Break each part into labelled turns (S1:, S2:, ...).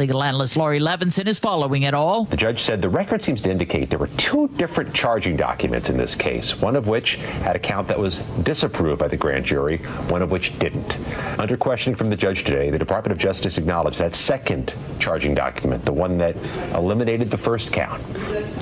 S1: Legal analyst Laurie Levinson is following it all.
S2: The judge said the record seems to indicate there were two different charging documents in this case, one of which had a count that was disapproved by the grand jury, one of which didn't. Under questioning from the judge today, the Department of Justice acknowledged that second charging document, the one that eliminated the first count,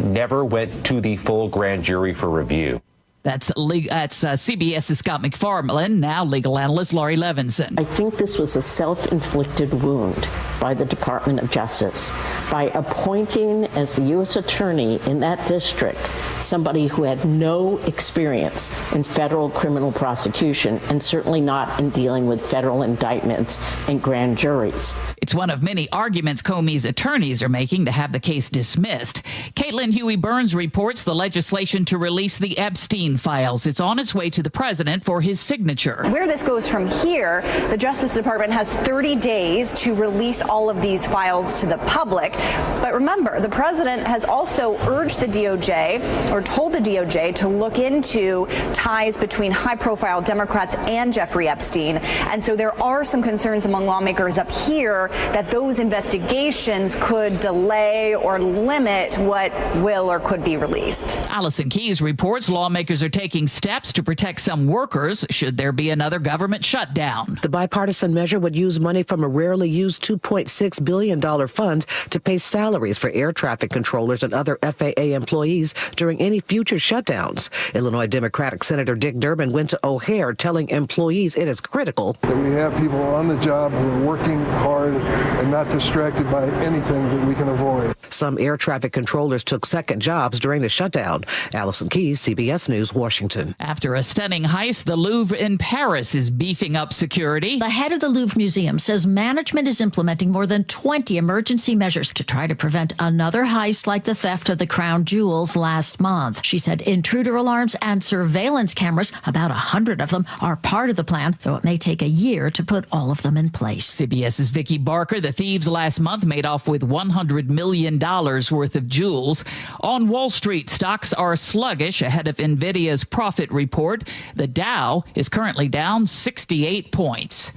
S2: never went to the full grand jury for review.
S1: That's CBS's Scott McFarland, now legal analyst Laurie Levinson.
S3: I think this was a self-inflicted wound by the Department of Justice by appointing as the U.S. attorney in that district somebody who had no experience in federal criminal prosecution and certainly not in dealing with federal indictments and grand juries.
S1: It's one of many arguments Comey's attorneys are making to have the case dismissed. Caitlin Huey-Burns reports the legislation to release the Epstein files. It's on its way to the president for his signature.
S4: Where this goes from here, the Justice Department has 30 days to release all of these files to the public. But remember, the president has also urged the DOJ, or told the DOJ, to look into ties between high-profile Democrats and Jeffrey Epstein. And so there are some concerns among lawmakers up here that those investigations could delay or limit what will or could be released.
S1: Allison Keyes reports lawmakers are taking steps to protect some workers should there be another government shutdown.
S5: The bipartisan measure would use money from a rarely used $2.6 billion fund to pay salaries for air traffic controllers and other FAA employees during any future shutdowns. Illinois Democratic Senator Dick Durbin went to O'Hare telling employees it is critical
S6: that we have people on the job who are working hard and not distracted by anything that we can avoid.
S5: Some air traffic controllers took second jobs during the shutdown. Allison Keyes, CBS News, Washington.
S1: After a stunning heist, the Louvre in Paris is beefing up security.
S7: The head of the Louvre Museum says management is implementing more than 20 emergency measures to try to prevent another heist like the theft of the crown jewels last month. She said intruder alarms and surveillance cameras, about 100 of them, are part of the plan, though it may take a year to put all of them in place.
S1: CBS's Vicki Barker. The thieves last month made off with $100 million worth of jewels. On Wall Street, stocks are sluggish ahead of NVIDIA's profit report. The Dow is currently down 68 points.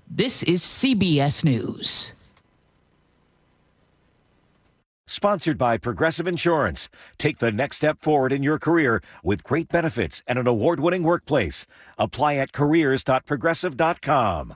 S1: This is CBS News.
S8: Sponsored by Progressive Insurance. Take the next step forward in your career with great benefits and an award-winning workplace. Apply at careers.progressive.com.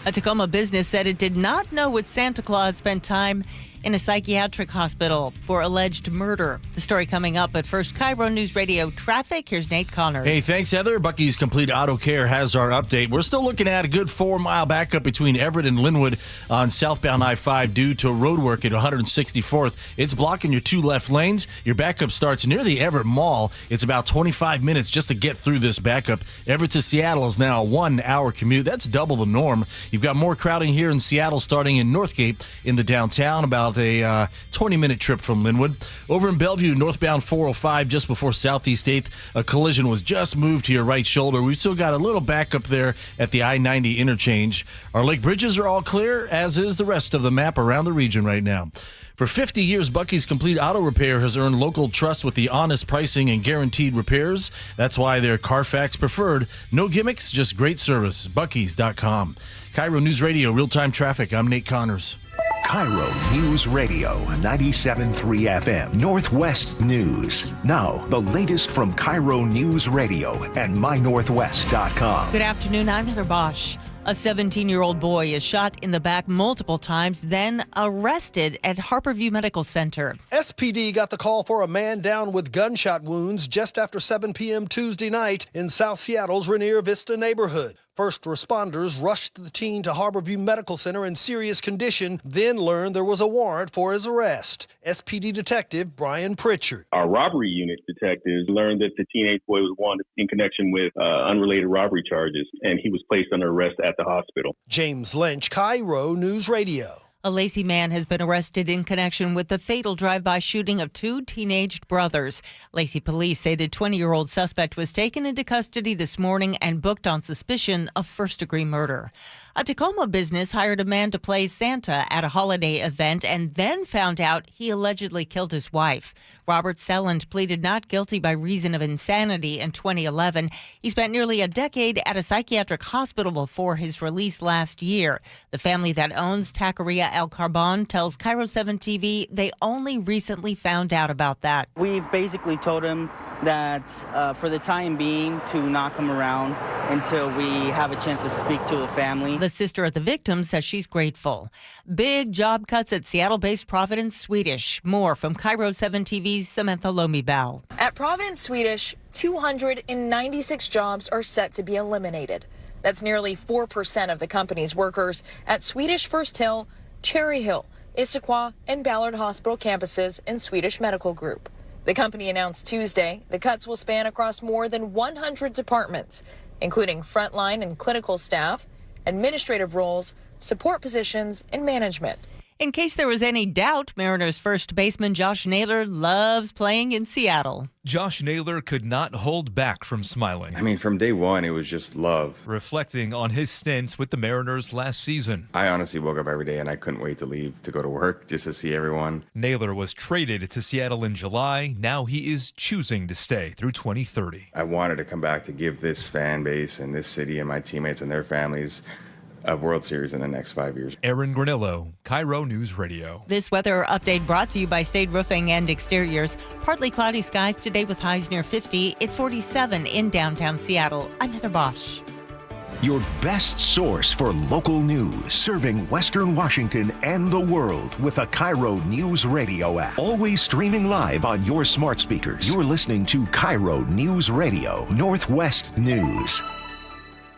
S9: A Tacoma business said it did not know what Santa Claus spent time in a psychiatric hospital for alleged murder. The story coming up, but first, KIRO Newsradio Traffic. Here's Nate Connors.
S10: Hey, thanks, Heather. Bucky's Complete Auto Care has our update. We're still looking at a good 4-mile backup between Everett and Linwood on southbound I-5 due to road work at 164th. It's blocking your 2 left lanes. Your backup starts near the Everett Mall. It's about 25 minutes just to get through this backup. Everett to Seattle is now a 1-hour commute. That's double the norm. You've got more crowding here in Seattle starting in Northgate in the downtown, about a 20-minute trip from Linwood. Over in Bellevue, northbound 405, just before Southeast 8th, a collision was just moved to your right shoulder. We've still got a little backup there at the I-90 interchange. Our lake bridges are all clear, as is the rest of the map around the region right now. For 50 years, Bucky's Complete Auto Repair has earned local trust with the honest pricing and guaranteed repairs. That's why they're Carfax preferred. No gimmicks, just great service. Bucky's.com. KIRO News Radio, real-time traffic. I'm Nate Connors.
S11: KIRO News Radio, 97.3 FM, Northwest News. Now, the latest from KIRO News Radio and mynorthwest.com.
S9: Good afternoon, I'm Heather Bosch. A 17-year-old boy is shot in the back multiple times, then arrested at Harborview Medical Center.
S12: SPD got the call for a man down with gunshot wounds just after 7 p.m. Tuesday night in South Seattle's Rainier Vista neighborhood. First responders rushed the teen to Harborview Medical Center in serious condition, then learned there was a warrant for his arrest. SPD Detective Brian Pritchard.
S13: Our robbery unit detectives learned that the teenage boy was wanted in connection with unrelated robbery charges, and he was placed under arrest at the hospital.
S12: James Lynch, KIRO News Radio.
S9: A Lacey man has been arrested in connection with the fatal drive-by shooting of 2 teenaged brothers. Lacey police say the 20-year-old suspect was taken into custody this morning and booked on suspicion of first-degree murder. A Tacoma business hired a man to play Santa at a holiday event and then found out he allegedly killed his wife. Robert Selland pleaded not guilty by reason of insanity in 2011. He spent nearly a decade at a psychiatric hospital before his release last year. The family that owns Taqueria El Carbon tells KIRO 7 TV they only recently found out about that.
S14: We've basically told him that for the time being to knock him around until we have a chance to speak to the family.
S9: The sister of the victim says she's grateful. Big job cuts at Seattle-based Providence Swedish. More from KIRO 7 TV's Samantha Lomibao.
S15: At Providence Swedish, 296 jobs are set to be eliminated. That's nearly 4% of the company's workers at Swedish First Hill, Cherry Hill, Issaquah, and Ballard Hospital campuses in Swedish Medical Group. The company announced Tuesday the cuts will span across more than 100 departments, including frontline and clinical staff, administrative roles, support positions, and management.
S9: In case there was any doubt, Mariners first baseman Josh Naylor loves playing in Seattle.
S16: Josh Naylor could not hold back from smiling.
S17: I mean, from day one, it was just love.
S16: Reflecting on his stint with the Mariners last season.
S17: I honestly woke up every day and I couldn't wait to leave to go to work just to see everyone.
S16: Naylor was traded to Seattle in July. Now he is choosing to stay through 2030.
S17: I wanted to come back to give this fan base and this city and my teammates and their families a World Series in the next 5 years.
S16: Aaron Granillo, KIRO News Radio.
S9: This weather update brought to you by Stade Roofing and Exteriors. Partly cloudy skies today with highs near 50. It's 47 in downtown Seattle. I'm Heather Bosch.
S11: Your best source for local news, serving Western Washington and the world with the KIRO News Radio app. Always streaming live on your smart speakers. You're listening to KIRO News Radio, Northwest News.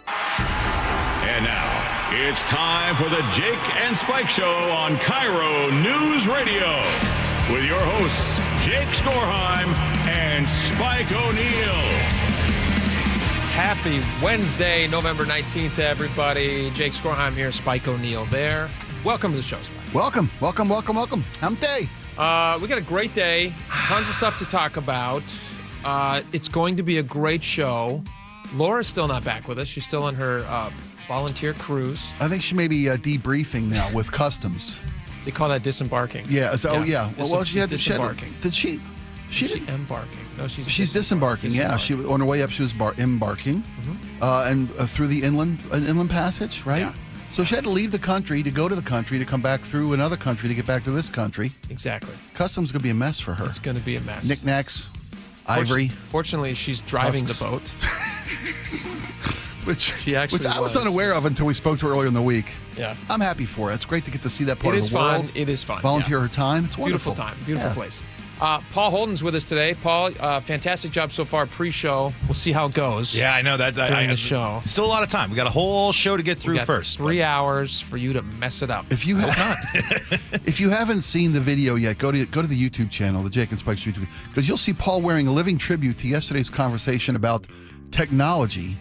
S18: And now, it's time for the Jake and Spike Show on KIRO News Radio with your hosts, Jake Skorheim and Spike O'Neill.
S19: Happy Wednesday, November 19th, everybody. Jake Skorheim here, Spike O'Neill there. Welcome to the show, Spike.
S20: Welcome. Hump day.
S19: We got a great day. Tons of stuff to talk about. It's going to be a great show. Laura's still not back with us. She's still on her volunteer cruise.
S20: I think she may be debriefing now with Customs.
S19: They call that disembarking.
S20: Yeah. Well, she had
S19: disembarking.
S20: Did she?
S19: She's embarking. No, she's
S20: disembarking. Yeah. She on her way up. She was embarking, and through the inland passage, right?
S19: Yeah.
S20: So she had to leave the country to go to the country to come back through another country to get back to this country.
S19: Exactly.
S20: Customs gonna be a mess for her.
S19: It's gonna be a mess.
S20: Knickknacks, ivory.
S19: Fortunately, she's driving the boat.
S20: Which
S19: I
S20: was unaware of until we spoke to her earlier in the week.
S19: Yeah.
S20: I'm happy for it. It's great to get to see that part of the world.
S19: It is fun.
S20: Volunteer her time. It's wonderful.
S19: Beautiful time. Beautiful place. Paul Holden's with us today. Paul, fantastic job so far pre-show. We'll see how it goes.
S21: Yeah, I know that.
S19: During the show.
S21: Still a lot of time. We got a whole show to get through first.
S19: 3 hours for you to mess it up.
S20: If you haven't seen the video yet, go to the YouTube channel, the Jake and Spike's YouTube, because you'll see Paul wearing a living tribute to yesterday's conversation about technology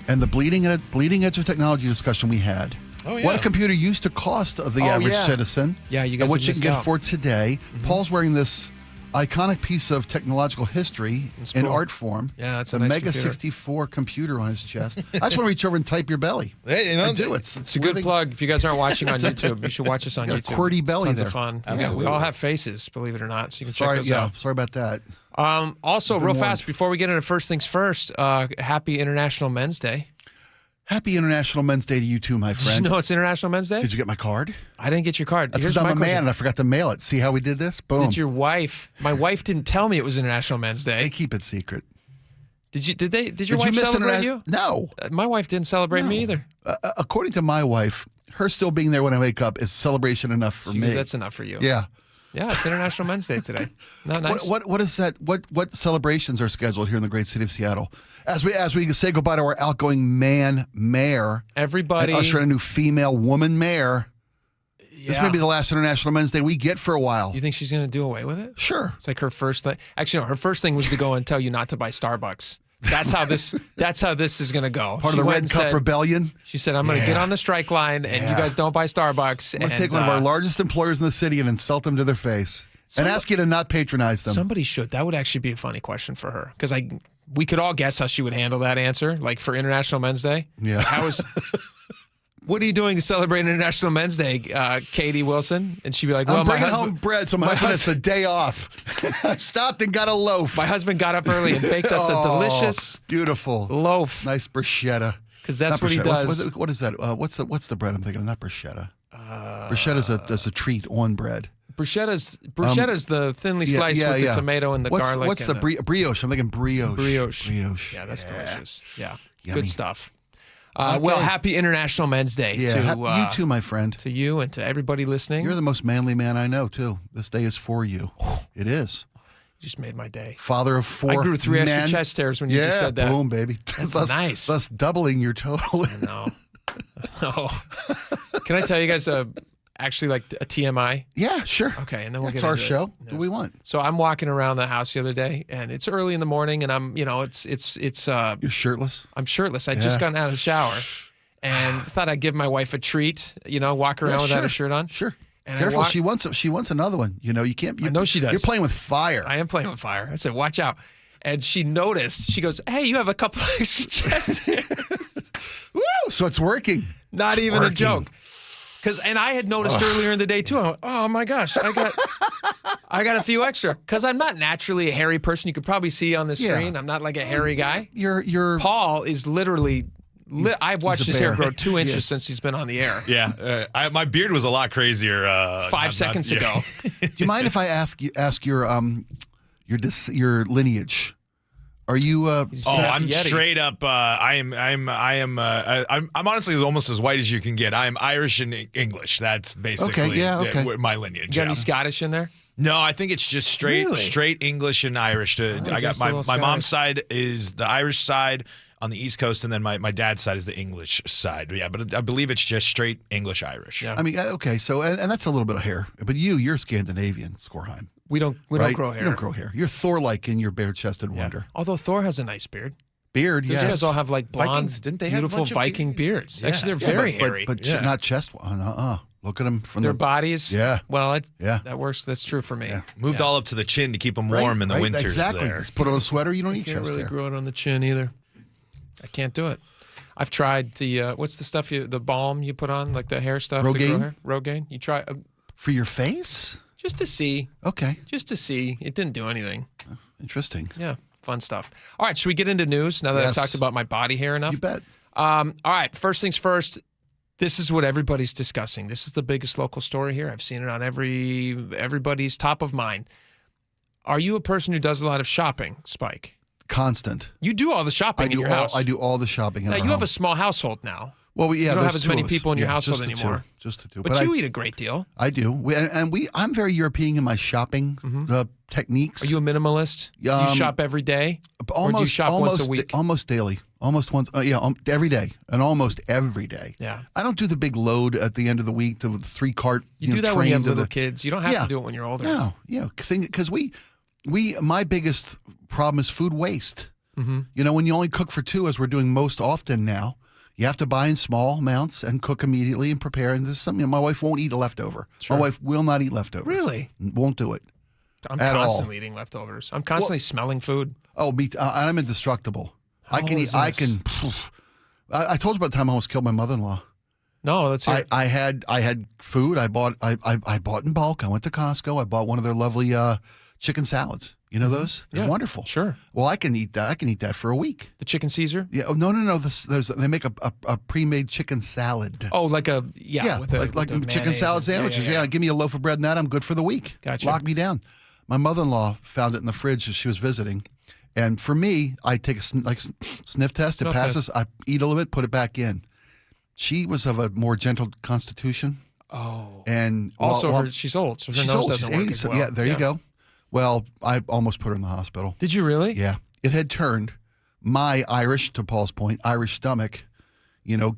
S20: and the bleeding edge of technology discussion we had.
S21: Oh, yeah.
S20: What a computer used to cost the average citizen.
S19: Yeah, you guys
S20: and what you can get
S19: out.
S20: for today. Mm-hmm. Paul's wearing this iconic piece of technological history in art form.
S19: Yeah, that's
S20: a
S19: nice
S20: Mega
S19: computer.
S20: 64 computer on his chest. I just want to reach over and type your belly.
S21: Hey,
S20: I do.
S19: It's a good plug. If you guys aren't watching on YouTube, you should watch us on YouTube.
S20: QWERTY belly
S19: Tons
S20: there.
S19: of fun.
S20: Absolutely.
S19: We all have faces, believe it or not, so you can check those out.
S20: Sorry about that.
S19: Also, real fast, before we get into first things first, happy International Men's Day.
S20: Happy International Men's Day to you too, my friend.
S19: Did you know it's International Men's Day?
S20: Did you get my card?
S19: I didn't get your card.
S20: That's because I'm a man and I forgot to mail it. See how we did this? Boom.
S19: Did your wife? My wife didn't tell me it was International Men's Day.
S20: They keep it secret.
S19: Did your wife celebrate you?
S20: No.
S19: My wife didn't celebrate me either.
S20: According to my wife, her still being there when I wake up is celebration enough for me.
S19: That's enough for you.
S20: Yeah.
S19: Yeah, it's International Men's Day today. No, nice.
S20: What is that? What celebrations are scheduled here in the great city of Seattle? As we say goodbye to our outgoing mayor,
S19: everybody,
S20: and usher in a new female woman mayor. Yeah. This may be the last International Men's Day we get for a while.
S19: You think she's going to do away with it?
S20: Sure.
S19: It's like her first thing. Actually, no, her first thing was to go and tell you not to buy Starbucks. That's how this is going to go.
S20: Part of the Red Cup Rebellion.
S19: She said, "I'm going to get on the strike line, and you guys don't buy Starbucks."
S20: I'm going to take one of our largest employers in the city and insult them to their face and ask you to not patronize them.
S19: Somebody should. That would actually be a funny question for her because we could all guess how she would handle that answer. Like for International Men's Day.
S20: Yeah.
S19: How is what are you doing to celebrate International Men's Day, Katie Wilson? And she'd be like, well,
S20: I'm bringing home bread, so my husband has the day off. I stopped and got a loaf.
S19: My husband got up early and baked us a delicious,
S20: beautiful
S19: loaf.
S20: Nice bruschetta.
S19: Because that's what he does.
S20: What is that? What's the bread I'm thinking of? Not bruschetta. Bruschetta is a treat on bread.
S19: Bruschetta's the thinly sliced with the tomato and the garlic.
S20: What's the brioche? I'm thinking brioche.
S19: Brioche. Yeah, that's delicious. Yeah,
S20: Yummy.
S19: good stuff. Well, happy International Men's Day to
S20: you too, my friend.
S19: To you and to everybody listening.
S20: You're the most manly man I know, too. This day is for you. It is.
S19: You just made my day.
S20: Father of 4
S19: I grew 3
S20: men.
S19: extra chest hairs when you just said that.
S20: Boom, baby.
S19: That's nice.
S20: Thus doubling your total.
S19: I know. Oh. Can I tell you guys actually like a TMI?
S20: Yeah, sure.
S19: Okay, and then we'll
S20: That's
S19: get
S20: our
S19: into
S20: show.
S19: it.
S20: What do we want?
S19: So I'm walking around the house the other day, and it's early in the morning, and I'm, it's.
S20: You're shirtless?
S19: I'm shirtless. I just gotten out of the shower, and thought I'd give my wife a treat. Walk around without a shirt on.
S20: Sure.
S19: And
S20: careful, she wants another one. You can't.
S19: I know she does.
S20: You're playing with fire.
S19: I am playing with fire. I said, watch out. And she noticed. She goes, hey, you have a couple of extra chest hairs.
S20: Woo! So it's working.
S19: Not even a joke. And I had noticed earlier in the day too. I went, oh my gosh, I got a few extra. Because I'm not naturally a hairy person. You could probably see on the screen. I'm not like a hairy guy. Paul is literally. I've watched his hair grow 2 inches since he's been on the air.
S21: Yeah, my beard was a lot crazier
S19: 5 seconds ago.
S20: Do you mind if I ask your lineage? Are you?
S21: I'm straight up. I'm honestly almost as white as you can get. I'm Irish and English. That's basically my lineage.
S19: You got any Scottish in there?
S21: No, I think it's just straight English and Irish. I got my mom's side is the Irish side on the East Coast, and then my dad's side is the English side. Yeah, but I believe it's just straight English Irish.
S20: Yeah. I mean, okay, so and that's a little bit of hair, but you're Scandinavian, Skorheim.
S19: We don't grow hair.
S20: You don't grow hair. You're Thor-like in your bare-chested wonder.
S19: Although Thor has a nice beard.
S20: Yes.
S19: You guys all have like blonde,
S21: Vikings, didn't they
S19: beautiful
S21: have
S19: Viking beards. Yeah. Actually, they're very hairy.
S20: But not chest. Look at them from
S19: their bodies.
S20: Yeah.
S19: Well, that works. That's true for me.
S21: Yeah. Moved all up to the chin to keep them warm in the winters.
S20: Exactly.
S21: There.
S20: Just put on a sweater. You don't need chest hair.
S19: Can't really grow it on the chin either. I can't do it. I've tried the what's the stuff the balm you put on, like the hair stuff.
S20: Rogaine.
S19: Rogaine. You try
S20: for your face.
S19: Just to see.
S20: Okay.
S19: Just to see. It didn't do anything.
S20: Interesting.
S19: Yeah. Fun stuff. All right. Should we get into news now that I've talked about my body hair enough?
S20: You bet.
S19: All right. First things first. This is what everybody's discussing. This is the biggest local story here. I've seen it on everybody's top of mind. Are you a person who does a lot of shopping, Spike?
S20: Constant.
S19: You do all the shopping in your house.
S20: I do all the shopping in our
S19: home. You have a small household now.
S20: Well, yeah,
S19: you don't have as many people in your household anymore.
S20: Just the two.
S19: But you eat a great deal.
S20: I do. I'm very European in my shopping techniques.
S19: Are you a minimalist? You shop every day? Or do you shop once a week?
S20: Almost daily. Almost once. Every day. And almost every day.
S19: Yeah.
S20: I don't do the big load at the end of the week, the 3-cart.
S19: You do that when you have little kids. You don't have to do it when you're older.
S20: No. Yeah. Because my biggest problem is food waste.
S19: Mm-hmm.
S20: When you only cook for 2, as we're doing most often now, you have to buy in small amounts and cook immediately and prepare. And there's something my wife won't eat a leftover.
S19: Sure.
S20: My wife will not eat leftovers.
S19: Really?
S20: Won't do it.
S19: I'm constantly eating leftovers. I'm constantly smelling food.
S20: Oh, I'm indestructible. I can eat. I can. I told you about the time I almost killed my mother-in-law.
S19: No, let's hear it.
S20: I had food. I bought in bulk. I went to Costco. I bought one of their lovely chicken salads. You know those? They're wonderful.
S19: Sure.
S20: Well, I can eat that. I can eat that for a week.
S19: The chicken Caesar?
S20: Yeah. Oh, no. They make a pre-made chicken salad.
S19: Oh, like a
S20: like chicken salad sandwiches. Yeah. Give me a loaf of bread and that. I'm good for the week.
S19: Gotcha.
S20: Lock me down. My mother-in-law found it in the fridge as she was visiting, and for me, I take a sniff test. It passes. I eat a little bit, put it back in. She was of a more gentle constitution.
S19: Oh.
S20: And
S19: also, she's old, so her nose doesn't work as well.
S20: Yeah, there you go. Well, I almost put her in the hospital.
S19: Did you really?
S20: Yeah. It had turned my Irish, to Paul's point, Irish stomach,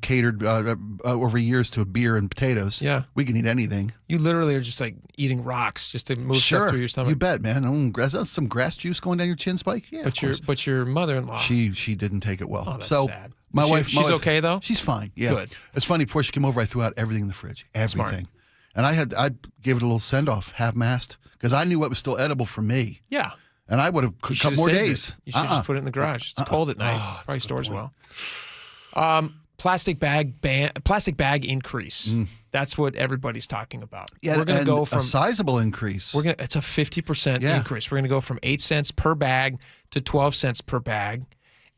S20: catered over years to beer and potatoes.
S19: Yeah.
S20: We can eat anything.
S19: You literally are just like eating rocks just to move stuff through your stomach.
S20: You bet, man. That's some grass juice going down your chin, Spike? Yeah.
S19: But your mother-in-law.
S20: She didn't take it well.
S19: Oh, that's sad.
S20: My wife.
S19: She's okay though?
S20: She's fine. Yeah.
S19: Good.
S20: It's funny, before she came over, I threw out everything in the fridge. Everything.
S19: Smart.
S20: And I gave it a little send-off, half-mast, because I knew what was still edible for me.
S19: Yeah.
S20: And I would have cut more days.
S19: You should just put it in the garage. It's cold at night. Probably stores well. plastic bag increase. That's what everybody's talking about.
S20: Yeah,
S19: we're going to go from
S20: a sizable increase.
S19: It's a 50% increase. We're going to go from 8 cents per bag to 12 cents per bag.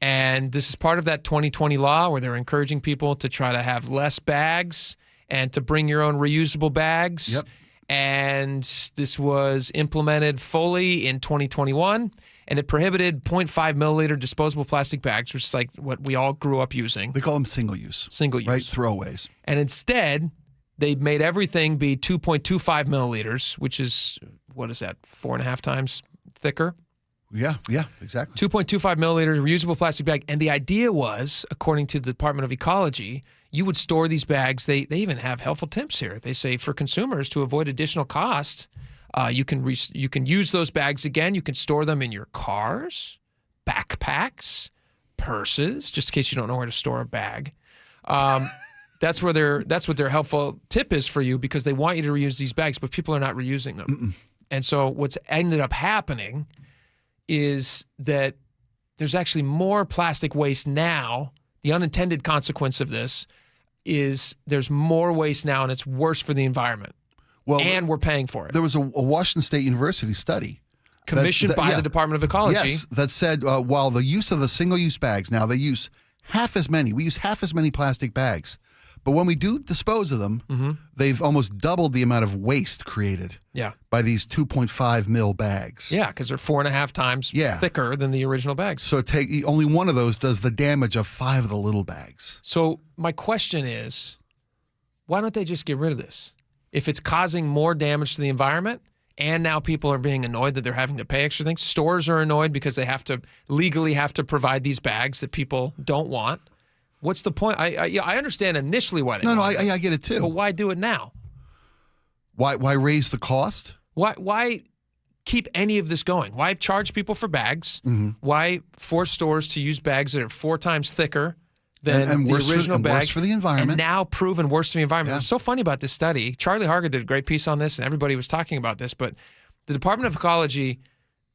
S19: And this is part of that 2020 law where they're encouraging people to try to have less bags and to bring your own reusable bags.
S20: Yep.
S19: And this was implemented fully in 2021. And it prohibited 0.5 milliliter disposable plastic bags, which is like what we all grew up using.
S20: They call them single use.
S19: Single use.
S20: Right, throwaways.
S19: And instead, they made everything be 2.25 milliliters, which is, what is that, 4.5 times thicker?
S20: Yeah, exactly.
S19: 2.25 milliliters reusable plastic bag. And the idea was, according to the Department of Ecology, you would store these bags. They even have helpful tips here. They say for consumers to avoid additional cost, you can use those bags again. You can store them in your cars, backpacks, purses, just in case you don't know where to store a bag. That's what their helpful tip is for you, because they want you to reuse these bags, but people are not reusing them. And so what's ended up happening is that there's actually more plastic waste now. The unintended consequence of this is there's more waste now, and it's worse for the environment. Well, and we're paying for it.
S20: There was a Washington State University study
S19: commissioned by the Department of Ecology.
S20: Yes, that said while the use of the single-use bags, now they use half as many. We use half as many plastic bags. But when we do dispose of them, they've almost doubled the amount of waste created by these 2.5 mil bags.
S19: Yeah, because they're 4.5 times thicker than the original bags.
S20: So only one of those does the damage of 5 of the little bags.
S19: So my question is, why don't they just get rid of this? If it's causing more damage to the environment, and now people are being annoyed that they're having to pay extra things, stores are annoyed because they legally have to provide these bags that people don't want. What's the point? I understand initially why they
S20: I get it too.
S19: But why do it now?
S20: Why raise the cost?
S19: Why keep any of this going? Why charge people for bags? Why force stores to use bags that are 4 times thicker than the original bag?
S20: Worse for the environment.
S19: And now proven worse for the environment. What's so funny about this study, Charlie Harger did a great piece on this, and everybody was talking about this, but the Department of Ecology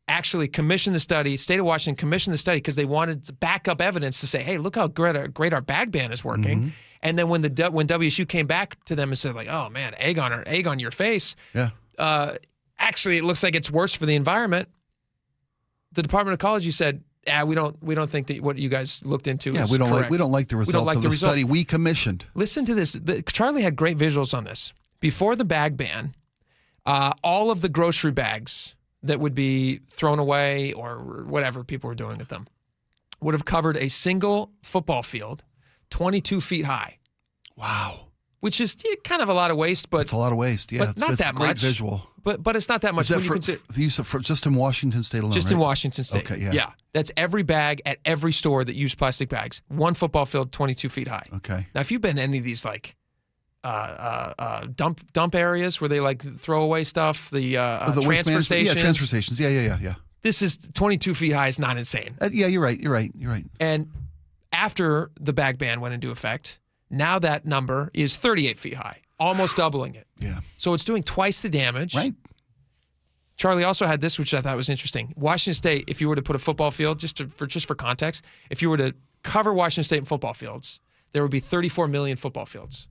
S19: actually commissioned the study, State of Washington commissioned the study because they wanted backup evidence to say, hey, look how great our bag ban is working. And then when WSU came back to them and said, like, oh man, egg on your face. Actually, it looks like it's worse for the environment. The Department of Ecology said, we don't think that what you guys looked into is
S20: we
S19: correct.
S20: don't like the results of the study we commissioned.
S19: Listen to this. Charlie had great visuals on this. Before the bag ban, all of the grocery bags that would be thrown away or whatever people were doing with them would have covered a single football field 22 feet high.
S20: Wow.
S19: Which is kind of a lot of waste, but
S20: it's a lot of waste. Yeah,
S19: but not that
S20: a great
S19: much.
S20: Visual.
S19: But it's not that much.
S20: Is that for the use of just in Washington State alone?
S19: Just in Washington State.
S20: Okay, yeah.
S19: That's every bag at every store that used plastic bags. One football field, 22 feet high.
S20: Okay.
S19: Now, if you've been to any of these like dump areas where they like throw away stuff, the transfer stations.
S20: Yeah, transfer stations. Yeah.
S19: This is 22 feet high. Is not insane.
S20: Yeah, you're right.
S19: And after the bag ban went into effect, now that number is 38 feet high, almost doubling it.
S20: Yeah.
S19: So it's doing twice the damage.
S20: Right.
S19: Charlie also had this, which I thought was interesting. Washington State, if you were to put a football field, just for context, if you were to cover Washington State in football fields, there would be 34 million football fields.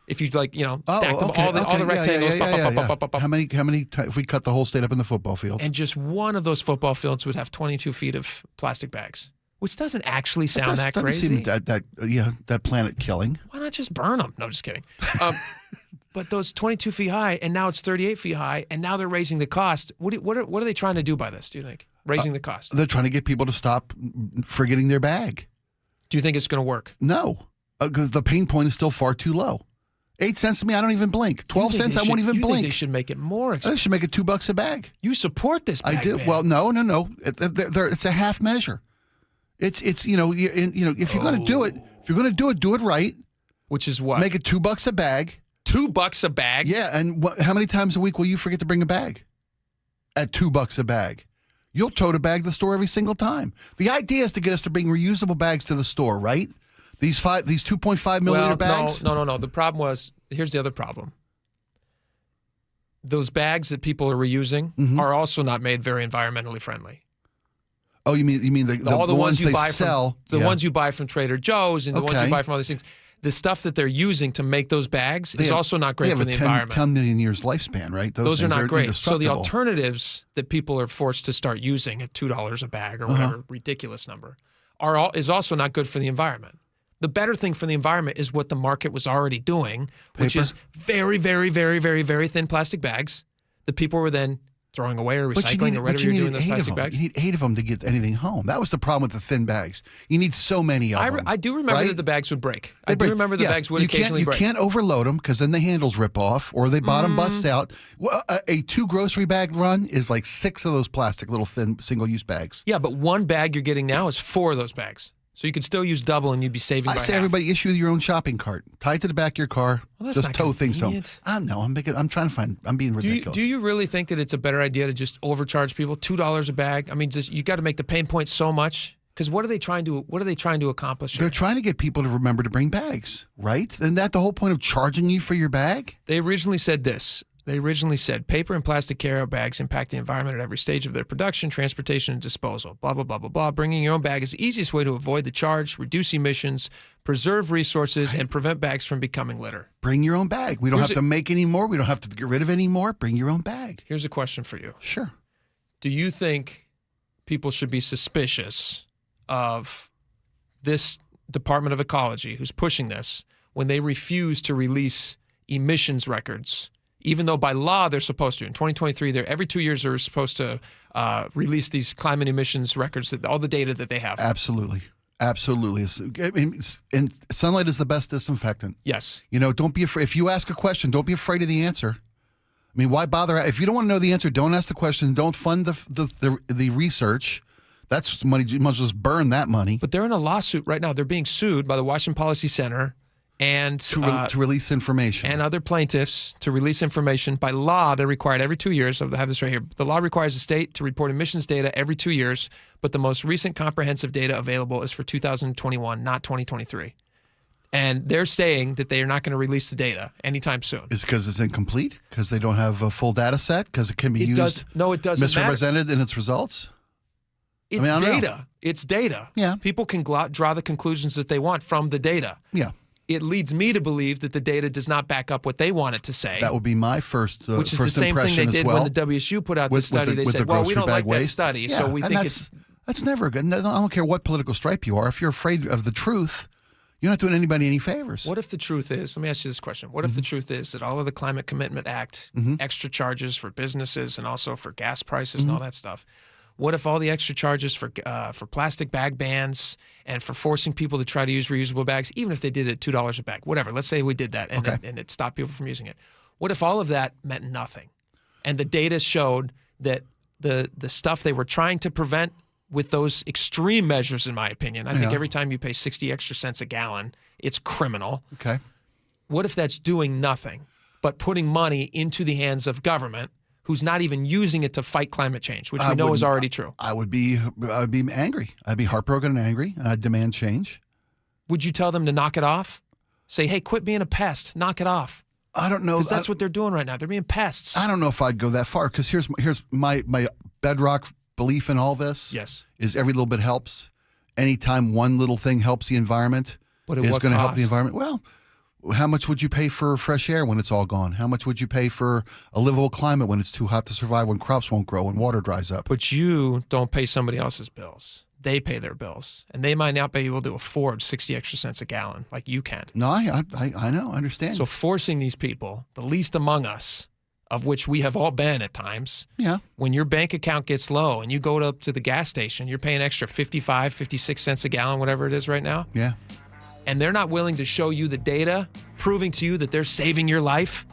S19: If you stack them all the rectangles.
S20: How many if we cut the whole state up in the football fields?
S19: And just one of those football fields would have 22 feet of plastic bags, which doesn't actually sound that crazy.
S20: Doesn't seem that planet killing.
S19: Why not just burn them? No, just kidding. But those 22 feet high, and now it's 38 feet high, and now they're raising the cost. What are they trying to do by this, do you think? Raising the cost?
S20: They're trying to get people to stop forgetting their bag.
S19: Do you think it's going to work?
S20: No, because the pain point is still far too low. 8 cents to me, I don't even blink. 12 cents, I won't even blink.
S19: Think they should make it more expensive?
S20: They should make it $2 a bag.
S19: You support this bag
S20: I do.
S19: ban.
S20: Well, no. It's a half measure. It's if you're going to do it right.
S19: Which is what?
S20: Make it $2 a bag.
S19: $2 a bag?
S20: Yeah, and how many times a week will you forget to bring a bag? At $2 a bag. You'll tote a bag to the store every single time. The idea is to get us to bring reusable bags to the store, right? These 2.5 milliliter bags?
S19: No. The problem was, here's the other problem. Those bags that people are reusing are also not made very environmentally friendly.
S20: Oh, you mean
S19: all the ones you
S20: they
S19: buy
S20: sell?
S19: From, the ones you buy from Trader Joe's and the ones you buy from all these things. The stuff that they're using to make those bags is also not great for the environment.
S20: 10 million years lifespan, right?
S19: Those are not great. So the alternatives that people are forced to start using at $2 a bag or whatever ridiculous number is also not good for the environment. The better thing for the environment is what the market was already doing, which is very, very, very, very, very thin plastic bags that people were then throwing away or recycling or whatever you're doing those plastic bags.
S20: You need 8 of them to get anything home. That was the problem with the thin bags. You need so many of them.
S19: I do remember that the bags would break. I do remember the bags would occasionally break.
S20: You can't overload them because then the handles rip off or the bottom busts out. Well, a 2 grocery bag run is like 6 of those plastic little thin single-use bags.
S19: Yeah, but one bag you're getting now is 4 of those bags. So you could still use double and you'd be saving by half.
S20: I say everybody issue your own shopping cart. Tie it to the back of your car.
S19: Well,
S20: just tow things home. I'm trying to find. I'm being ridiculous.
S19: Do you really think that it's a better idea to just overcharge people $2 a bag? I mean, you got to make the pain point so much. Because what are they trying to accomplish?
S20: They're trying to get people to remember to bring bags, right? Isn't that the whole point of charging you for your bag?
S19: They originally said this. They originally said paper and plastic carryout bags impact the environment at every stage of their production, transportation, and disposal. Blah, blah, blah, blah, blah. Bringing your own bag is the easiest way to avoid the charge, reduce emissions, preserve resources, and prevent bags from becoming litter.
S20: Bring your own bag. We don't have to make any more. We don't have to get rid of any more. Bring your own bag.
S19: Here's a question for you.
S20: Sure.
S19: Do you think people should be suspicious of this Department of Ecology who's pushing this when they refuse to release emissions records? Even though by law they're supposed to. In 2023, every 2 years they're supposed to release these climate emissions records, all the data that they have.
S20: Absolutely. Absolutely. And sunlight is the best disinfectant.
S19: Yes.
S20: Don't be afraid. If you ask a question, don't be afraid of the answer. I mean, why bother? If you don't want to know the answer, don't ask the question. Don't fund the research. That's money. You must just burn that money.
S19: But they're in a lawsuit right now. They're being sued by the Washington Policy Center and
S20: to release information
S19: and other plaintiffs to release information. By law, they're required every 2 years. I have this right here. The law requires the state to report emissions data every 2 years, but the most recent comprehensive data available is for 2021, not 2023. And they're saying that they are not going to release the data anytime soon.
S20: Is it because it's incomplete? Because they don't have a full data set? Because it can be
S19: it doesn't
S20: misrepresented in its results?
S19: It's data. It's data.
S20: Yeah.
S19: People can draw the conclusions that they want from the data.
S20: Yeah.
S19: It leads me to believe that the data does not back up what they want it to say.
S20: That would be my first impression.
S19: Which is the same thing they did when the WSU put out the study. They said, well, we don't like that study, so we think
S20: That's never good. I don't care what political stripe you are. If you're afraid of the truth, you're not doing anybody any favors.
S19: What if the truth is, let me ask you this question. What if the truth is that all of the Climate Commitment Act, extra charges for businesses and also for gas prices and all that stuff, what if all the extra charges for plastic bag bans and for forcing people to try to use reusable bags, even if they did it at $2 a bag, whatever, let's say we did that and it stopped people from using it. What if all of that meant nothing? And the data showed that the stuff they were trying to prevent with those extreme measures, in my opinion, I think every time you pay 60 extra cents a gallon, it's criminal.
S20: Okay.
S19: What if that's doing nothing but putting money into the hands of government who's not even using it to fight climate change, which we know is already true?
S20: I would be angry. I'd be heartbroken and angry, and I'd demand change.
S19: Would you tell them to knock it off? Say, hey, quit being a pest. Knock it off.
S20: I don't know.
S19: Because that's what they're doing right now. They're being pests.
S20: I don't know if I'd go that far, because here's my bedrock belief in all this.
S19: Yes.
S20: Is every little bit helps. Anytime one little thing helps the environment, it's going to help the environment. Well, how much would you pay for fresh air when it's all gone? How much would you pay for a livable climate when it's too hot to survive, when crops won't grow, when water dries up?
S19: But you don't pay somebody else's bills. They pay their bills. And they might not be able to afford 60 extra cents a gallon like you can.
S20: No, I know, I understand.
S19: So forcing these people, the least among us, of which we have all been at times, when your bank account gets low and you go up to the gas station, you're paying extra 55, 56 cents a gallon, whatever it is right now.
S20: Yeah.
S19: And they're not willing to show you the data, proving to you that they're saving your life,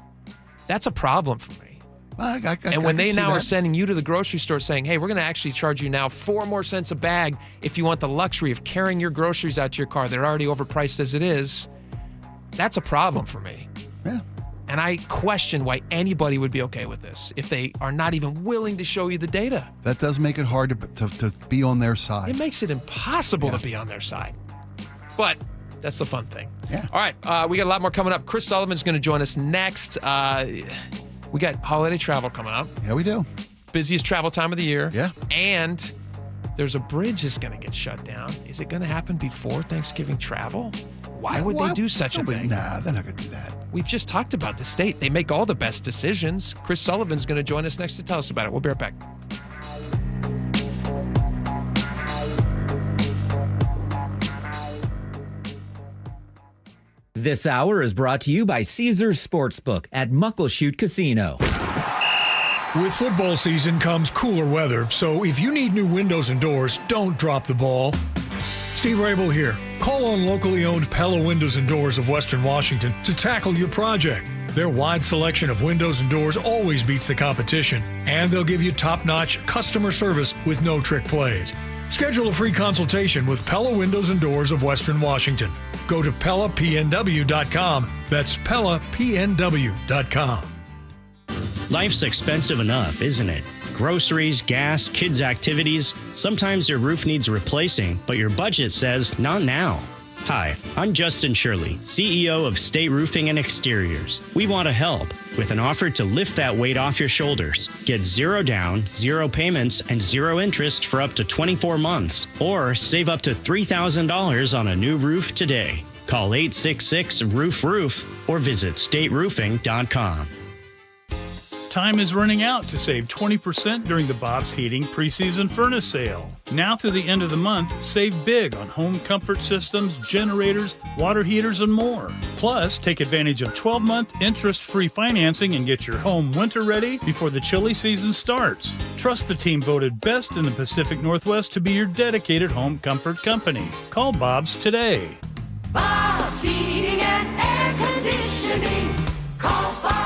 S19: that's a problem for me.
S20: And
S19: when they now are sending you to the grocery store saying, hey, we're going to actually charge you now 4 more cents a bag if you want the luxury of carrying your groceries out to your car. They're already overpriced as it is. That's a problem for me.
S20: Yeah.
S19: And I question why anybody would be okay with this if they are not even willing to show you the data.
S20: That does make it hard to be on their side.
S19: It makes it impossible to be on their side. But that's the fun thing.
S20: Yeah.
S19: All right. We got a lot more coming up. Chris Sullivan's going to join us next. We got holiday travel coming up.
S20: Yeah, we do.
S19: Busiest travel time of the year.
S20: Yeah.
S19: And there's a bridge that's going to get shut down. Is it going to happen before Thanksgiving travel? Why would they do such a thing?
S20: Nah, they're not going to do that.
S19: We've just talked about the state. They make all the best decisions. Chris Sullivan's going to join us next to tell us about it. We'll be right back.
S2: This hour is brought to you by Caesars Sportsbook at Muckleshoot Casino.
S22: With football season comes cooler weather, so if you need new windows and doors, don't drop the ball. Steve Rabel here. Call on locally owned Pella Windows and Doors of Western Washington to tackle your project. Their wide selection of windows and doors always beats the competition, and they'll give you top-notch customer service with no trick plays. Schedule a free consultation with Pella Windows and Doors of Western Washington. Go to PellaPNW.com. That's PellaPNW.com.
S23: Life's expensive enough, isn't it? Groceries, gas, kids' activities. Sometimes your roof needs replacing, but your budget says not now. Hi, I'm Justin Shirley, CEO of State Roofing and Exteriors. We want to help with an offer to lift that weight off your shoulders. Get 0 down, 0 payments, and 0 interest for up to 24 months. Or save up to $3,000 on a new roof today. Call 866-ROOF-ROOF or visit stateroofing.com.
S24: Time is running out to save 20% during the Bob's Heating preseason furnace sale. Now through the end of the month, save big on home comfort systems, generators, water heaters, and more. Plus, take advantage of 12-month interest-free financing and get your home winter ready before the chilly season starts. Trust the team voted best in the Pacific Northwest to be your dedicated home comfort company. Call Bob's today.
S25: Bob's Heating and Air Conditioning. Call Bob.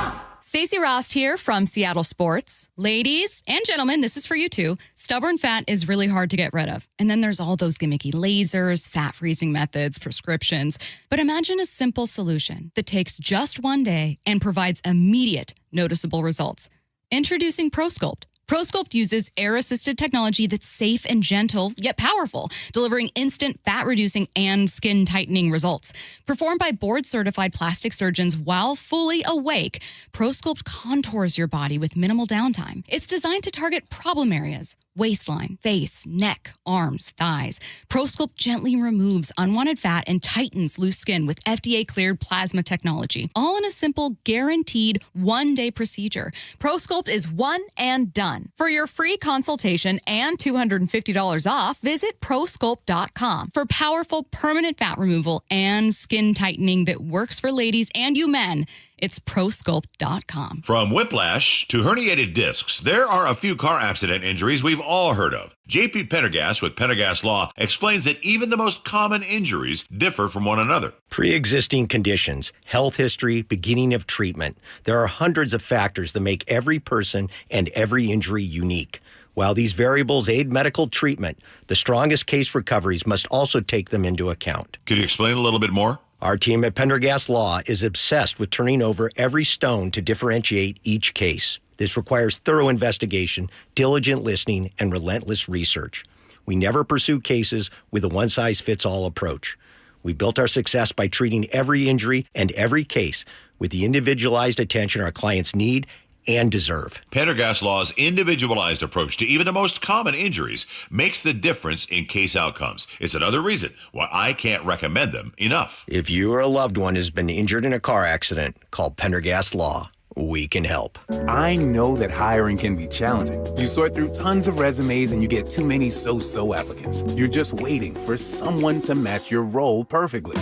S26: Stacey Rost here from Seattle Sports. Ladies and gentlemen, this is for you too. Stubborn fat is really hard to get rid of. And then there's all those gimmicky lasers, fat freezing methods, prescriptions. But imagine a simple solution that takes just one day and provides immediate, noticeable results. Introducing ProSculpt. ProSculpt uses air-assisted technology that's safe and gentle, yet powerful, delivering instant fat-reducing and skin-tightening results. Performed by board-certified plastic surgeons while fully awake, ProSculpt contours your body with minimal downtime. It's designed to target problem areas: waistline, face, neck, arms, thighs. ProSculpt gently removes unwanted fat and tightens loose skin with FDA-cleared plasma technology, all in a simple, guaranteed one-day procedure. ProSculpt is one and done. For your free consultation and $250 off, visit ProSculpt.com for powerful permanent fat removal and skin tightening that works for ladies and you men. It's ProSculpt.com.
S27: From whiplash to herniated discs, there are a few car accident injuries we've all heard of. JP Pendergast with Pendergast Law explains that even the most common injuries differ from one another.
S28: Pre-existing conditions, health history, beginning of treatment. There are hundreds of factors that make every person and every injury unique. While these variables aid medical treatment, the strongest case recoveries must also take them into account.
S27: Could you explain a little bit more?
S28: Our team at Pendergast Law is obsessed with turning over every stone to differentiate each case. This requires thorough investigation, diligent listening, and relentless research. We never pursue cases with a one-size-fits-all approach. We built our success by treating every injury and every case with the individualized attention our clients need and deserve.
S27: Pendergast Law's individualized approach to even the most common injuries makes the difference in case outcomes. It's another reason why I can't recommend them enough.
S28: If you or a loved one has been injured in a car accident, call Pendergast Law. We can help.
S29: I know that hiring can be challenging. You sort through tons of resumes and you get too many so-so applicants. You're just waiting for someone to match your role perfectly.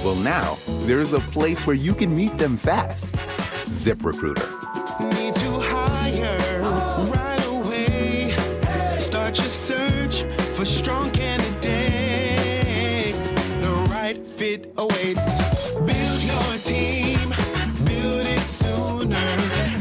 S29: Well, now there's a place where you can meet them fast. ZipRecruiter.
S25: Need to hire right away. Start your search for strong candidates. The right fit awaits. Build your team. Build it sooner.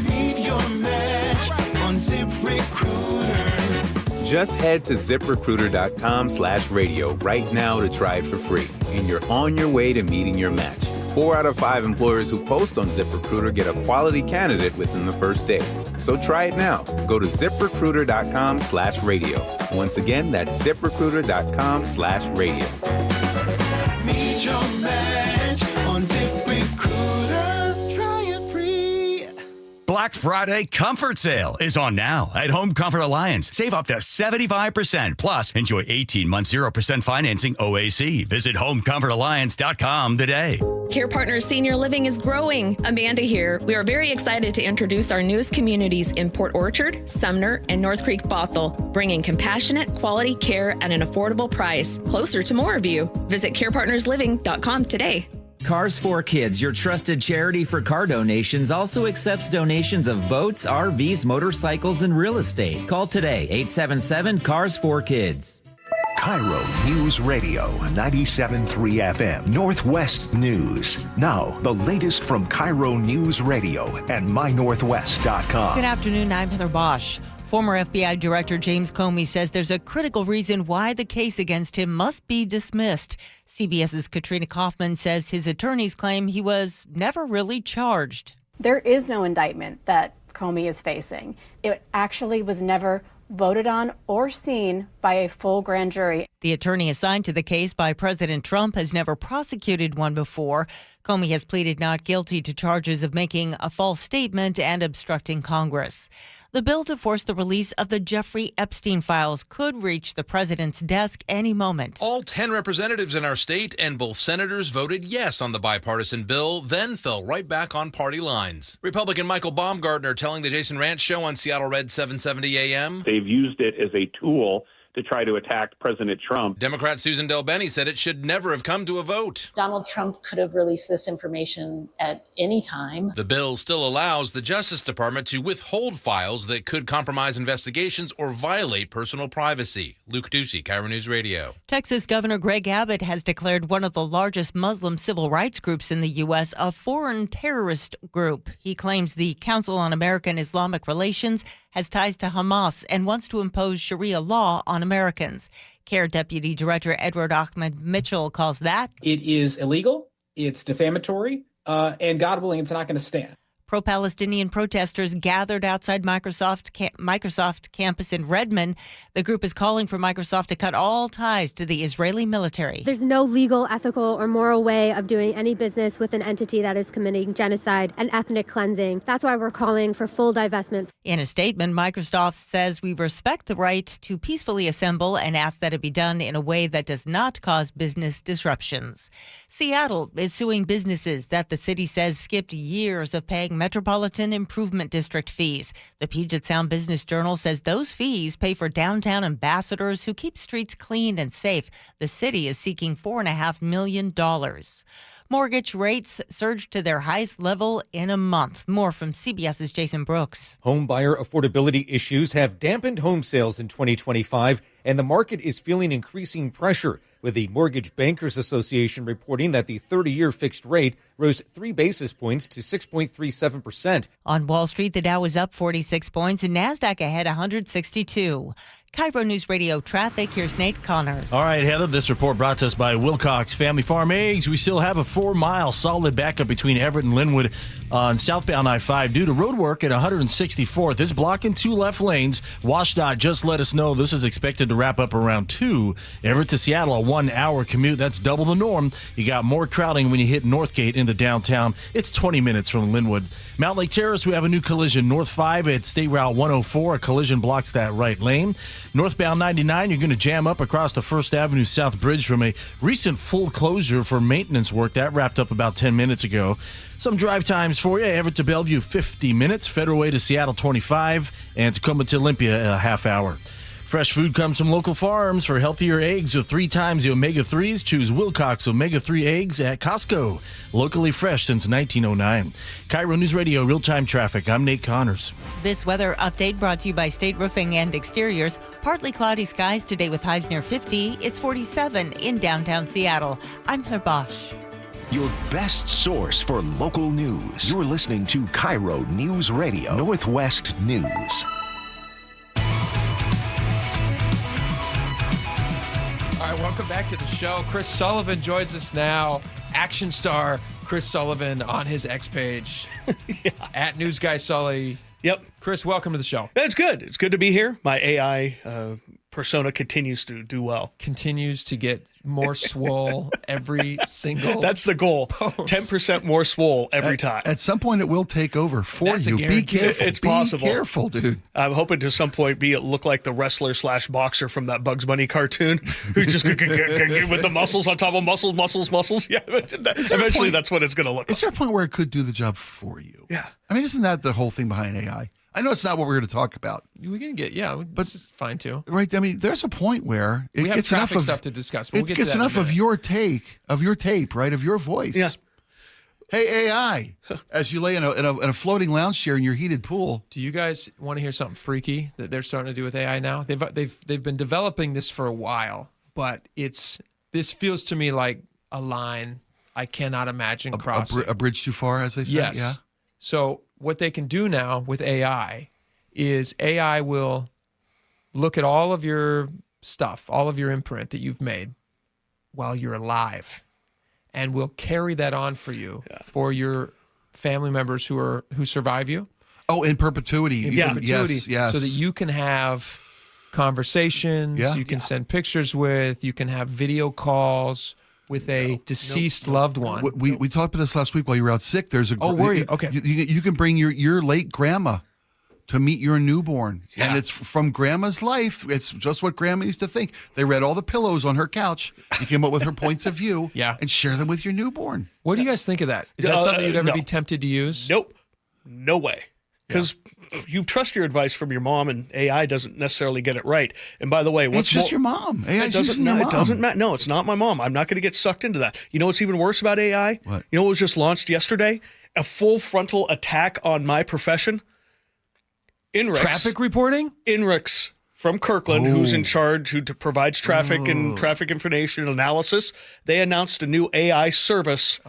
S25: Meet your match on ZipRecruiter.
S29: Just head to ZipRecruiter.com/radio right now to try it for free. And you're on your way to meeting your match. 4 out of 5 employers who post on ZipRecruiter get a quality candidate within the first day. So try it now. Go to ZipRecruiter.com/radio. Once again, that's ZipRecruiter.com/radio.
S25: Meet your match on ZipRecruiter. Try it free.
S1: Black Friday Comfort Sale is on now at Home Comfort Alliance. Save up to 75%. Plus, enjoy 18 months 0% financing OAC. Visit homecomfortalliance.com today.
S3: Care Partners Senior Living is growing. Amanda here. We are very excited to introduce our newest communities in Port Orchard, Sumner, and North Creek Bothell, bringing compassionate, quality care at an affordable price, closer to more of you. Visit carepartnersliving.com today.
S2: Cars for Kids, your trusted charity for car donations, also accepts donations of boats, RVs, motorcycles, and real estate. Call today, 877-CARS4KIDS.
S11: KIRO News Radio 97.3 FM, Northwest News. Now, the latest from KIRO News Radio and mynorthwest.com.
S9: Good afternoon, I'm Heather Bosch. Former FBI Director James Comey says there's a critical reason why the case against him must be dismissed. CBS's Katrina Kaufman says his attorneys claim he was never really charged.
S4: There is no indictment that Comey is facing. It actually was never voted on or seen by a full grand jury.
S9: The attorney assigned to the case by President Trump has never prosecuted one before. Comey has pleaded not guilty to charges of making a false statement and obstructing Congress. The bill to force the release of the Jeffrey Epstein files could reach the president's desk any moment.
S5: All 10 representatives in our state and both senators voted yes on the bipartisan bill, then fell right back on party lines. Republican Michael Baumgartner telling the Jason Ranch Show on Seattle Red 770 AM.
S6: They've used it as a tool to try to attack President Trump.
S5: Democrat Susan Del Benny said it should never have come to a vote.
S7: Donald Trump could have released this information at any time.
S5: The bill still allows the Justice Department to withhold files that could compromise investigations or violate personal privacy. Luke Ducey, KIRO News Radio.
S9: Texas Governor Greg Abbott has declared one of the largest Muslim civil rights groups in the U.S. a foreign terrorist group. He claims the Council on American Islamic Relations has ties to Hamas and wants to impose Sharia law on Americans. CARE Deputy Director Edward Ahmed Mitchell calls that
S8: it is illegal, it's defamatory, and God willing, it's not going to stand.
S9: Pro-Palestinian protesters gathered outside Microsoft campus in Redmond. The group is calling for Microsoft to cut all ties to the Israeli military.
S10: There's no legal, ethical, or moral way of doing any business with an entity that is committing genocide and ethnic cleansing. That's why we're calling for full divestment.
S9: In a statement, Microsoft says we respect the right to peacefully assemble and ask that it be done in a way that does not cause business disruptions. Seattle is suing businesses that the city says skipped years of paying Metropolitan Improvement District fees. The Puget Sound Business Journal says those fees pay for downtown ambassadors who keep streets clean and safe. The city is seeking $4.5 million. Mortgage rates surged to their highest level in a month. More from CBS's Jason Brooks.
S13: Home buyer affordability issues have dampened home sales in 2025, and the market is feeling increasing pressure, with the Mortgage Bankers Association reporting that the 30-year fixed rate rose 3 basis points to 6.37%.
S9: On Wall Street, the Dow was up 46 points and NASDAQ ahead 162. KIRO News Radio traffic. Here's Nate Connors.
S30: All right, Heather, this report brought to us by Wilcox Family Farm Eggs. We still have a 4-mile solid backup between Everett and Linwood on southbound I-5 due to road work at 164th. It's blocking 2 left lanes. WashDOT just let us know this is expected to wrap up around 2. Everett to Seattle, a 1-hour commute. That's double the norm. You got more crowding when you hit Northgate into downtown. It's 20 minutes from Linwood. Mount Lake Terrace, we have a new collision. North 5 at State Route 104. A collision blocks that right lane. Northbound 99, you're going to jam up across the First Avenue South Bridge from a recent full closure for maintenance work. That wrapped up about 10 minutes ago. Some drive times for you. Everett to Bellevue, 50 minutes. Federal Way to Seattle, 25. And Tacoma to Olympia, a half hour. Fresh food comes from local farms. For healthier eggs with 3 times the omega-3s, choose Wilcox Omega-3 eggs at Costco. Locally fresh since 1909. KIRO News Radio, real-time traffic. I'm Nate Connors.
S9: This weather update brought to you by State Roofing and Exteriors. Partly cloudy skies today with highs near 50. It's 47 in downtown Seattle. I'm Heather Bosch.
S11: Your best source for local news. You're listening to KIRO News Radio, Northwest News.
S19: All right, welcome back to the show. Chris Sullivan joins us now. Action star Chris Sullivan on his X page. At News Guy Sully.
S31: Yep.
S19: Chris, welcome to the show.
S12: It's good. It's good to be here. My AI persona continues to do well.
S19: Continues to get more swole every single.
S12: That's the goal.
S19: Post.
S12: 10% more swole every time.
S14: At some point, it will take over for
S19: That's a
S14: you. Be
S19: guarantee.
S14: careful.
S12: It's possible.
S14: Be careful, dude.
S12: I'm hoping to some point look like the wrestler / boxer from that Bugs Bunny cartoon, who just get with the muscles on top of muscles. Yeah, eventually that's what it's going to look like.
S14: Is there a point where it could do the job for you?
S12: Yeah.
S14: I mean, isn't that the whole thing behind AI? I know it's not what we're going to talk about.
S19: We can get, but this is fine too.
S14: Right. I mean, there's a point where it
S19: we have
S14: gets enough
S19: traffic
S14: of
S19: stuff to discuss. We'll
S14: it
S19: get
S14: gets
S19: to that
S14: enough
S19: in a
S14: of
S19: minute.
S14: your tape, right? Of your voice.
S12: Yeah.
S14: Hey, AI, as you lay in a floating lounge chair in your heated pool.
S19: Do you guys want to hear something freaky that they're starting to do with AI now? They've been developing this for a while, but this feels to me like a line I cannot imagine crossing.
S14: A bridge too far, as they say.
S19: Yes.
S14: Yeah.
S19: So what they can do now with AI is AI will look at all of your stuff, all of your imprint that you've made while you're alive, and will carry that on for you for your family members who survive you.
S14: Oh, in perpetuity.
S19: In perpetuity.
S14: Yes.
S19: So that you can have conversations, you can send pictures with, you can have video calls with a deceased loved one.
S14: We talked about this last week while you were out sick. There's a
S19: were you? Okay.
S14: You can bring your late grandma to meet your newborn, and it's from grandma's life. It's just what grandma used to think. They read all the pillows on her couch. You came up with her points of view, and share them with your newborn.
S19: What do you guys think of that? Is that something you'd ever be tempted to use?
S12: Nope. No way. Because you trust your advice from your mom, and AI doesn't necessarily get it right. And by the way,
S14: It's just your mom. AI
S12: It doesn't matter. No, it's not my mom. I'm not going to get sucked into that. You know what's even worse about AI?
S14: What?
S12: You know what was just launched yesterday? A full frontal attack on my profession. INRIX.
S19: Traffic reporting?
S12: INRIX from Kirkland, who's in charge, who provides traffic and traffic information analysis. They announced a new AI service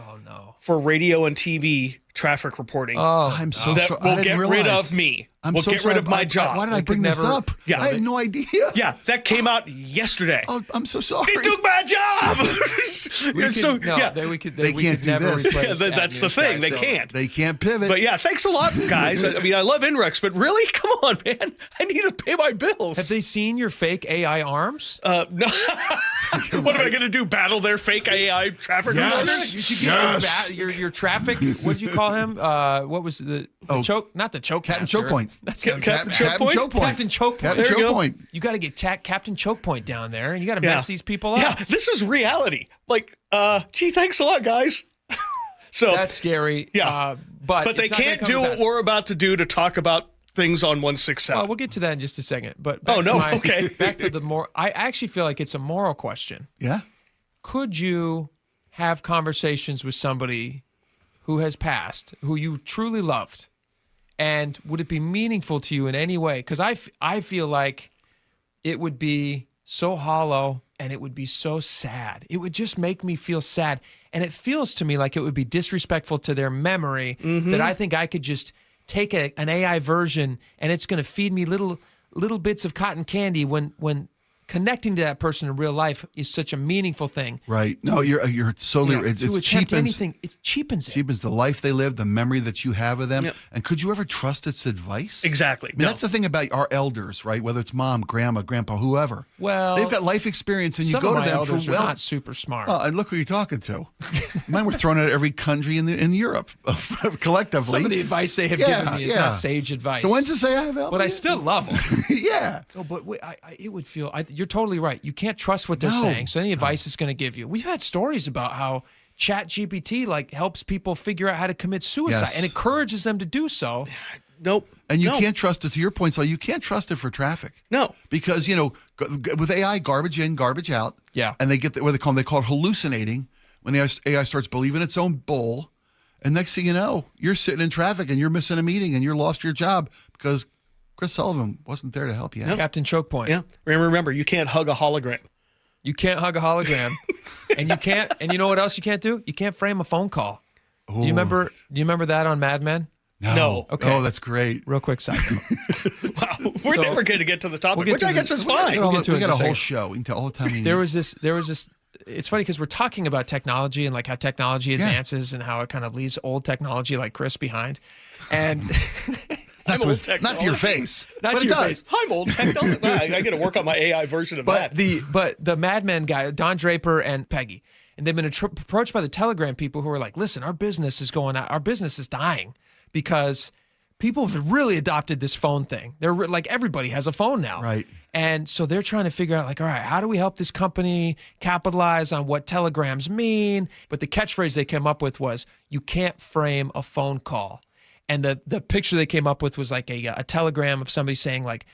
S12: for radio and TV traffic reporting.
S14: I'm so
S12: that
S14: sorry.
S12: will get rid of me. Will get rid of my job.
S14: Why did I bring this up?
S12: Yeah,
S14: I had no idea.
S12: Yeah, that came out yesterday.
S14: Oh, I'm so sorry.
S12: They took my job.
S19: They
S14: can't do
S19: never
S14: this.
S19: replace
S12: That's the thing. They can't.
S14: They can't pivot.
S12: But yeah, thanks a lot, guys. I mean, I love INRIX, but really, come on, man. I need to pay my bills.
S19: Have they seen your fake AI arms?
S12: No. What am I going to do? Battle their fake AI traffic reporters?
S19: You should get your traffic. What did you call him? What was the choke? Not the choke.
S14: Captain Choke Point.
S19: That's
S12: Captain
S14: Choke Point.
S19: Captain Choke Point.
S14: Captain Choke Point.
S19: You got to get Captain Choke Point down there, and you got to mess these people up.
S12: Yeah, this is reality. Like, gee, thanks a lot, guys. So
S19: that's scary.
S12: Yeah,
S19: but
S12: they can't do what we're about to do to talk about things on 167.
S19: Well, we'll get to that in just a second. But
S12: okay.
S19: Back to the more. I actually feel like it's a moral question.
S14: Yeah.
S19: Could you have conversations with somebody who has passed, who you truly loved, and would it be meaningful to you in any way? Because I feel like it would be so hollow and it would be so sad. It would just make me feel sad. And it feels to me like it would be disrespectful to their memory that I think I could just take an AI version and it's going to feed me little bits of cotton candy when connecting to that person in real life is such a meaningful thing.
S14: Right. No, you're totally. It cheapens
S19: anything. It cheapens it.
S14: Cheapens the life they live, the memory that you have of them. Yep. And could you ever trust its advice?
S12: Exactly.
S14: I mean, that's the thing about our elders, right? Whether it's mom, grandma, grandpa, whoever.
S19: Well,
S14: they've got life experience, and you go to them for
S19: are not super smart.
S14: And look who you're talking to. Mine were thrown out of every country in Europe collectively.
S19: Some of the advice they have given me is not sage advice.
S14: So when's this AI available?
S19: But I still love them.
S14: Yeah.
S19: No, but it would feel. You're totally right. You can't trust what they're saying. So any advice is going to give you. We've had stories about how ChatGPT helps people figure out how to commit suicide and encourages them to do so.
S12: Nope.
S14: And you can't trust it. To your point, you can't trust it for traffic.
S12: No.
S14: Because with AI, garbage in, garbage out.
S19: Yeah.
S14: And they get what they call it hallucinating when the AI starts believing its own bull. And next thing you know, you're sitting in traffic and you're missing a meeting and you're lost your job because Chris Sullivan wasn't there to help you.
S19: Nope. Captain Choke Point.
S12: Yeah. Remember, you can't hug a hologram.
S19: You can't hug a hologram. And you can't. And you know what else you can't do? You can't frame a phone call. Do you remember that on Mad Men?
S12: No.
S19: Okay.
S14: Oh, that's great.
S19: Real quick side note.
S12: Wow. We're never going to get to the topic, which I guess is fine.
S14: We got a whole show. We can tell all the time.
S19: There was this. It's funny because we're talking about technology and how technology advances and how it kind of leaves old technology like Chris behind. And
S12: I'm old technology.
S14: Not to your face.
S12: Not
S14: but
S12: to your
S14: does.
S12: face. I'm old technology. I got to work on my AI version of that.
S19: But the Mad Men guy, Don Draper and Peggy, and they've been approached by the Telegram people who are like, listen, our business is going out. Our business is dying because people have really adopted this phone thing. They're like, everybody has a phone now.
S14: Right.
S19: And so they're trying to figure out, like, all right, how do we help this company capitalize on what telegrams mean? But the catchphrase they came up with was, you can't frame a phone call. And the picture they came up with was like a telegram of somebody saying, like,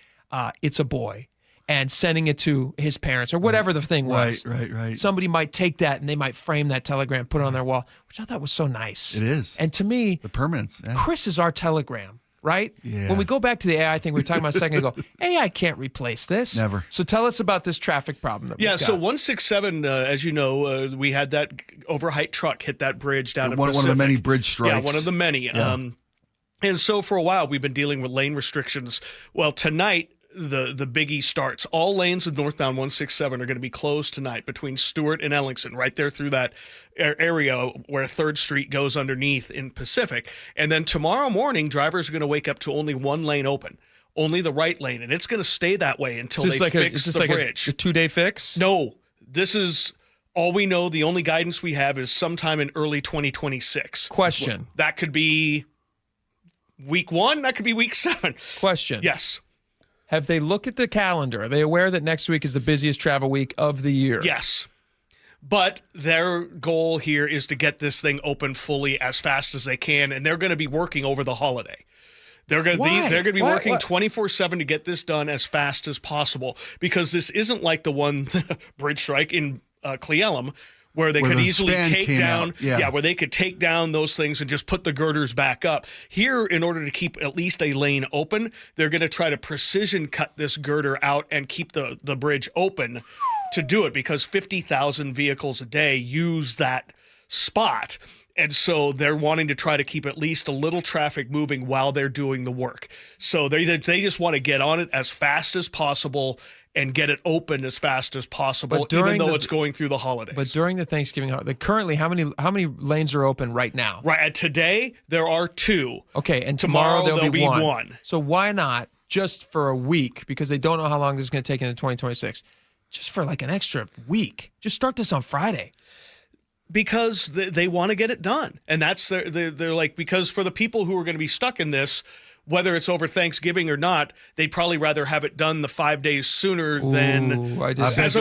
S19: it's a boy, and sending it to his parents or whatever the thing was.
S14: Right.
S19: Somebody might take that and they might frame that telegram, put it on their wall, which I thought was so nice.
S14: It is.
S19: And to me,
S14: the permanence. Yeah.
S19: Chris is our telegram. Right?
S14: Yeah.
S19: When we go back to the AI thing we were talking about a second ago, AI can't replace this.
S14: Never.
S19: So tell us about this traffic problem that we've got.
S12: So 167, as you know, we had that overheight truck hit that bridge down in
S14: one
S12: Pacific.
S14: of the many bridge strikes.
S12: Yeah, one of the many.
S14: Yeah.
S12: And so for a while, we've been dealing with lane restrictions. Well, tonight, the biggie starts. All lanes of northbound 167 are going to be closed tonight between Stewart and Ellingson, right there through that area where 3rd Street goes underneath in Pacific. And then tomorrow morning, drivers are going to wake up to only one lane open, only the right lane. And it's going to stay that way until they fix the bridge.
S19: A 2-day fix?
S12: No, this is all we know. The only guidance we have is sometime in early 2026.
S19: Question.
S12: That could be week 1. That could be week 7.
S19: Question.
S12: Yes.
S19: Have they looked at the calendar? Are they aware that next week is the busiest travel week of the year?
S12: Yes. But their goal here is to get this thing open fully as fast as they can, and they're going to be working over the holiday. They're going to be working 24/7 to get this done as fast as possible, because this isn't like the one bridge strike in Cle Elum where they could easily take down, where they could take down those things and just put the girders back up. Here, in order to keep at least a lane open, they're going to try to precision cut this girder out and keep the bridge open to do it, because 50,000 vehicles a day use that spot. And so they're wanting to try to keep at least a little traffic moving while they're doing the work. So they just want to get on it as fast as possible and get it open as fast as possible, even though it's going through the holidays.
S19: But during the Thanksgiving holiday, currently, how many lanes are open right now?
S12: Right. Today, there are 2.
S19: Okay, and tomorrow there'll be 1. So why not, just for a week, because they don't know how long this is going to take into 2026, just for like an extra week, just start this on Friday.
S12: Because they want to get it done. And that's they're like, because for the people who are going to be stuck in this, whether it's over Thanksgiving or not, they'd probably rather have it done the 5 days sooner than as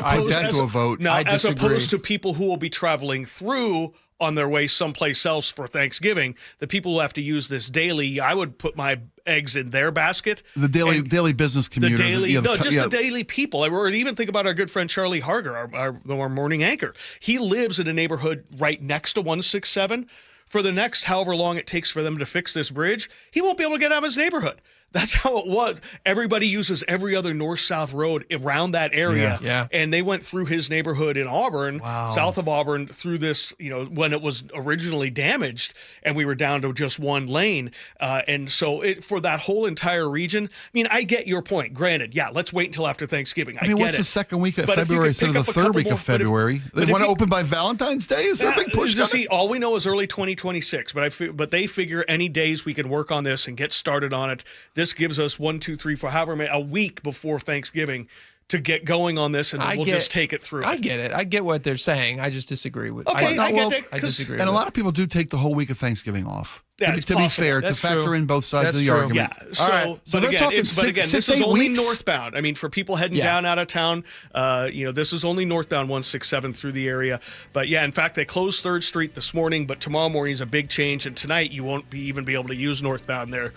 S12: opposed to people who will be traveling through on their way someplace else for Thanksgiving. The people who have to use this daily, I would put my eggs in their basket.
S14: The daily business commuter.
S12: The daily people. Or even think about our good friend Charlie Harger, our morning anchor. He lives in a neighborhood right next to 167. For the next however long it takes for them to fix this bridge, he won't be able to get out of his neighborhood. That's how it was. Everybody uses every other north-south road around that area.
S19: Yeah.
S12: And they went through his neighborhood in Auburn, south of Auburn, through this, when it was originally damaged, and we were down to just one lane. And so for that whole entire region, I mean, I get your point. Granted, let's wait until after Thanksgiving. I mean,
S14: what's the second week of February instead of the third week of February? They want to open by Valentine's Day? Is there a big push?
S12: See, all we know is early 2026, but they figure any days we can work on this and get started on it. This gives us 1, 2, 3, 4, however many, a week before Thanksgiving to get going on this, and we'll just take it through.
S19: I get it. I get what they're saying. I just disagree with it.
S12: Okay, I get it.
S19: I disagree.
S14: And a lot of people do take the whole week of Thanksgiving off.
S12: To
S14: be fair, to factor in both sides of the argument.
S12: Yeah. So again, this is only northbound. I mean, for people heading down out of town, this is only northbound 167 through the area. But in fact, they closed 3rd Street this morning, but tomorrow morning is a big change, and tonight you won't even be able to use northbound there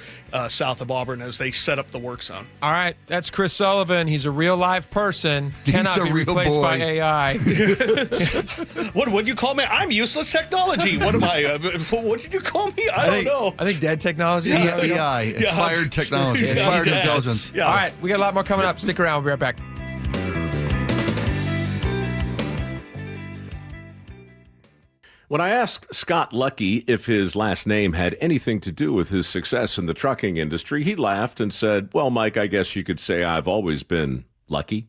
S12: south of Auburn as they set up the work zone.
S19: All right, that's Chris Sullivan. He's a real live person. Cannot be replaced by AI.
S12: What would you call me? I'm useless technology. What am I? What did you call me? I don't know.
S19: I think dead technology.
S14: AI, expired technology, expired intelligence.
S19: All right, we got a lot more coming up. Stick around. We'll be right back.
S15: When I asked Scott Lucky if his last name had anything to do with his success in the trucking industry, he laughed and said, "Well, Mike, I guess you could say I've always been lucky."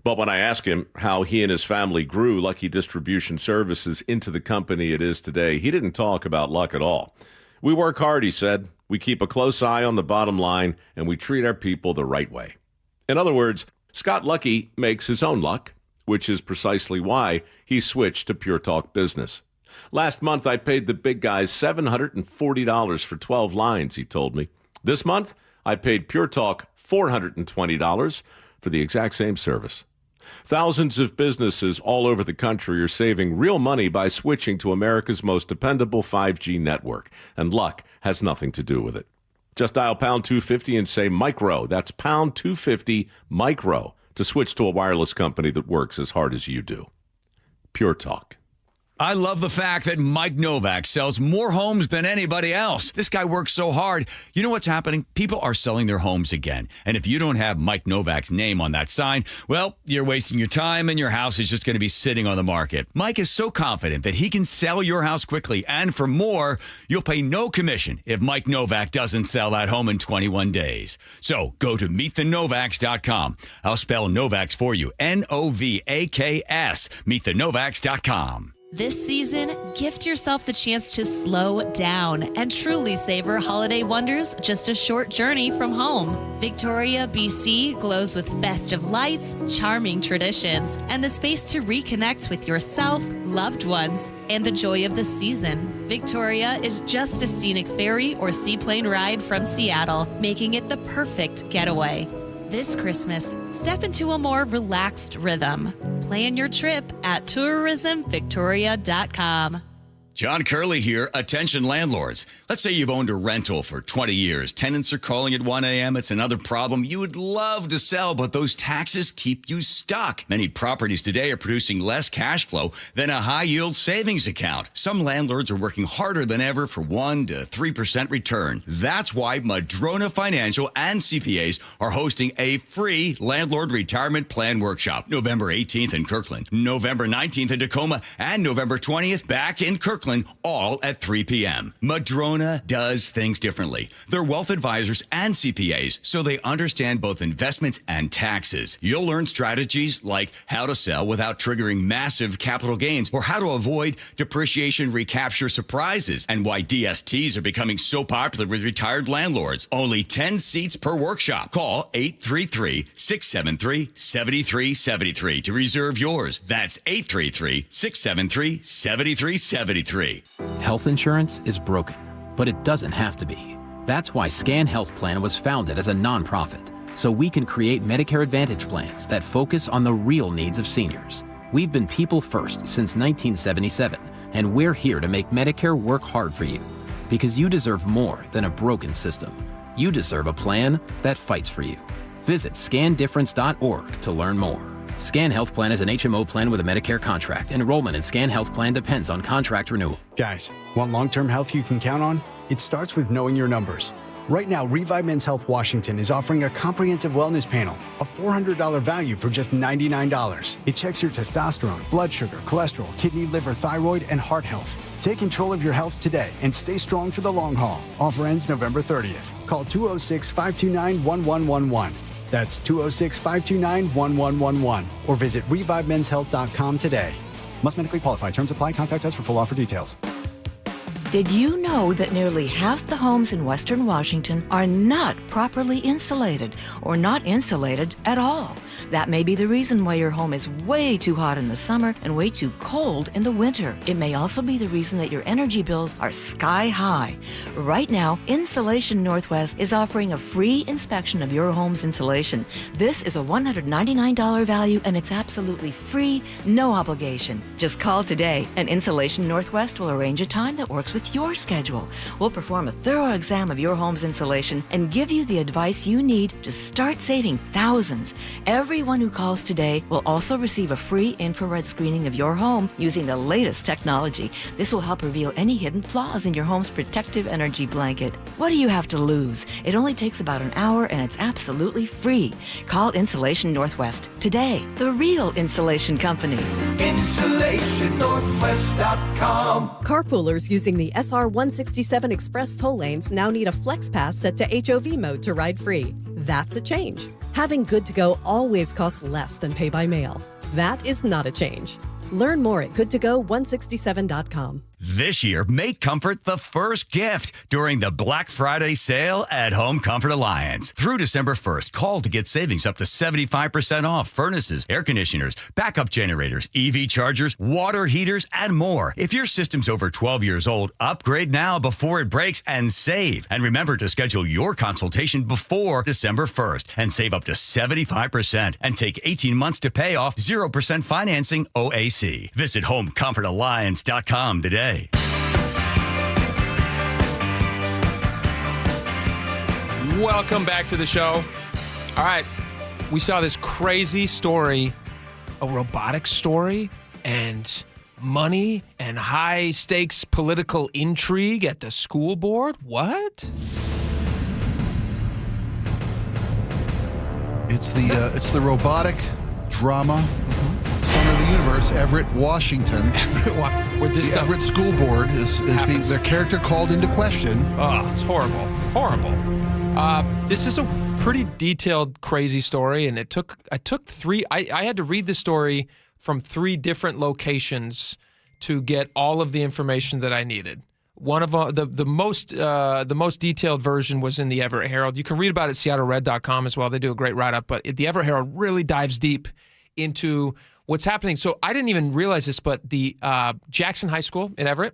S15: But when I asked him how he and his family grew Lucky Distribution Services into the company it is today, he didn't talk about luck at all. "We work hard," he said. We keep a close eye on the bottom line, and we treat our people the right way. In other words, Scott Lucky makes his own luck, which is precisely why he switched to Pure Talk Business. Last month, I paid the big guys $740 for 12 lines, he told me. This month, I paid Pure Talk $420 for the exact same service. Thousands of businesses all over the country are saving real money by switching to America's most dependable 5G network, and luck has nothing to do with it. Just dial pound 250 and say micro. That's pound 250 micro to switch to a wireless company that works as hard as you do. Pure Talk.
S1: I love the fact that Mike Novak sells more homes than anybody else. This guy works so hard. You know what's happening? People are selling their homes again. And if you don't have Mike Novak's name on that sign, well, you're wasting your time and your house is just going to be sitting on the market. Mike is so confident that he can sell your house quickly. And for more, you'll pay no commission if Mike Novak doesn't sell that home in 21 days. So go to meetthenovaks.com. I'll spell Novaks for you. Novaks. Meetthenovaks.com.
S16: This season, gift yourself the chance to slow down and truly savor holiday wonders just a short journey from home. Victoria, BC glows with festive lights, charming traditions, and the space to reconnect with yourself, loved ones, and the joy of the season. Victoria is just a scenic ferry or seaplane ride from Seattle, making it the perfect getaway. This Christmas, step into a more relaxed rhythm. Plan your trip at tourismvictoria.com.
S1: John Curley here. Attention landlords. Let's say you've owned a rental for 20 years. Tenants are calling at 1 a.m. It's another problem you would love to sell, but those taxes keep you stuck. Many properties today are producing less cash flow than a high-yield savings account. Some landlords are working harder than ever for 1 to 3% return. That's why Madrona Financial and CPAs are hosting a free landlord retirement plan workshop. November 18th in Kirkland, November 19th in Tacoma, and November 20th back in Kirkland, all at 3 p.m. Madrona does things differently. They're wealth advisors and CPAs, so they understand both investments and taxes. You'll learn strategies like how to sell without triggering massive capital gains, or how to avoid depreciation recapture surprises, and why DSTs are becoming so popular with retired landlords. Only 10 seats per workshop. Call 833-673-7373 to reserve yours. That's 833-673-7373.
S17: Health insurance is broken, but it doesn't have to be. That's why Scan Health Plan was founded as a nonprofit, so we can create Medicare Advantage plans that focus on the real needs of seniors. We've been people first since 1977, and we're here to make Medicare work hard for you, because you deserve more than a broken system. You deserve a plan that fights for you. Visit scandifference.org to learn more. Scan Health Plan is an HMO plan with a Medicare contract. Enrollment in Scan Health Plan depends on contract renewal.
S18: Guys, want long-term health you can count on? It starts with knowing your numbers. Right now, Revive Men's Health Washington is offering a comprehensive wellness panel, a $400 value for just $99. It checks your testosterone, blood sugar, cholesterol, kidney, liver, thyroid, and heart health. Take control of your health today and stay strong for the long haul. Offer ends November 30th. Call 206-529-1111. That's 206-529-1111. Or visit ReviveMen'sHealth.com today. Must medically qualify. Terms apply. Contact us for full offer details.
S20: Did you know that nearly half the homes in Western Washington are not properly insulated or not insulated at all? That may be the reason why your home is way too hot in the summer and way too cold in the winter. It may also be the reason that your energy bills are sky high. Right now, Insulation Northwest is offering a free inspection of your home's insulation. This is a $199 value and it's absolutely free, no obligation. Just call today and Insulation Northwest will arrange a time that works with your schedule. We'll perform a thorough exam of your home's insulation and give you the advice you need to start saving thousands. Everyone who calls today will also receive a free infrared screening of your home using the latest technology. This will help reveal any hidden flaws in your home's protective energy blanket. What do you have to lose? It only takes about an hour and it's absolutely free. Call Insulation Northwest today, the real insulation company.
S21: InsulationNorthwest.com. Carpoolers using the SR 167 Express toll lanes now need a Flex Pass set to HOV mode to ride free. That's a change. Having Good to Go always costs less than pay by mail. That is not a change. Learn more at goodtogo167.com.
S1: This year, make comfort the first gift during the Black Friday sale at Home Comfort Alliance. Through December 1st, call to get savings up to 75% off furnaces, air conditioners, backup generators, EV chargers, water heaters, and more. If your system's over 12 years old, upgrade now before it breaks and save. And remember to schedule your consultation before December 1st and save up to 75% and take 18 months to pay off 0% financing OAC. Visit HomeComfortAlliance.com today.
S19: Welcome back to the show. All right, we saw this crazy story, a robotics story, and money and high-stakes political intrigue at the school board. What?
S14: It's the robotic drama center of the universe, Everett, Washington.
S19: Where this
S14: the Everett School Board is being their character called into question.
S19: Oh, it's horrible. Horrible. This is a pretty detailed, crazy story, and I took three. I had to read the story from 3 different locations to get all of the information that I needed. One of the most detailed version was in the Everett Herald. You can read about it at SeattleRed.com as well. They do a great write-up, but the Everett Herald really dives deep into what's happening. So I didn't even realize this, but the Jackson High School in Everett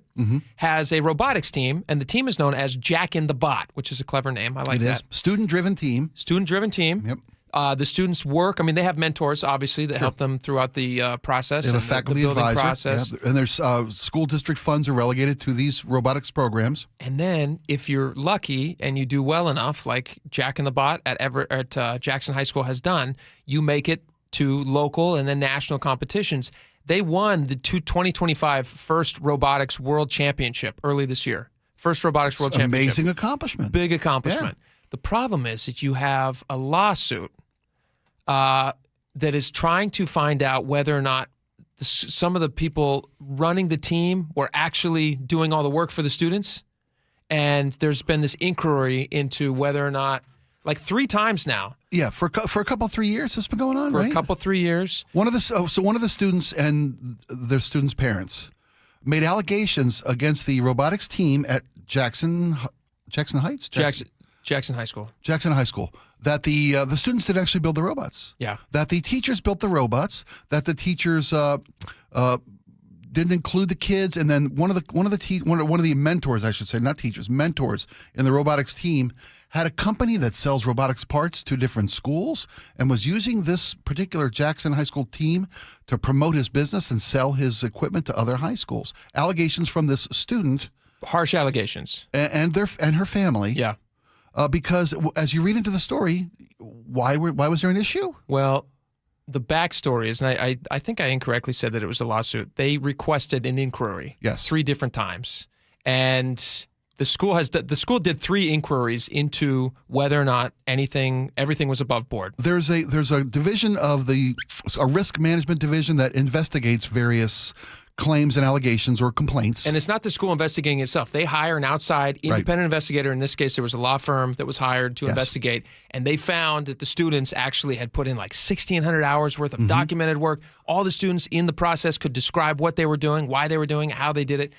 S19: has a robotics team, and the team is known as Jack in the Bot, which is a clever name. I like that.
S14: It is. Student-driven team.
S19: Student-driven team.
S14: Yep.
S19: The students work. I mean, they have mentors, obviously, that help them throughout the process.
S14: They have
S19: and
S14: a faculty
S19: the building
S14: advisor.
S19: process.
S14: Yeah. And there's school district funds are relegated to these robotics programs.
S19: And then, if you're lucky and you do well enough, like Jack in the Bot at Jackson High School has done, you make it to local and then national competitions. They won the 2025 First Robotics World Championship early this year. First Robotics World Championship.
S14: Amazing accomplishment.
S19: Big accomplishment. Yeah. The problem is that you have a lawsuit that is trying to find out whether or not some of the people running the team were actually doing all the work for the students. And there's been this inquiry into whether or not, like 3 times now.
S14: Yeah, for a couple 3 years it's been going on, right?
S19: For a couple 3 years.
S14: One of the students and their students' parents made allegations against the robotics team at Jackson Heights?
S19: Jackson High School.
S14: Jackson High School. That the students didn't actually build the robots.
S19: Yeah.
S14: That the teachers built the robots. That the teachers didn't include the kids, and then one of the mentors, I should say, not teachers, mentors in the robotics team had a company that sells robotics parts to different schools and was using this particular Jackson High School team to promote his business and sell his equipment to other high schools. Allegations from this student.
S19: Harsh allegations.
S14: And her family.
S19: Yeah.
S14: Because as you read into the story, why was there an issue?
S19: Well, the backstory is, and I think I incorrectly said that it was a lawsuit. They requested an inquiry.
S14: Yes.
S19: 3 different times. And the school did 3 inquiries into whether or not everything was above board.
S14: There's a division of a risk management division that investigates various claims and allegations or complaints.
S19: And it's not the school investigating itself. They hire an outside independent investigator. In this case, there was a law firm that was hired to investigate, and they found that the students actually had put in like 1,600 hours worth of documented work. All the students in the process could describe what they were doing, why they were doing it, how they did it.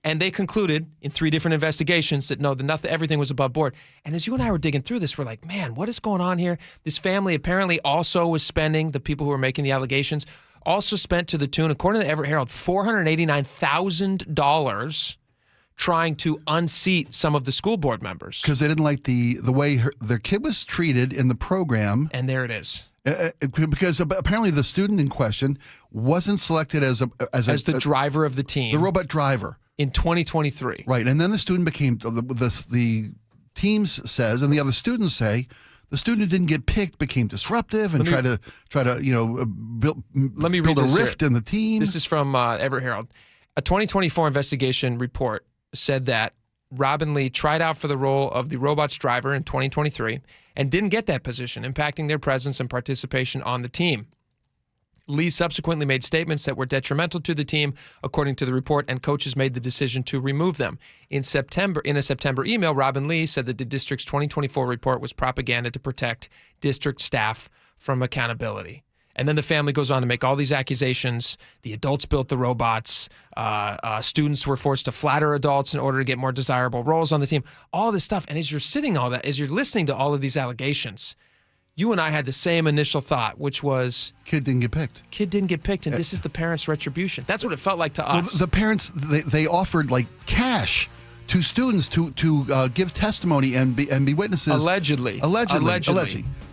S19: And they concluded in 3 different investigations that everything was above board. And as you and I were digging through this, we're like, man, what is going on here? This family apparently also was spending, the people who were making the allegations, also spent to the tune, according to the Everett Herald, $489,000 trying to unseat some of the school board members.
S14: Because they didn't like the way their kid was treated in the program.
S19: And there it is.
S14: Because apparently the student in question wasn't selected as the
S19: driver of the team.
S14: The robot driver.
S19: In 2023.
S14: Right. And then the student became, the teams says, and the other students say, the student who didn't get picked became disruptive and try to build a rift in the team.
S19: This is from Everett Herald. A 2024 investigation report said that Robin Lee tried out for the role of the robot's driver in 2023 and didn't get that position, impacting their presence and participation on the team. Lee subsequently made statements that were detrimental to the team, according to the report, and coaches made the decision to remove them. In a September email, Robin Lee said that the district's 2024 report was propaganda to protect district staff from accountability. And then the family goes on to make all these accusations. The adults built the robots. Students were forced to flatter adults in order to get more desirable roles on the team. All this stuff. And as you're listening to all of these allegations, you and I had the same initial thought, which was...
S14: Kid didn't get picked.
S19: And this is the parents' retribution. That's what it felt like to us.
S14: Well, the parents, they offered like cash to students to give testimony and be witnesses.
S19: Allegedly.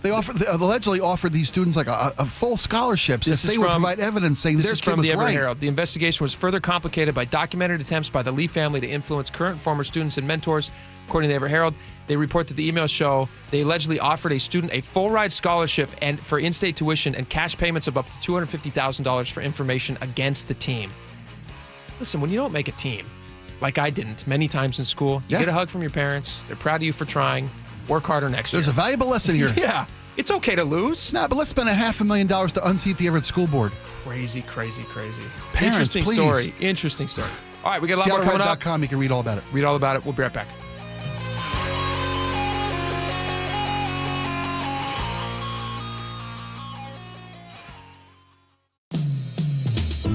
S14: They allegedly offered these students like a full scholarships if they would provide evidence saying this kid was right.
S19: Herald. The investigation was further complicated by documented attempts by the Lee family to influence current and former students and mentors. According to the Everett Herald, they report that the emails show they allegedly offered a student a full ride scholarship and for in-state tuition and cash payments of up to $250,000 for information against the team. Listen, when you don't make a team, like I didn't many times in school, you get a hug from your parents. They're proud of you for trying. Work harder next year.
S14: There's a valuable lesson here.
S19: Yeah. It's okay to lose.
S14: Nah, but let's spend $500,000 to unseat the Everett School Board.
S19: Crazy.
S14: Parents,
S19: Interesting
S14: please.
S19: story. All right, we got a lot more coming up.
S14: SeattleRed.com, you can read all about it.
S19: We'll be right back.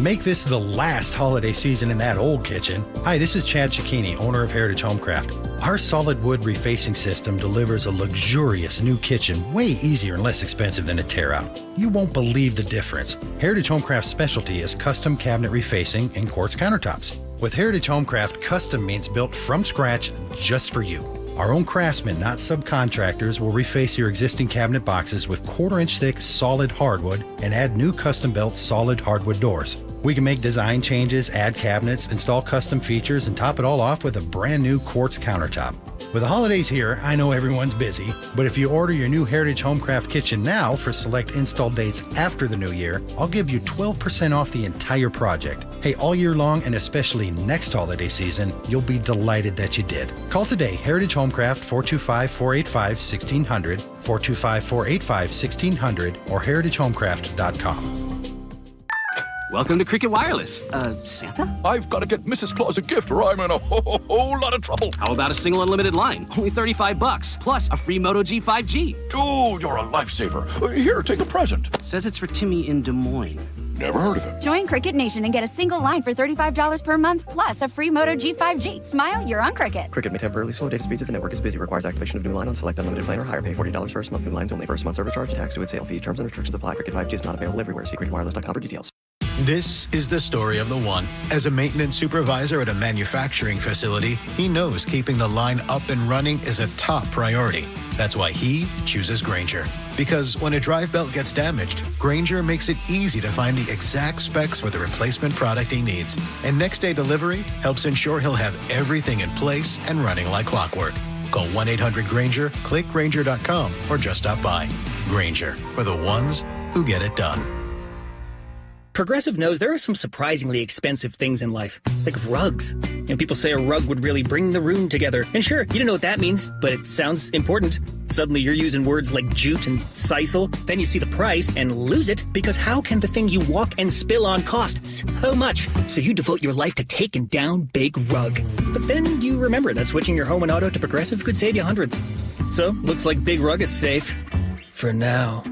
S2: Make this the last holiday season in that old kitchen. Hi, this is Chad Cicchini, owner of Heritage Homecraft. Our solid wood refacing system delivers a luxurious new kitchen way easier and less expensive than a tear out. You won't believe the difference. Heritage Homecraft's specialty is custom cabinet refacing and quartz countertops. With Heritage Homecraft, custom means built from scratch just for you. Our own craftsmen, not subcontractors, will reface your existing cabinet boxes with 1/4-inch thick solid hardwood and add new custom-built solid hardwood doors. We can make design changes, add cabinets, install custom features, and top it all off with a brand new quartz countertop. With the holidays here, I know everyone's busy, but if you order your new Heritage Homecraft kitchen now for select install dates after the new year, I'll give you 12% off the entire project. Hey, all year long and especially next holiday season, you'll be delighted that you did. Call today, Heritage Homecraft, 425-485-1600, 425-485-1600, or heritagehomecraft.com.
S3: Welcome to Cricket Wireless. Santa?
S22: I've got to get Mrs. Claus a gift or I'm in a whole lot of trouble.
S3: How about a single unlimited line? Only $35, plus a free Moto G 5G.
S22: Dude, you're a lifesaver. Here, take a present.
S3: Says it's for Timmy in Des Moines.
S22: Never heard of him.
S23: Join Cricket Nation and get a single line for $35 per month, plus a free Moto G 5G. Smile, you're on Cricket.
S24: Cricket may temporarily slow data speeds if the network is busy. Requires activation of new line on select unlimited plan or higher. Pay $40 first month. New lines only. First month service charge. Tax to sale fees. Terms and restrictions apply. Cricket 5G is not available everywhere. See cricketwireless.com for details.
S25: This is the story of the one. As a maintenance supervisor at a manufacturing facility, he knows keeping the line up and running is a top priority. That's why he chooses Grainger. Because when a drive belt gets damaged, Grainger makes it easy to find the exact specs for the replacement product he needs. And next day delivery helps ensure he'll have everything in place and running like clockwork. Call 1-800-GRAINGER, click Grainger.com, or just stop by. Grainger, for the ones who get it done.
S26: Progressive knows there are some surprisingly expensive things in life, like rugs. People say a rug would really bring the room together. And sure, you don't know what that means, but it sounds important. Suddenly you're using words like jute and sisal. Then you see the price and lose it, because how can the thing you walk and spill on cost so much? So you devote your life to taking down Big Rug. But then you remember that switching your home and auto to Progressive could save you hundreds. So, looks like Big Rug is safe. For now.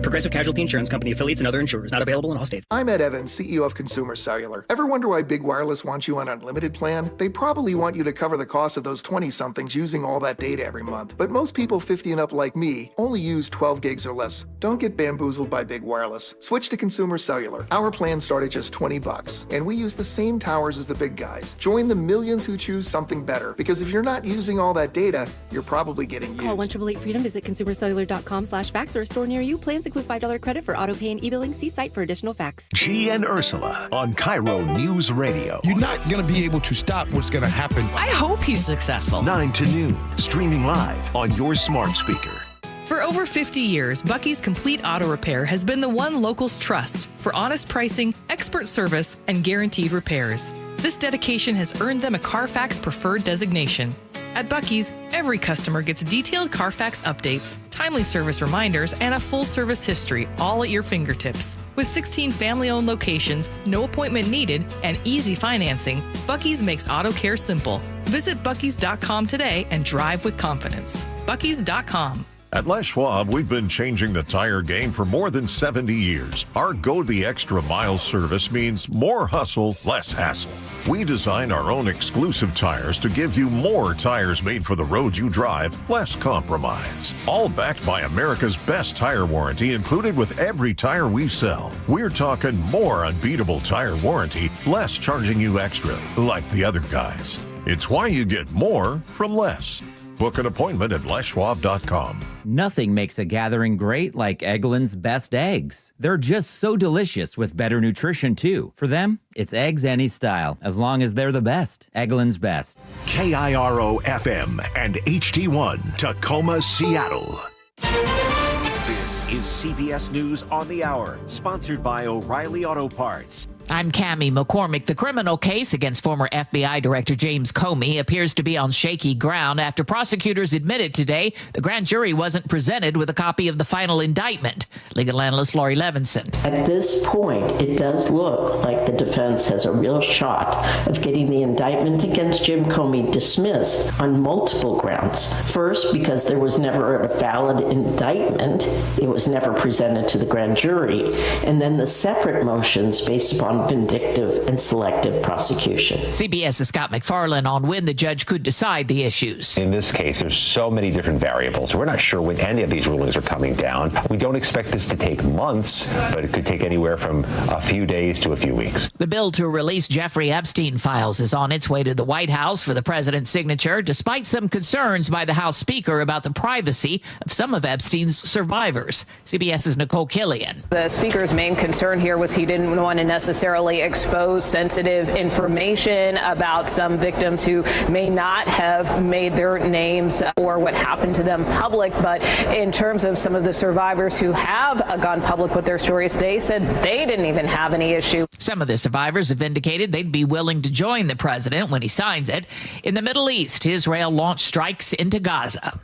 S26: Progressive Casualty Insurance Company, affiliates, and other insurers. Not available in all states.
S27: I'm Ed Evans, CEO of Consumer Cellular. Ever wonder why Big Wireless wants you on an unlimited plan? They probably want you to cover the cost of those 20-somethings using all that data every month. But most people 50 and up like me only use 12 gigs or less. Don't get bamboozled by Big Wireless. Switch to Consumer Cellular. Our plans start at just $20, and we use the same towers as the big guys. Join the millions who choose something better, because if you're not using all that data, you're probably getting used.
S21: Call 1-888-FREEDOM, visit consumercellular.com/facts or a store near you. Plans include $5 credit for auto pay and e-billing. See site for additional facts.
S11: G and Ursula on KIRO News Radio.
S28: You're not going to be able to stop what's going to happen.
S9: I hope he's successful.
S11: 9 to noon, streaming live on your smart speaker.
S29: For over 50 years, Bucky's Complete Auto Repair has been the one locals trust for honest pricing, expert service, and guaranteed repairs. This dedication has earned them a Carfax Preferred designation. At Bucky's, every customer gets detailed Carfax updates, timely service reminders, and a full service history, all at your fingertips. With 16 family-owned locations, no appointment needed, and easy financing, Bucky's makes auto care simple. Visit Bucky's.com today and drive with confidence. Bucky's.com.
S4: At Les Schwab, we've been changing the tire game for more than 70 years. Our Go the Extra Mile service means more hustle, less hassle. We design our own exclusive tires to give you more tires made for the road you drive, less compromise. All backed by America's best tire warranty included with every tire we sell. We're talking more unbeatable tire warranty, less charging you extra, like the other guys. It's why you get more from less. Book an appointment at leschwab.com.
S5: Nothing makes a gathering great like Eggland's Best Eggs. They're just so delicious with better nutrition, too. For them, it's eggs any style, as long as they're the best. Eggland's Best.
S11: KIRO FM and HD1, Tacoma, Seattle.
S6: This is CBS News on the Hour, sponsored by O'Reilly Auto Parts.
S7: I'm Cammie McCormick. The criminal case against former FBI Director James Comey appears to be on shaky ground after prosecutors admitted today the grand jury wasn't presented with a copy of the final indictment. Legal analyst Laurie Levinson.
S8: At this point, it does look like the defense has a real shot of getting the indictment against Jim Comey dismissed on multiple grounds. First, because there was never a valid indictment. It was never presented to the grand jury. And then the separate motions based upon vindictive and selective prosecution.
S7: CBS's Scott McFarlane on when the judge could decide the issues.
S10: In this case, there's so many different variables. We're not sure when any of these rulings are coming down. We don't expect this to take months, but it could take anywhere from a few days to a few weeks.
S7: The bill to release Jeffrey Epstein files is on its way to the White House for the president's signature, despite some concerns by the House Speaker about the privacy of some of Epstein's survivors. CBS's Nicole Killian.
S12: The Speaker's main concern here was he didn't want to necessarily expose sensitive information about some victims who may not have made their names or what happened to them public. But in terms of some of the survivors who have gone public with their stories, they said they didn't even have any issue.
S7: Some of the survivors have indicated they'd be willing to join the president when he signs it. In the Middle East, Israel launched strikes into Gaza.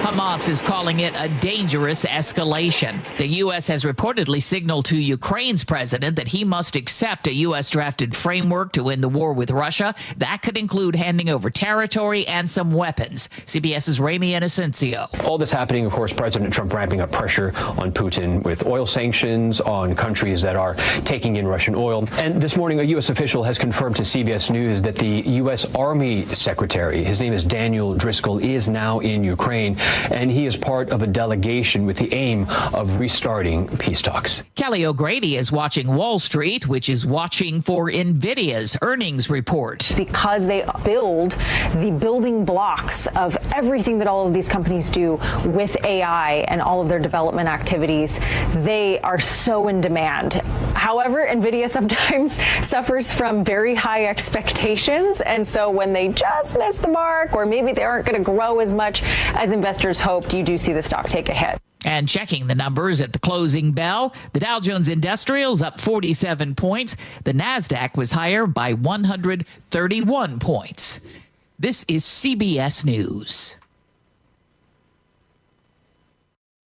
S7: Hamas is calling it a dangerous escalation. The U.S. has reportedly signaled to Ukraine's president that he must accept a U.S.-drafted framework to end the war with Russia. That could include handing over territory and some weapons. CBS's Ramy Inocencio.
S13: All this happening, of course, President Trump ramping up pressure on Putin with oil sanctions on countries that are taking in Russian oil. And this morning, a U.S. official has confirmed to CBS News that the U.S. Army Secretary, his name is Daniel Driscoll, is now in Ukraine. And he is part of a delegation with the aim of restarting peace talks.
S7: Kelly O'Grady is watching Wall Street, which is watching for NVIDIA's earnings report.
S15: Because they build the building blocks of everything that all of these companies do with AI and all of their development activities, they are so in demand. However, NVIDIA sometimes suffers from very high expectations. And so when they just miss the mark, or maybe they aren't going to grow as much as investors hoped, you do see the stock take a hit.
S7: And checking the numbers at the closing bell, the Dow Jones Industrial's up 47 points. The NASDAQ was higher by 131 points. This is CBS News.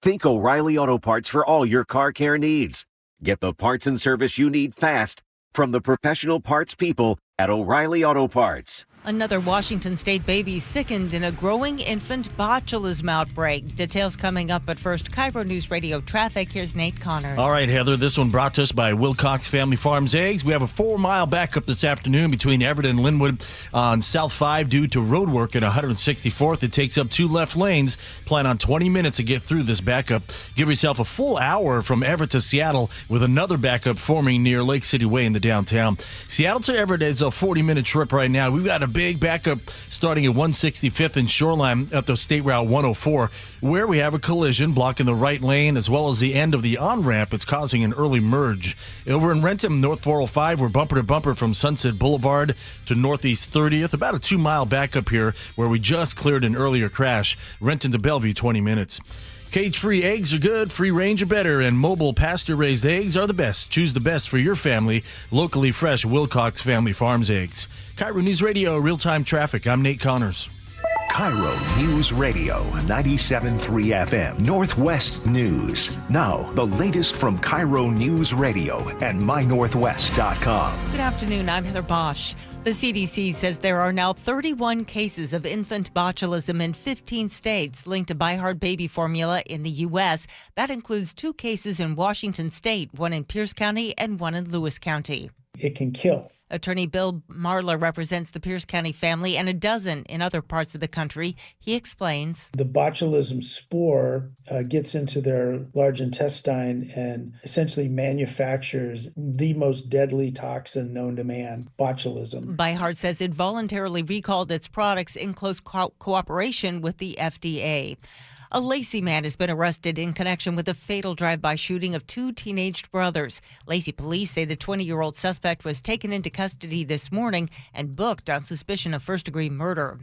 S6: Think O'Reilly Auto Parts for all your car care needs. Get the parts and service you need fast from the professional parts people at O'Reilly Auto Parts.
S9: Another Washington state baby sickened in a growing infant botulism outbreak. Details coming up, but first, KIRO Newsradio traffic. Here's Nate Connors.
S30: All right, Heather, this one brought to us by Wilcox Family Farms Eggs. We have a 4-mile backup this afternoon between Everett and Linwood on South 5 due to road work at 164th. It takes up 2 left lanes. Plan on 20 minutes to get through this backup. Give yourself a full hour from Everett to Seattle with another backup forming near Lake City Way in the downtown. Seattle to Everett is a 40-minute trip right now. We've got a big backup starting at 165th and Shoreline up to State Route 104, where we have a collision blocking the right lane as well as the end of the on-ramp. It's causing an early merge. Over in Rentham, North 405, we're bumper to bumper from Sunset Boulevard to Northeast 30th. About a 2-mile backup here where we just cleared an earlier crash. Renton to Bellevue, 20 minutes. Cage-free eggs are good, free range are better, and mobile pasture-raised eggs are the best. Choose the best for your family. Locally fresh Wilcox Family Farms eggs. KIRO News Radio, real-time traffic. I'm Nate Connors.
S11: KIRO News Radio, 97.3 FM, Northwest News. Now, the latest from KIRO News Radio and mynorthwest.com.
S9: Good afternoon. I'm Heather Bosch. The CDC says there are now 31 cases of infant botulism in 15 states linked to Byhard baby formula in the U.S. That includes 2 cases in Washington state, one in Pierce County and one in Lewis County.
S1: It can kill.
S9: Attorney Bill Marler represents the Pierce County family and a dozen in other parts of the country. He explains.
S1: The botulism spore gets into their large intestine and essentially manufactures the most deadly toxin known to man, botulism.
S9: Byhard says it voluntarily recalled its products in close cooperation with the FDA. A Lacey man has been arrested in connection with a fatal drive-by shooting of 2 teenaged brothers. Lacey police say the 20-year-old suspect was taken into custody this morning and booked on suspicion of first-degree murder.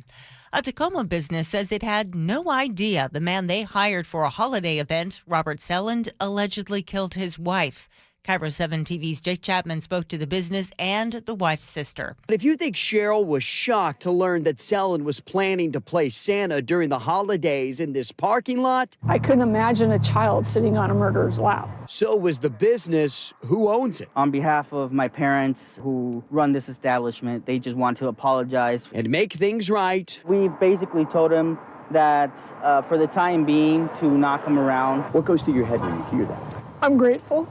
S9: A Tacoma business says it had no idea the man they hired for a holiday event, Robert Selland, allegedly killed his wife. KIRO 7 TV's Jake Chapman spoke to the business and the wife's sister.
S2: If you think Cheryl was shocked to learn that Selland was planning to play Santa during the holidays in this parking lot,
S3: I couldn't imagine a child sitting on a murderer's lap.
S2: So was the business who owns it.
S14: On behalf of my parents who run this establishment, they just want to apologize.
S2: And make things right.
S14: We've basically told him that for the time being to not come around.
S2: What goes through your head when you hear that?
S3: I'm grateful.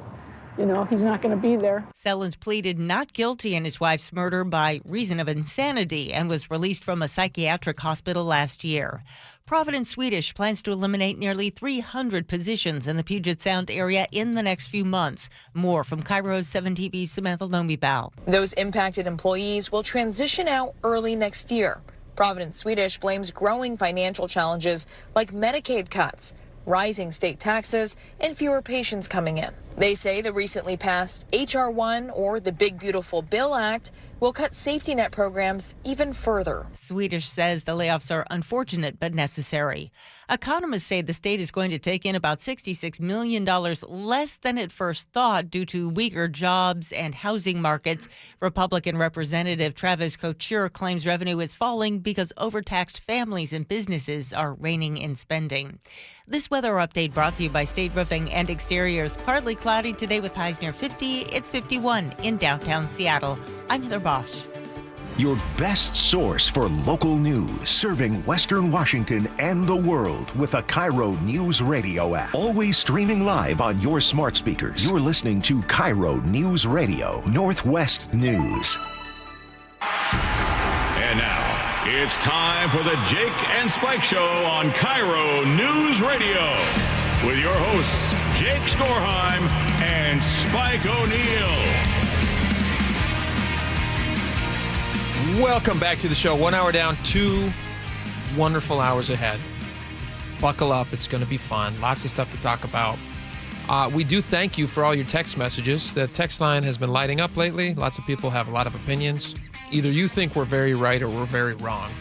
S3: You know, he's not going to be there.
S9: Selland pleaded not guilty in his wife's murder by reason of insanity and was released from a psychiatric hospital last year. Providence Swedish plans to eliminate nearly 300 positions in the Puget Sound area in the next few months. More from KIRO 7 TV's Samantha Lombibao.
S16: Those impacted employees will transition out early next year. Providence Swedish blames growing financial challenges like Medicaid cuts, rising state taxes, and fewer patients coming in. They say the recently passed H.R. 1 or the Big Beautiful Bill Act will cut safety net programs even further.
S9: Swedish says the layoffs are unfortunate but necessary. Economists say the state is going to take in about $66 million less than it first thought due to weaker jobs and housing markets. Republican Representative Travis Couture claims revenue is falling because overtaxed families and businesses are reining in spending. This weather update brought to you by State Roofing and Exteriors. Partly cloudy today with highs near 50. It's 51 in downtown Seattle. I'm Heather Bosch.
S11: Your best source for local news, serving Western Washington and the world with the KIRO Newsradio App. Always streaming live on your smart speakers. You're listening to KIRO Newsradio, Northwest News.
S17: And now, it's time for the Jake and Spike Show on KIRO News Radio with your hosts, Jake Skorheim and Spike O'Neill.
S18: Welcome back to the show. 1 hour down, 2 wonderful hours ahead. Buckle up. It's going to be fun. Lots of stuff to talk about. We do thank you for all your text messages. The text line has been lighting up lately. Lots of people have a lot of opinions. Either you think we're very right or we're very wrong.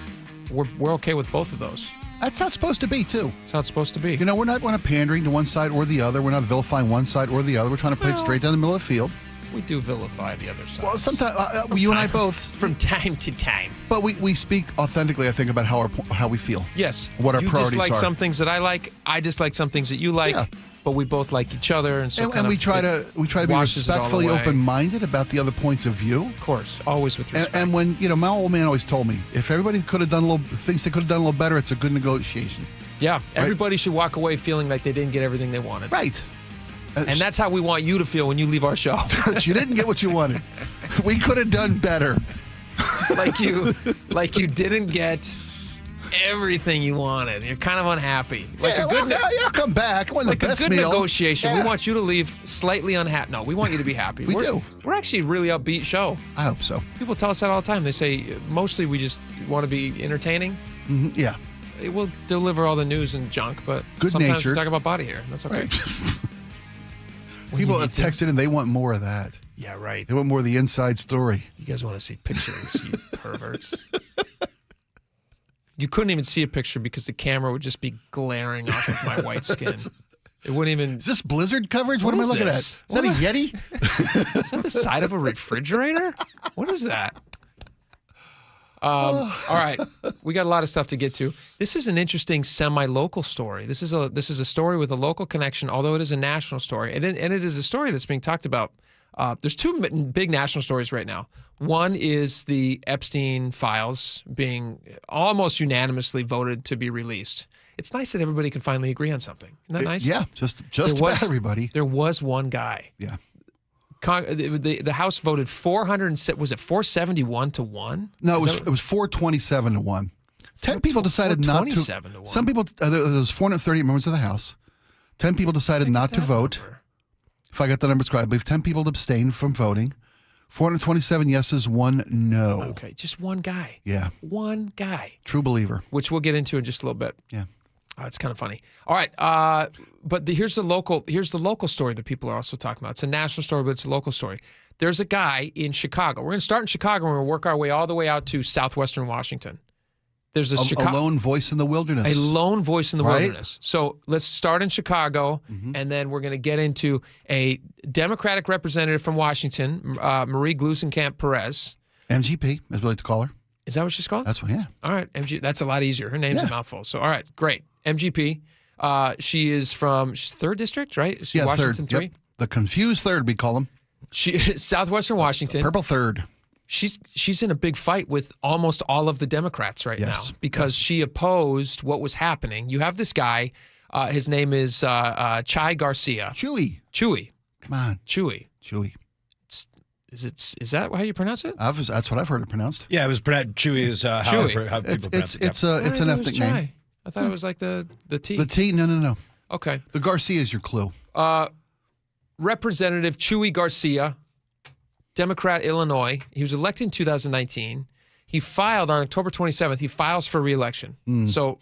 S18: We're okay with both of those.
S28: That's how it's supposed to be, too.
S18: That's how it's supposed to be.
S28: You know, we're not pandering to one side or the other. We're not vilifying one side or the other. We're trying to play it straight down the middle of the field.
S18: We do vilify the other side.
S28: Well, sometimes you and I both.
S18: From time to time.
S28: But we speak authentically, I think, about how we feel.
S18: Yes.
S28: What our priorities are.
S18: You dislike some things that I like. I dislike some things that you like. Yeah. But we both like each other, and so
S28: and we try to be respectfully open-minded about the other points of view.
S18: Of course, always with respect.
S28: And when my old man always told me, if everybody could have done things they could have done a little better, it's a good negotiation.
S18: Yeah,
S28: right?
S18: Everybody should walk away feeling like they didn't get everything they wanted.
S28: Right.
S18: And that's how we want you to feel when you leave our show.
S28: You didn't get what you wanted. We could have done better.
S18: like you didn't get everything you wanted. You're kind of unhappy.
S28: I'll come back.
S18: Like a good negotiation. Yeah. We want you to leave slightly unhappy. No, we want you to be happy.
S28: We do.
S18: We're actually a really upbeat show.
S28: I hope so.
S18: People tell us that all the time. They say mostly we just want to be entertaining.
S28: Mm-hmm. Yeah.
S18: We'll deliver all the news and junk, but sometimes we talk about body hair. That's okay.
S28: Right. People have texted and they want more of that.
S18: Yeah, right.
S28: They want more of the inside story.
S18: You guys want to see pictures, you perverts. You couldn't even see a picture because the camera would just be glaring off of my white skin. It wouldn't even...
S28: Is this blizzard coverage? What am I looking at? Is that a Yeti?
S18: Is that the side of a refrigerator? What is that? All right, we got a lot of stuff to get to. This is an interesting semi-local story. This is a story with a local connection, although it is a national story, and it is a story that's being talked about There's two big national stories right now. One is the Epstein files being almost unanimously voted to be released. It's nice that everybody can finally agree on something. Isn't that nice?
S28: Yeah, just about everybody.
S18: There was one guy.
S28: Yeah.
S18: The House voted 471 to 1?
S28: No, it was 427 to 1. 10 people decided not to.
S18: 427 to 1.
S28: Some people, there was 430 members of the House. 10 people decided not to vote.
S18: Number.
S28: If I got the numbers correct, I believe 10 people abstained from voting. 427 yeses, 1 no.
S18: Okay, just one guy.
S28: Yeah.
S18: One guy.
S28: True believer.
S18: Which we'll get into in just a little bit.
S28: Yeah.
S18: It's kind of funny. All right, but here's the local story that people are also talking about. It's a national story, but it's a local story. There's a guy in Chicago. We're going to start in Chicago, and we're going to work our way all the way out to southwestern Washington. There's a
S28: lone voice in the wilderness.
S18: A lone voice in the wilderness. So let's start in Chicago, and then we're going to get into a Democratic representative from Washington, Marie Gluesenkamp-Perez.
S28: MGP, as we like to call her.
S18: Is that what she's called?
S28: That's what, yeah.
S18: All right, MG. That's a lot easier. Her name's a mouthful. So, all right, great. MGP. She's 3rd District, right? She's Washington
S28: 3rd.
S18: 3.
S28: Yep. The confused 3rd, we call them.
S18: She Southwestern Washington.
S28: Purple 3rd.
S18: She's in a big fight with almost all of the Democrats right now because she opposed what was happening. You have this guy. His name is Chai Garcia.
S28: Chewy. Come on.
S18: Chewy. Is that how you pronounce it?
S28: That's what I've heard it pronounced.
S19: Yeah, it was pronounced. Chewy is how people pronounce it.
S28: It's an ethnic name.
S18: I thought it was like the T.
S28: The T? No.
S18: Okay.
S28: The Garcia is your clue.
S18: Representative Chewy Garcia, Democrat, Illinois. He was elected in 2019. He filed on October 27th. He files for re-election. So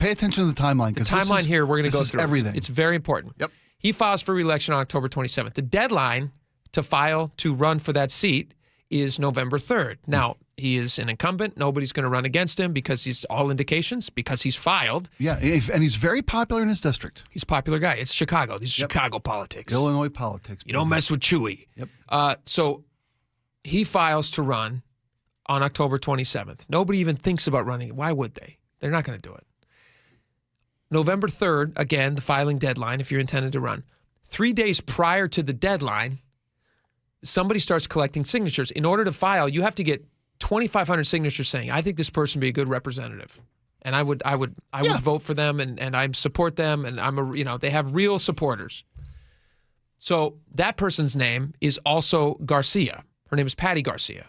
S28: pay attention to the timeline.
S18: The timeline here, we're going to go through
S28: everything.
S18: It's very important.
S28: Yep.
S18: He files for re-election on October 27th. The deadline to run for that seat is November 3rd. Now, he is an incumbent. Nobody's going to run against him because he's all indications, because he's filed.
S28: Yeah, and he's very popular in his district.
S18: He's a popular guy. It's Chicago. These are Chicago politics.
S28: Illinois politics.
S18: You don't mess with Chewy.
S28: Yep.
S18: So he files to run on October 27th. Nobody even thinks about running. Why would they? They're not going to do it. November 3rd, again, the filing deadline if you're intended to run. 3 days prior to the deadline, somebody starts collecting signatures. In order to file, you have to get 2,500 signatures saying, I think this person would be a good representative. And I would vote for them and I support them and they have real supporters. So that person's name is also Garcia. Her name is Patty Garcia.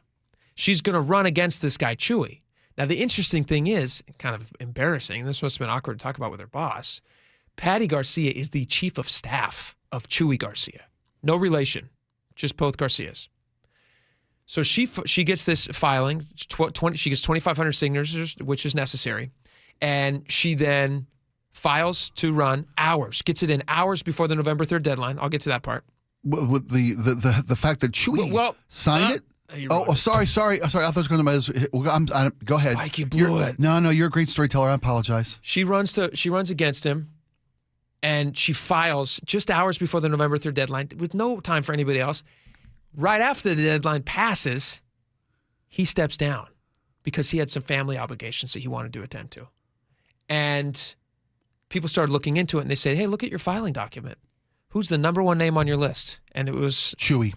S18: She's going to run against this guy, Chewy. Now, the interesting thing is, kind of embarrassing, this must have been awkward to talk about with her boss, Patty Garcia is the chief of staff of Chewy Garcia. No relation. Just both Garcias. So she gets this filing. She gets 2,500 signatures, which is necessary, and she then files to run gets it in hours before the November 3rd deadline. I'll get to that part.
S28: With the fact that Chewy signed it. Sorry. I thought it was going to. Go ahead.
S18: Spike, you blew it.
S28: No, you're a great storyteller. I apologize.
S18: She runs against him. And she files just hours before the November 3rd deadline with no time for anybody else. Right after the deadline passes, he steps down because he had some family obligations that he wanted to attend to. And people started looking into it and they said, hey, look at your filing document. Who's the number one name on your list? And it was Chewy.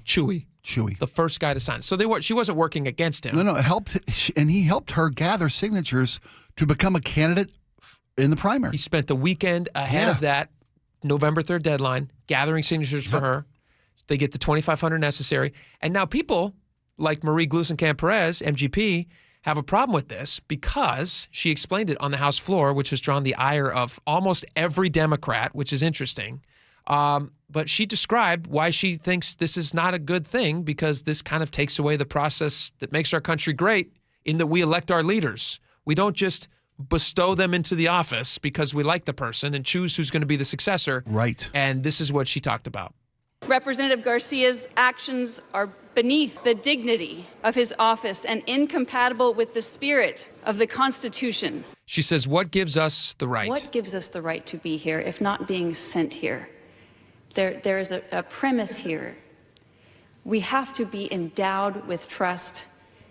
S18: The first guy to sign it. So she wasn't working against him.
S28: No, he helped her gather signatures to become a candidate in the primary.
S18: He spent the weekend ahead of that November 3rd deadline gathering signatures for her. They get the 2,500 necessary. And now people like Marie Gluesenkamp-Perez, MGP, have a problem with this because she explained it on the House floor, which has drawn the ire of almost every Democrat, which is interesting. But she described why she thinks this is not a good thing because this kind of takes away the process that makes our country great in that we elect our leaders. We don't just bestow them into the office because we like the person and choose who's going to be the successor.
S28: Right.
S18: And this is what she talked about.
S20: Representative Garcia's actions are beneath the dignity of his office and incompatible with the spirit of the Constitution.
S18: She says, what gives us the right?
S20: What gives us the right to be here if not being sent here? There is a premise here. We have to be endowed with trust,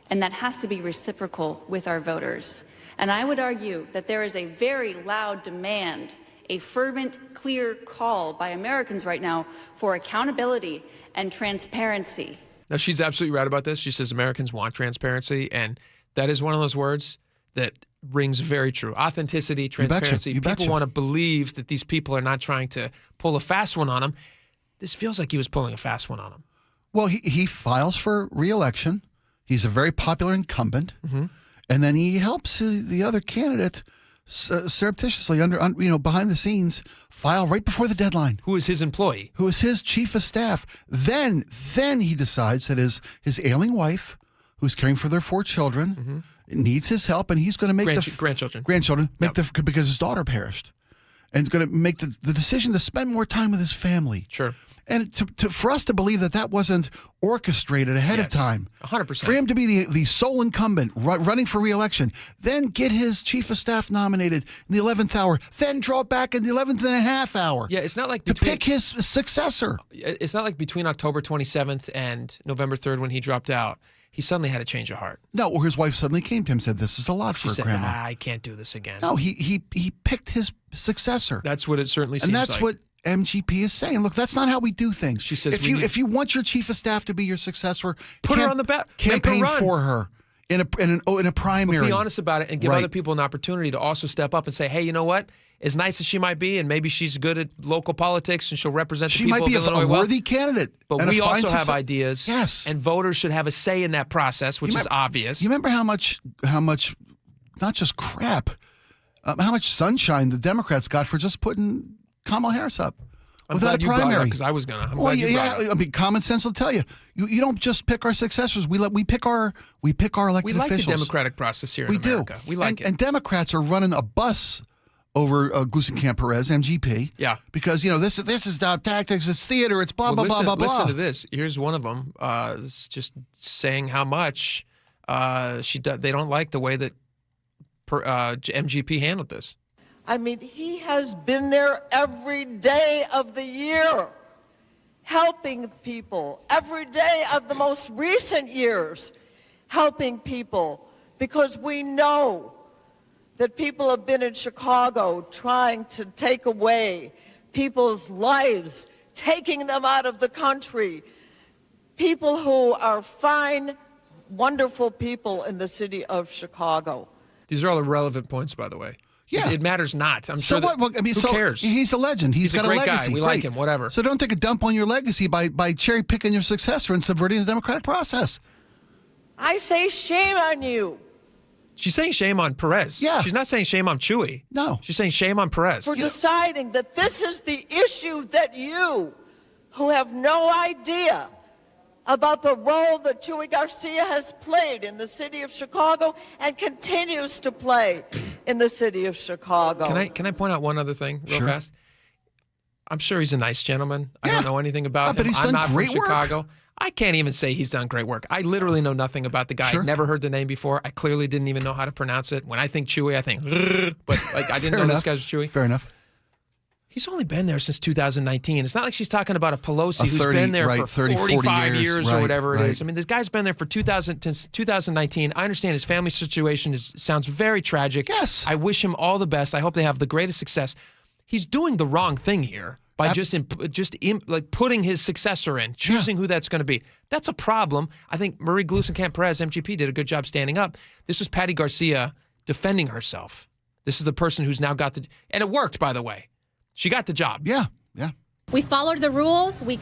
S20: and that has to be reciprocal with our voters. And I would argue that there is a very loud demand a fervent, clear call by Americans right now for accountability and transparency.
S18: Now, she's absolutely right about this. She says Americans want transparency, and that is one of those words that rings very true. Authenticity, transparency.
S28: You betcha.
S18: People want to believe that these people are not trying to pull a fast one on them. This feels like he was pulling a fast one on them.
S28: Well, he files for re-election. He's a very popular incumbent.
S18: Mm-hmm.
S28: And then he helps the other candidate surreptitiously behind the scenes file right before the deadline.
S18: Who is his employee?
S28: Who is his chief of staff. Then he decides that his ailing wife, who's caring for their 4 children, needs his help, and he's going to make grandchildren because his daughter perished, and he's going to make the decision to spend more time with his family.
S18: Sure.
S28: And for us to believe that wasn't orchestrated ahead of time.
S18: 100%.
S28: For him to be the sole incumbent running for re-election, then get his chief of staff nominated in the 11th hour, then draw back in the 11th and a half hour.
S18: Yeah, it's not like
S28: to pick his successor.
S18: It's not like between October 27th and November 3rd when he dropped out, he suddenly had a change of heart.
S28: No, or his wife suddenly came to him and said, "This is a lot for grandma."
S18: I can't do this again.
S28: No, he picked his successor.
S18: That's what it certainly seems
S28: like.
S18: like.
S28: And that's what MGP is saying. Look, that's not how we do things.
S18: She says
S28: if you want your chief of staff to be your successor,
S18: put her on the ballot,
S28: campaign for her in a primary.
S18: Be honest about it and give other people an opportunity to also step up and say, "Hey, you know what? As nice as she might be, and maybe she's good at local politics and she'll represent the people of Illinois well.
S28: She might be a worthy candidate.
S18: But we also have ideas.
S28: Yes.
S18: And voters should have a say in that process, which is obvious.
S28: You remember how much not just crap, how much sunshine the Democrats got for just putting Kamala Harris up without a primary?
S18: Because I was gonna. I
S28: mean, common sense will tell you. You don't just pick our successors. We pick our elected officials.
S18: We like the democratic process here in America. We like it.
S28: And Democrats are running a bus over Gluesenkamp Perez, MGP.
S18: Yeah.
S28: Because, this is not tactics, it's theater, it's blah, blah, blah, blah, blah.
S18: Listen to this. Here's one of them. It's just saying how much they don't like the way that MGP handled this.
S4: I mean, he has been there every day of the year, helping people, every day of the most recent years, helping people, because we know that people have been in Chicago trying to take away people's lives, taking them out of the country. People who are fine, wonderful people in the city of Chicago.
S18: These are all irrelevant points, by the way.
S28: Yeah.
S18: It matters not. I'm
S28: so
S18: sure
S28: what? Well, I mean,
S18: who cares?
S28: He's a legend. He's got
S18: a great
S28: legacy.
S18: Guy. We like him, whatever.
S28: So don't take a dump on your legacy by cherry-picking your successor and subverting the democratic process.
S4: I say shame on you.
S18: She's saying shame on Perez.
S28: Yeah.
S18: She's not saying shame on Chewy.
S28: No.
S18: She's saying shame on Perez.
S4: For deciding that this is the issue that you, who have no idea about the role that Chewy Garcia has played in the city of Chicago and continues to play in the city of Chicago.
S18: Can I point out one other thing real fast? I'm sure he's a nice gentleman. I don't know anything about him.
S28: But he's done
S18: I'm not
S28: great
S18: from Chicago.
S28: work.
S18: I can't even say he's done great work. I literally know nothing about the guy. I've never heard the name before. I clearly didn't even know how to pronounce it. When I think Chewy, I think, but I didn't know this guy was Chewy.
S28: Fair enough.
S18: He's only been there since 2019. It's not like she's talking about a Pelosi who's been there for 45 years or whatever it is. I mean, this guy's been there for 2019. I understand his family situation sounds very tragic.
S28: Yes.
S18: I wish him all the best. I hope they have the greatest success. He's doing the wrong thing here by like putting his successor in, choosing who that's going to be. That's a problem. I think Marie Gluesenkamp Perez, MGP, did a good job standing up. This was Patty Garcia defending herself. This is the person who's now got and it worked, by the way. She got the job.
S28: Yeah.
S5: We followed the rules. We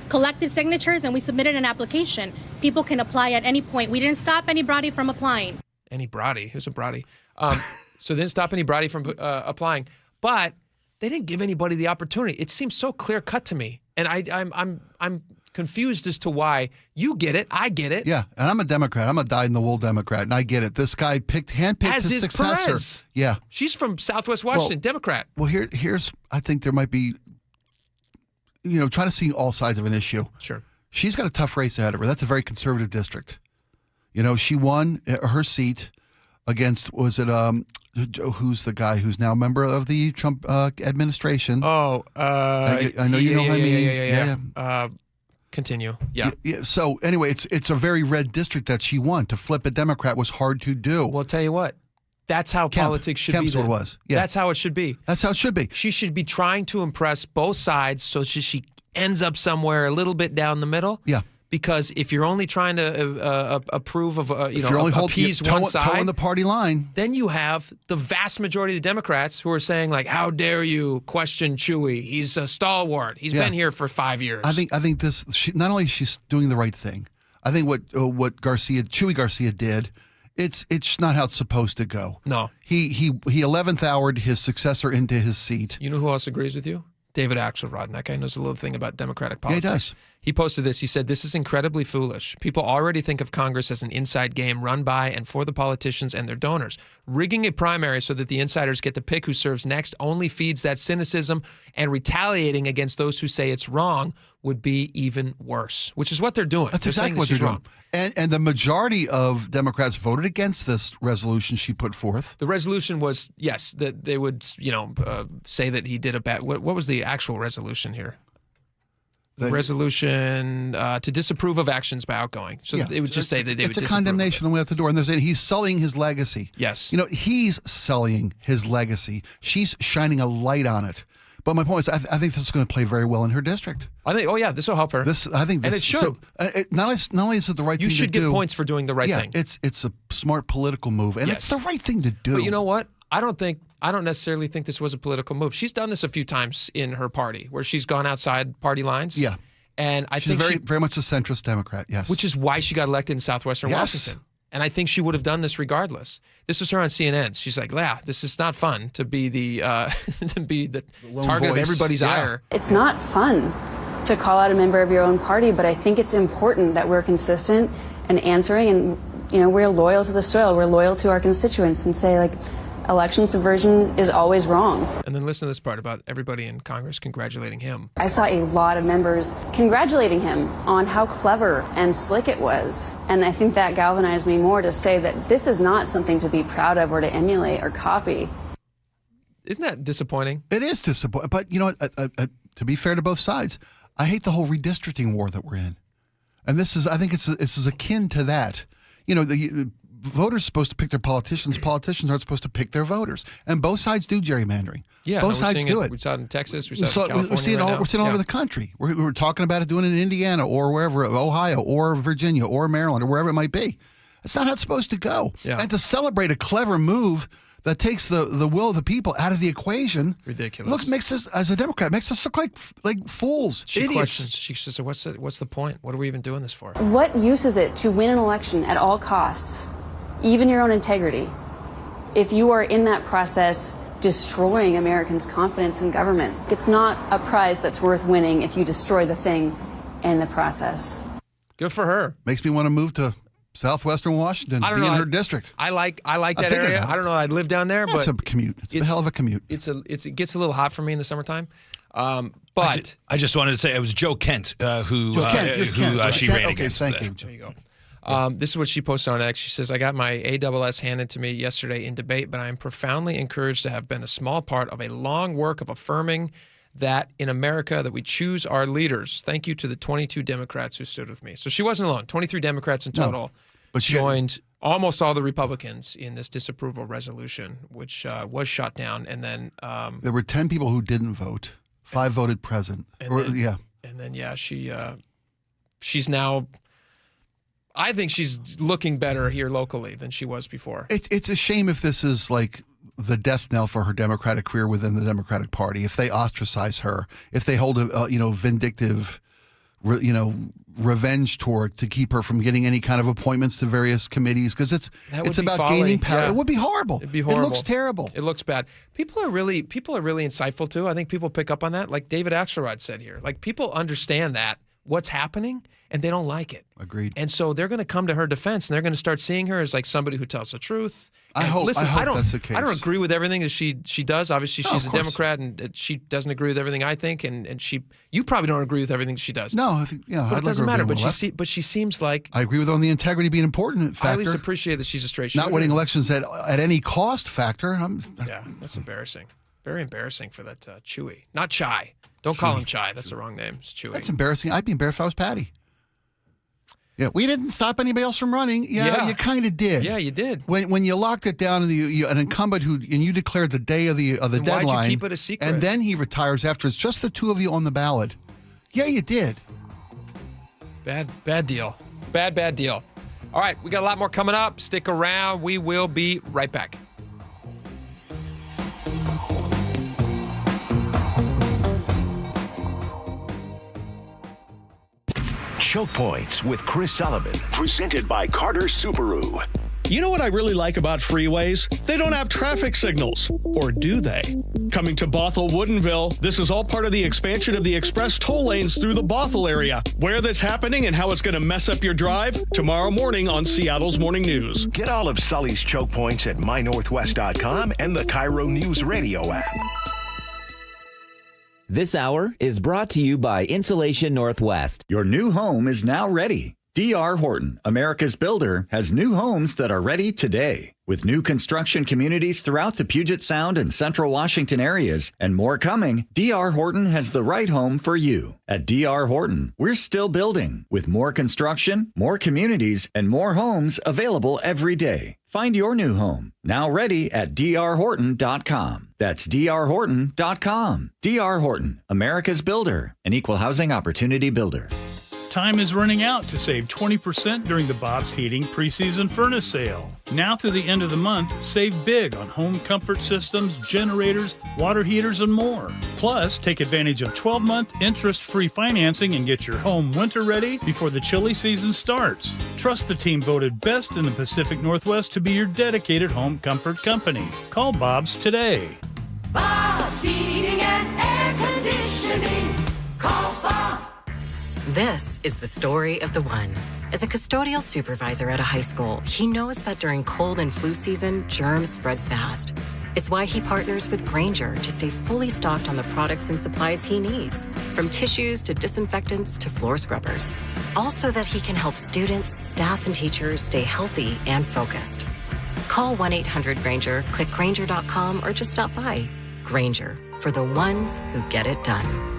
S5: collected signatures and we submitted an application. People can apply at any point. We didn't stop anybody from applying.
S18: Anybody? Who's a Brody? So they didn't stop anybody from applying. But they didn't give anybody the opportunity. It seems so clear cut to me, and I'm confused as to why. You get it, I get it.
S28: Yeah, and I'm a Democrat. I'm a dyed-in-the-wool Democrat, and I get it. This guy handpicked his successor.
S18: Perez.
S28: Yeah,
S18: she's from Southwest Washington, Democrat.
S28: Well, here's I think there might be, trying to see all sides of an issue.
S18: Sure,
S28: she's got a tough race ahead of her. That's a very conservative district. She won her seat against who's the guy who's now a member of the Trump administration?
S18: Oh,
S28: I know you know what I mean.
S18: Yeah. Continue. Yeah.
S28: So anyway, it's a very red district that she won. To flip a Democrat was hard to do.
S18: Well, I'll tell you what. That's how politics should be.
S28: Kemp's what it was. Yeah.
S18: That's how it should be.
S28: That's how it should be.
S18: She should be trying to impress both sides so she ends up somewhere a little bit down the middle.
S28: Yeah.
S18: Because if you're only trying to approve of, appease one side,
S28: towing the party line,
S18: then you have the vast majority of the Democrats who are saying like, "How dare you question Chewy? He's a stalwart. He's been here for 5 years."
S28: I think this. Not only she's doing the right thing. I think what Chewy Garcia did. It's not how it's supposed to go.
S18: No.
S28: He 11th houred his successor into his seat.
S18: You know who else agrees with you? David Axelrod, and that guy knows a little thing about Democratic politics.
S28: Yeah, he does.
S18: He posted this. He said, "This is incredibly foolish. People already think of Congress as an inside game run by and for the politicians and their donors. Rigging a primary so that the insiders get to pick who serves next only feeds that cynicism, and retaliating against those who say it's wrong would be even worse," which is what they're doing.
S28: That's exactly what they're doing. And the majority of Democrats voted against this resolution she put forth.
S18: The resolution was, yes, that they would, say that he did a bad. What was the actual resolution here? The resolution to disapprove of actions by outgoing. So it would just say that they would disapprove.
S28: It's a condemnation away at the door. And they're saying he's sullying his legacy.
S18: Yes.
S28: He's sullying his legacy. She's shining a light on it. But my point is, I think this is going to play very well in her district.
S18: I think, this will help her.
S28: And it should.
S18: So,
S28: not only is it the right thing to do.
S18: You should get points for doing the right thing.
S28: It's a smart political move, and it's the right thing to do.
S18: But you know what? I don't necessarily think this was a political move. She's done this a few times in her party, where she's gone outside party lines.
S28: Yeah.
S18: And
S28: she's very much a centrist Democrat, yes.
S18: Which is why she got elected in southwestern Washington. And I think she would have done this regardless. This was her on CNN. She's like, "Yeah, this is not fun to be the target of everybody's ire."
S8: It's not fun to call out a member of your own party, but I think it's important that we're consistent and answering, and we're loyal to the soil. We're loyal to our constituents, and say election subversion is always wrong.
S18: And then listen to this part about everybody in Congress congratulating him.
S8: I saw a lot of members congratulating him on how clever and slick it was. And I think that galvanized me more to say that this is not something to be proud of or to emulate or copy.
S18: Isn't that disappointing?
S28: It is disappointing. But, to be fair to both sides, I hate the whole redistricting war that we're in. And this is akin to that. The voters are supposed to pick their politicians. Politicians aren't supposed to pick their voters. And both sides do gerrymandering.
S18: Yeah,
S28: both sides do it.
S18: We saw it in Texas. We saw it in California.
S28: We're seeing it all over the country. We're talking about it doing it in Indiana or wherever, Ohio or Virginia or Maryland or wherever it might be. That's not how it's supposed to go.
S18: Yeah.
S28: And to celebrate a clever move that takes the will of the people out of the equation.
S18: Ridiculous.
S28: Makes us, as a Democrat, makes us look like fools, idiots.
S18: Questions. She says, what's the point? What are we even doing this for?
S8: What use is it to win an election at all costs, even your own integrity, if you are in that process destroying Americans' confidence in government? It's not a prize that's worth winning if you destroy the thing in the process.
S18: Good for her.
S28: Makes me want to move to southwestern Washington, be in her district.
S18: I like that area. I don't know. I'd live down there, but
S28: it's a commute. It's a hell of a commute.
S18: It gets a little hot for me in the summertime. But
S19: I just wanted to say it was Joe Kent who she ran against.
S28: Thank you.
S18: There you go. This is what she posted on X. She says, "I got my ASS handed to me yesterday in debate, but I am profoundly encouraged to have been a small part of a long work of affirming that in America that we choose our leaders. Thank you to the 22 Democrats who stood with me." So she wasn't alone. 23 Democrats in total joined almost all the Republicans in this disapproval resolution, which was shot down. And then
S28: there were 10 people who didn't vote. 5 voted present.
S18: She's now. I think she's looking better here locally than she was before.
S28: It's a shame if this is like the death knell for her Democratic career within the Democratic Party. If they ostracize her, if they hold a vindictive, revenge toward to keep her from getting any kind of appointments to various committees, because it's about gaining power.
S18: Yeah.
S28: It would be horrible.
S18: It'd be horrible.
S28: It looks terrible.
S18: It looks bad. People are really insightful too. I think people pick up on that. Like David Axelrod said here, like people understand that what's happening and they don't like it.
S28: Agreed.
S18: And so they're going to come to her defense and they're going to start seeing her as like somebody who tells the truth.
S28: I hope that's the case.
S18: I don't agree with everything that she does. Obviously, she's a Democrat, and she doesn't agree with everything I think. And you probably don't agree with everything she does.
S28: No, I think
S18: but it doesn't matter. But she seems like
S28: I agree with her on the integrity being an important factor.
S18: I at least appreciate that she's a straight shooter.
S28: Not winning elections at any cost factor.
S18: Yeah, that's embarrassing. Very embarrassing for that Chewy. Not Chai. Don't call him Chai. That's the wrong name. It's Chewy.
S28: That's embarrassing. I'd be embarrassed if I was Patty. Yeah, we didn't stop anybody else from running. Yeah. You kind of did.
S18: Yeah, you did.
S28: When you locked it down, and an incumbent and you declared the day of the deadline.
S18: Why'd you keep it a secret?
S28: And then he retires after it's just the two of you on the ballot. Yeah, you did.
S18: Bad deal. Bad deal. All right, we got a lot more coming up. Stick around. We will be right back.
S11: Choke Points with Chris Sullivan, presented by Carter Subaru.
S10: You know what I really like about freeways? They don't have traffic signals. Or do they? Coming to Bothell Woodinville, this is all part of the expansion of the express toll lanes through the Bothell area. Where that's happening and how it's going to mess up your drive, tomorrow morning on Seattle's Morning News.
S11: Get all of Sully's Choke Points at mynorthwest.com and the KIRO Newsradio app.
S12: This hour is brought to you by Insulation Northwest.
S21: Your new home is now ready. D.R. Horton, America's builder, has new homes that are ready today. With new construction communities throughout the Puget Sound and Central Washington areas and more coming, D.R. Horton has the right home for you. At D.R. Horton, we're still building with more construction, more communities, and more homes available every day. Find your new home, now ready at drhorton.com. That's drhorton.com. D.R. Horton, America's builder, an equal housing opportunity builder.
S22: Time is running out to save 20% during the Bob's Heating preseason furnace sale. Now through the end of the month, save big on home comfort systems, generators, water heaters, and more. Plus, take advantage of 12-month interest-free financing and get your home winter ready before the chilly season starts. Trust the team voted best in the Pacific Northwest to be your dedicated home comfort company. Call Bob's today.
S23: Bob's Heating and Air Conditioning. Call Bob.
S24: This is the story of the one. As a custodial supervisor at a high school, he knows that during cold and flu season, germs spread fast. It's why he partners with Grainger to stay fully stocked on the products and supplies he needs, from tissues to disinfectants to floor scrubbers. Also that he can help students, staff, and teachers stay healthy and focused. Call 1-800-GRAINGER, click Grainger.com, or just stop by. Grainger, for the ones who get it done.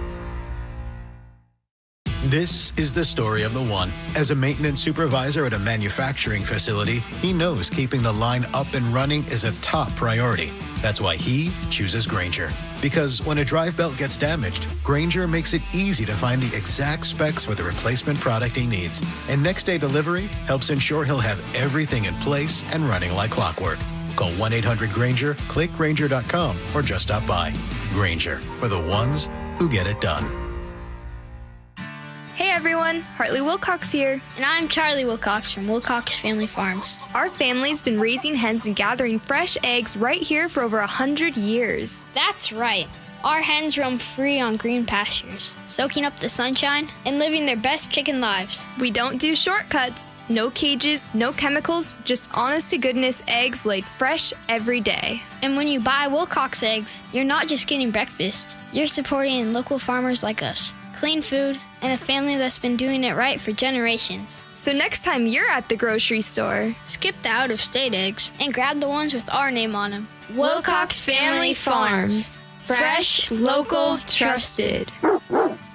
S25: This is the story of the one. As a maintenance supervisor at a manufacturing facility, he knows keeping the line up and running is a top priority. That's why he chooses Grainger. Because when a drive belt gets damaged, Grainger makes it easy to find the exact specs for the replacement product he needs. And next day delivery helps ensure he'll have everything in place and running like clockwork. Call 1-800-GRAINGER, click Grainger.com, or just stop by. Grainger, for the ones who get it done.
S26: Hey everyone, Hartley Wilcox here.
S27: And I'm Charlie Wilcox from Wilcox Family Farms.
S26: Our family's been raising hens and gathering fresh eggs right here for over 100 years.
S27: That's right. Our hens roam free on green pastures, soaking up the sunshine and living their best chicken lives.
S26: We don't do shortcuts. No cages, no chemicals, just honest-to-goodness eggs laid fresh every day.
S27: And when you buy Wilcox eggs, you're not just getting breakfast. You're supporting local farmers like us. Clean food, and a family that's been doing it right for generations.
S26: So next time you're at the grocery store,
S27: skip the out-of-state eggs and grab the ones with our name on them.
S26: Wilcox Family Farms. Fresh, local, trusted.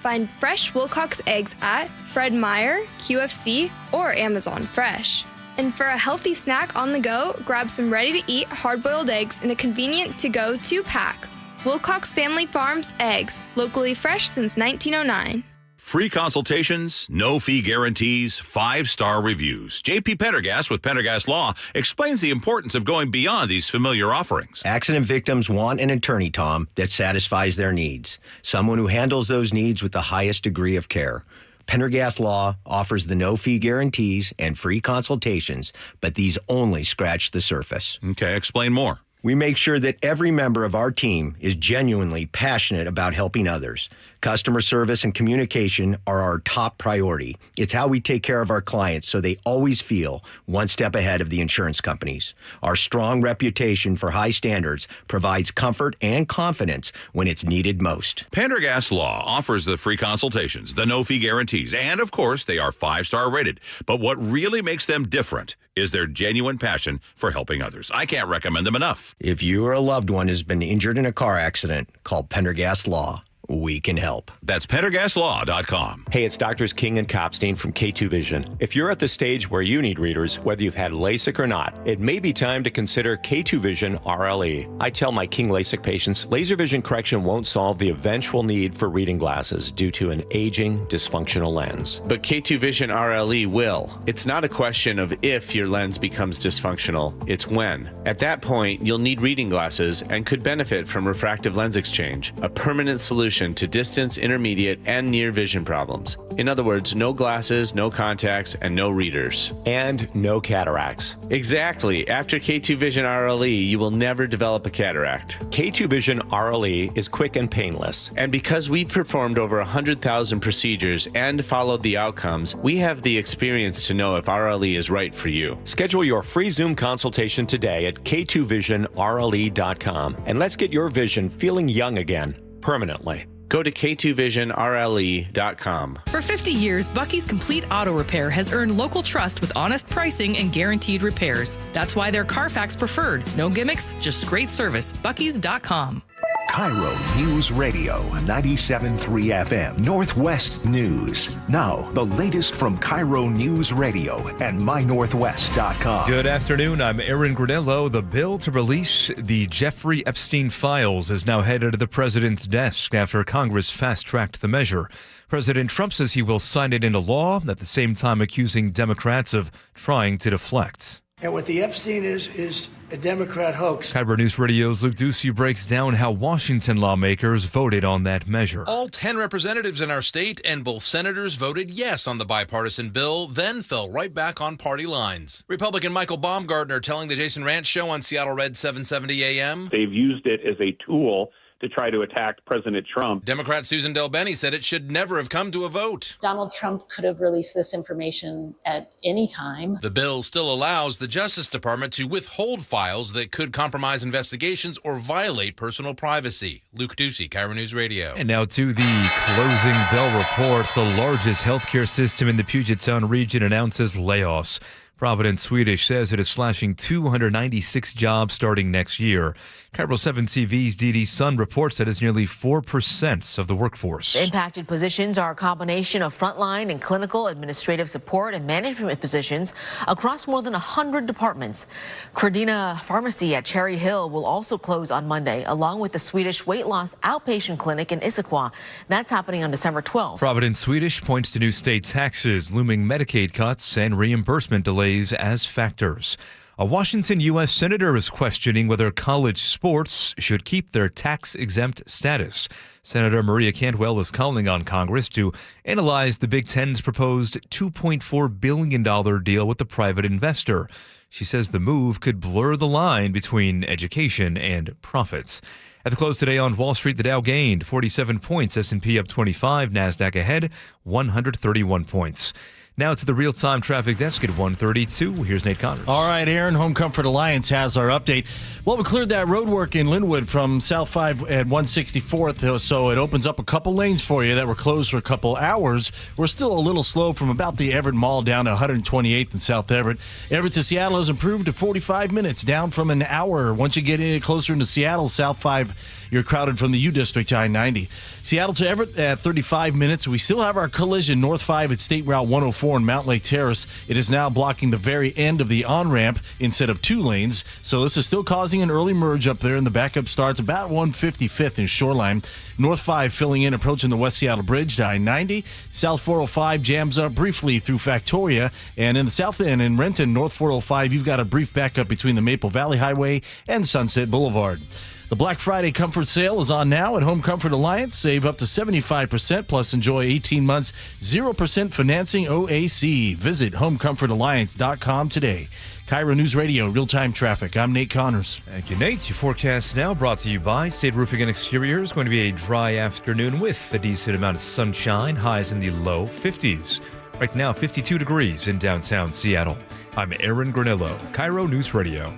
S26: Find fresh Wilcox eggs at Fred Meyer, QFC, or Amazon Fresh. And for a healthy snack on the go, grab some ready-to-eat hard-boiled eggs in a convenient to-go 2-pack. Wilcox Family Farms eggs, locally fresh since 1909.
S17: Free consultations, no fee guarantees, 5-star reviews. J.P. Pendergast with Pendergast Law explains the importance of going beyond these familiar offerings.
S29: Accident victims want an attorney, Tom, that satisfies their needs. Someone who handles those needs with the highest degree of care. Pendergast Law offers the no-fee guarantees and free consultations, but these only scratch the surface.
S17: Okay, explain more.
S29: We make sure that every member of our team is genuinely passionate about helping others. Customer service and communication are our top priority. It's how we take care of our clients so they always feel one step ahead of the insurance companies. Our strong reputation for high standards provides comfort and confidence when it's needed most.
S17: Pendergast Law offers the free consultations, the no-fee guarantees, and of course, they are 5-star rated. But what really makes them different is their genuine passion for helping others. I can't recommend them enough.
S29: If you or a loved one has been injured in a car accident, call Pendergast Law. we can help.
S17: That's PendergastLaw.com.
S1: Hey, it's Doctors King and Kopstein from K2 Vision. If you're at the stage where you need readers, whether you've had LASIK or not, it may be time to consider K2 Vision RLE. I tell my King LASIK patients, laser vision correction won't solve the eventual need for reading glasses due to an aging, dysfunctional lens.
S2: But K2 Vision RLE will. It's not a question of if your lens becomes dysfunctional, it's when. At that point, you'll need reading glasses and could benefit from refractive lens exchange, a permanent solution to distance, intermediate, and near vision problems. In other words, no glasses, no contacts, and no readers.
S1: And no cataracts.
S2: Exactly. After K2 Vision RLE, you will never develop a cataract.
S1: K2 Vision RLE is quick and painless.
S2: And because we performed over 100,000 procedures and followed the outcomes, we have the experience to know if RLE is right for you.
S1: Schedule your free Zoom consultation today at K2VisionRLE.com. And let's get your vision feeling young again, permanently.
S2: Go to K2VisionRLE.com.
S3: For 50 years, Bucky's Complete Auto Repair has earned local trust with honest pricing and guaranteed repairs. That's why they're Carfax preferred. No gimmicks, just great service. Bucky's.com.
S11: KIRO News Radio 97.3 FM Northwest News. Now, the latest from KIRO News Radio and mynorthwest.com.
S6: Good afternoon. I'm Aaron Granello. The bill to release the Jeffrey Epstein files is now headed to the president's desk after Congress fast-tracked the measure. President Trump says he will sign it into law, at the same time accusing Democrats of trying to deflect.
S7: And what the Epstein is a Democrat hoax.
S6: KIRO News Radio's Luke Ducey breaks down how Washington lawmakers voted on that measure.
S13: All 10 representatives in our state and both senators voted yes on the bipartisan bill, then fell right back on party lines. Republican Michael Baumgartner telling the Jason Ranch Show on Seattle Red 770 AM.
S14: They've used it as a tool to try to attack President Trump.
S13: Democrat Susan Del Benny said it should never have come to a vote.
S15: Donald Trump could have released this information at any time.
S13: The bill still allows the Justice Department to withhold files that could compromise investigations or violate personal privacy. Luke Ducey, KIRO News Radio.
S6: And now to the closing bell report. The largest healthcare system in the Puget Sound region announces layoffs. Providence Swedish says it is slashing 296 jobs starting next year. KIRO 7 TV's Dee Sun reports that it's nearly 4% of the workforce.
S16: The impacted positions are a combination of frontline and clinical, administrative support and management positions across more than 100 departments. Credina Pharmacy at Cherry Hill will also close on Monday, along with the Swedish weight loss outpatient clinic in Issaquah. That's happening on December 12th.
S6: Providence Swedish points to new state taxes, looming Medicaid cuts, and reimbursement delays as factors. A Washington U.S. Senator is questioning whether college sports should keep their tax-exempt status. Senator Maria Cantwell is calling on Congress to analyze the Big Ten's proposed $2.4 billion deal with the private investor. She says the move could blur the line between education and profits. At the close today on Wall Street, the Dow gained 47 points, S&P up 25, NASDAQ ahead 131 points. Now to the real-time traffic desk at 1:32. Here's Nate Connors.
S30: All right, Aaron, Home Comfort Alliance has our update. Well, we cleared that road work in Linwood from South 5 at 164th, so it opens up a couple lanes for you that were closed for a couple hours. We're still a little slow from about the Everett Mall down to 128th in South Everett. Everett to Seattle has improved to 45 minutes, down from an hour. Once you get in closer into Seattle, South 5, you're crowded from the U District to I-90. Seattle to Everett at 35 minutes. We still have our collision North 5 at State Route 104 in Mountain Lake Terrace. It is now blocking the very end of the on-ramp instead of two lanes. So this is still causing an early merge up there, and the backup starts about 155th in Shoreline. North 5 filling in, approaching the West Seattle Bridge to I-90. South 405 jams up briefly through Factoria. And in the south end in Renton, North 405, you've got a brief backup between the Maple Valley Highway and Sunset Boulevard. The Black Friday Comfort Sale is on now at Home Comfort Alliance. Save up to 75%, plus enjoy 18 months, 0% financing OAC. Visit homecomfortalliance.com today. KIRO News Radio, real-time traffic. I'm Nate Connors.
S6: Thank you, Nate. Your forecast now brought to you by State Roofing and Exteriors. Going to be a dry afternoon with a decent amount of sunshine. Highs in the low 50s. Right now, 52 degrees in downtown Seattle. I'm Aaron Granillo, KIRO News Radio.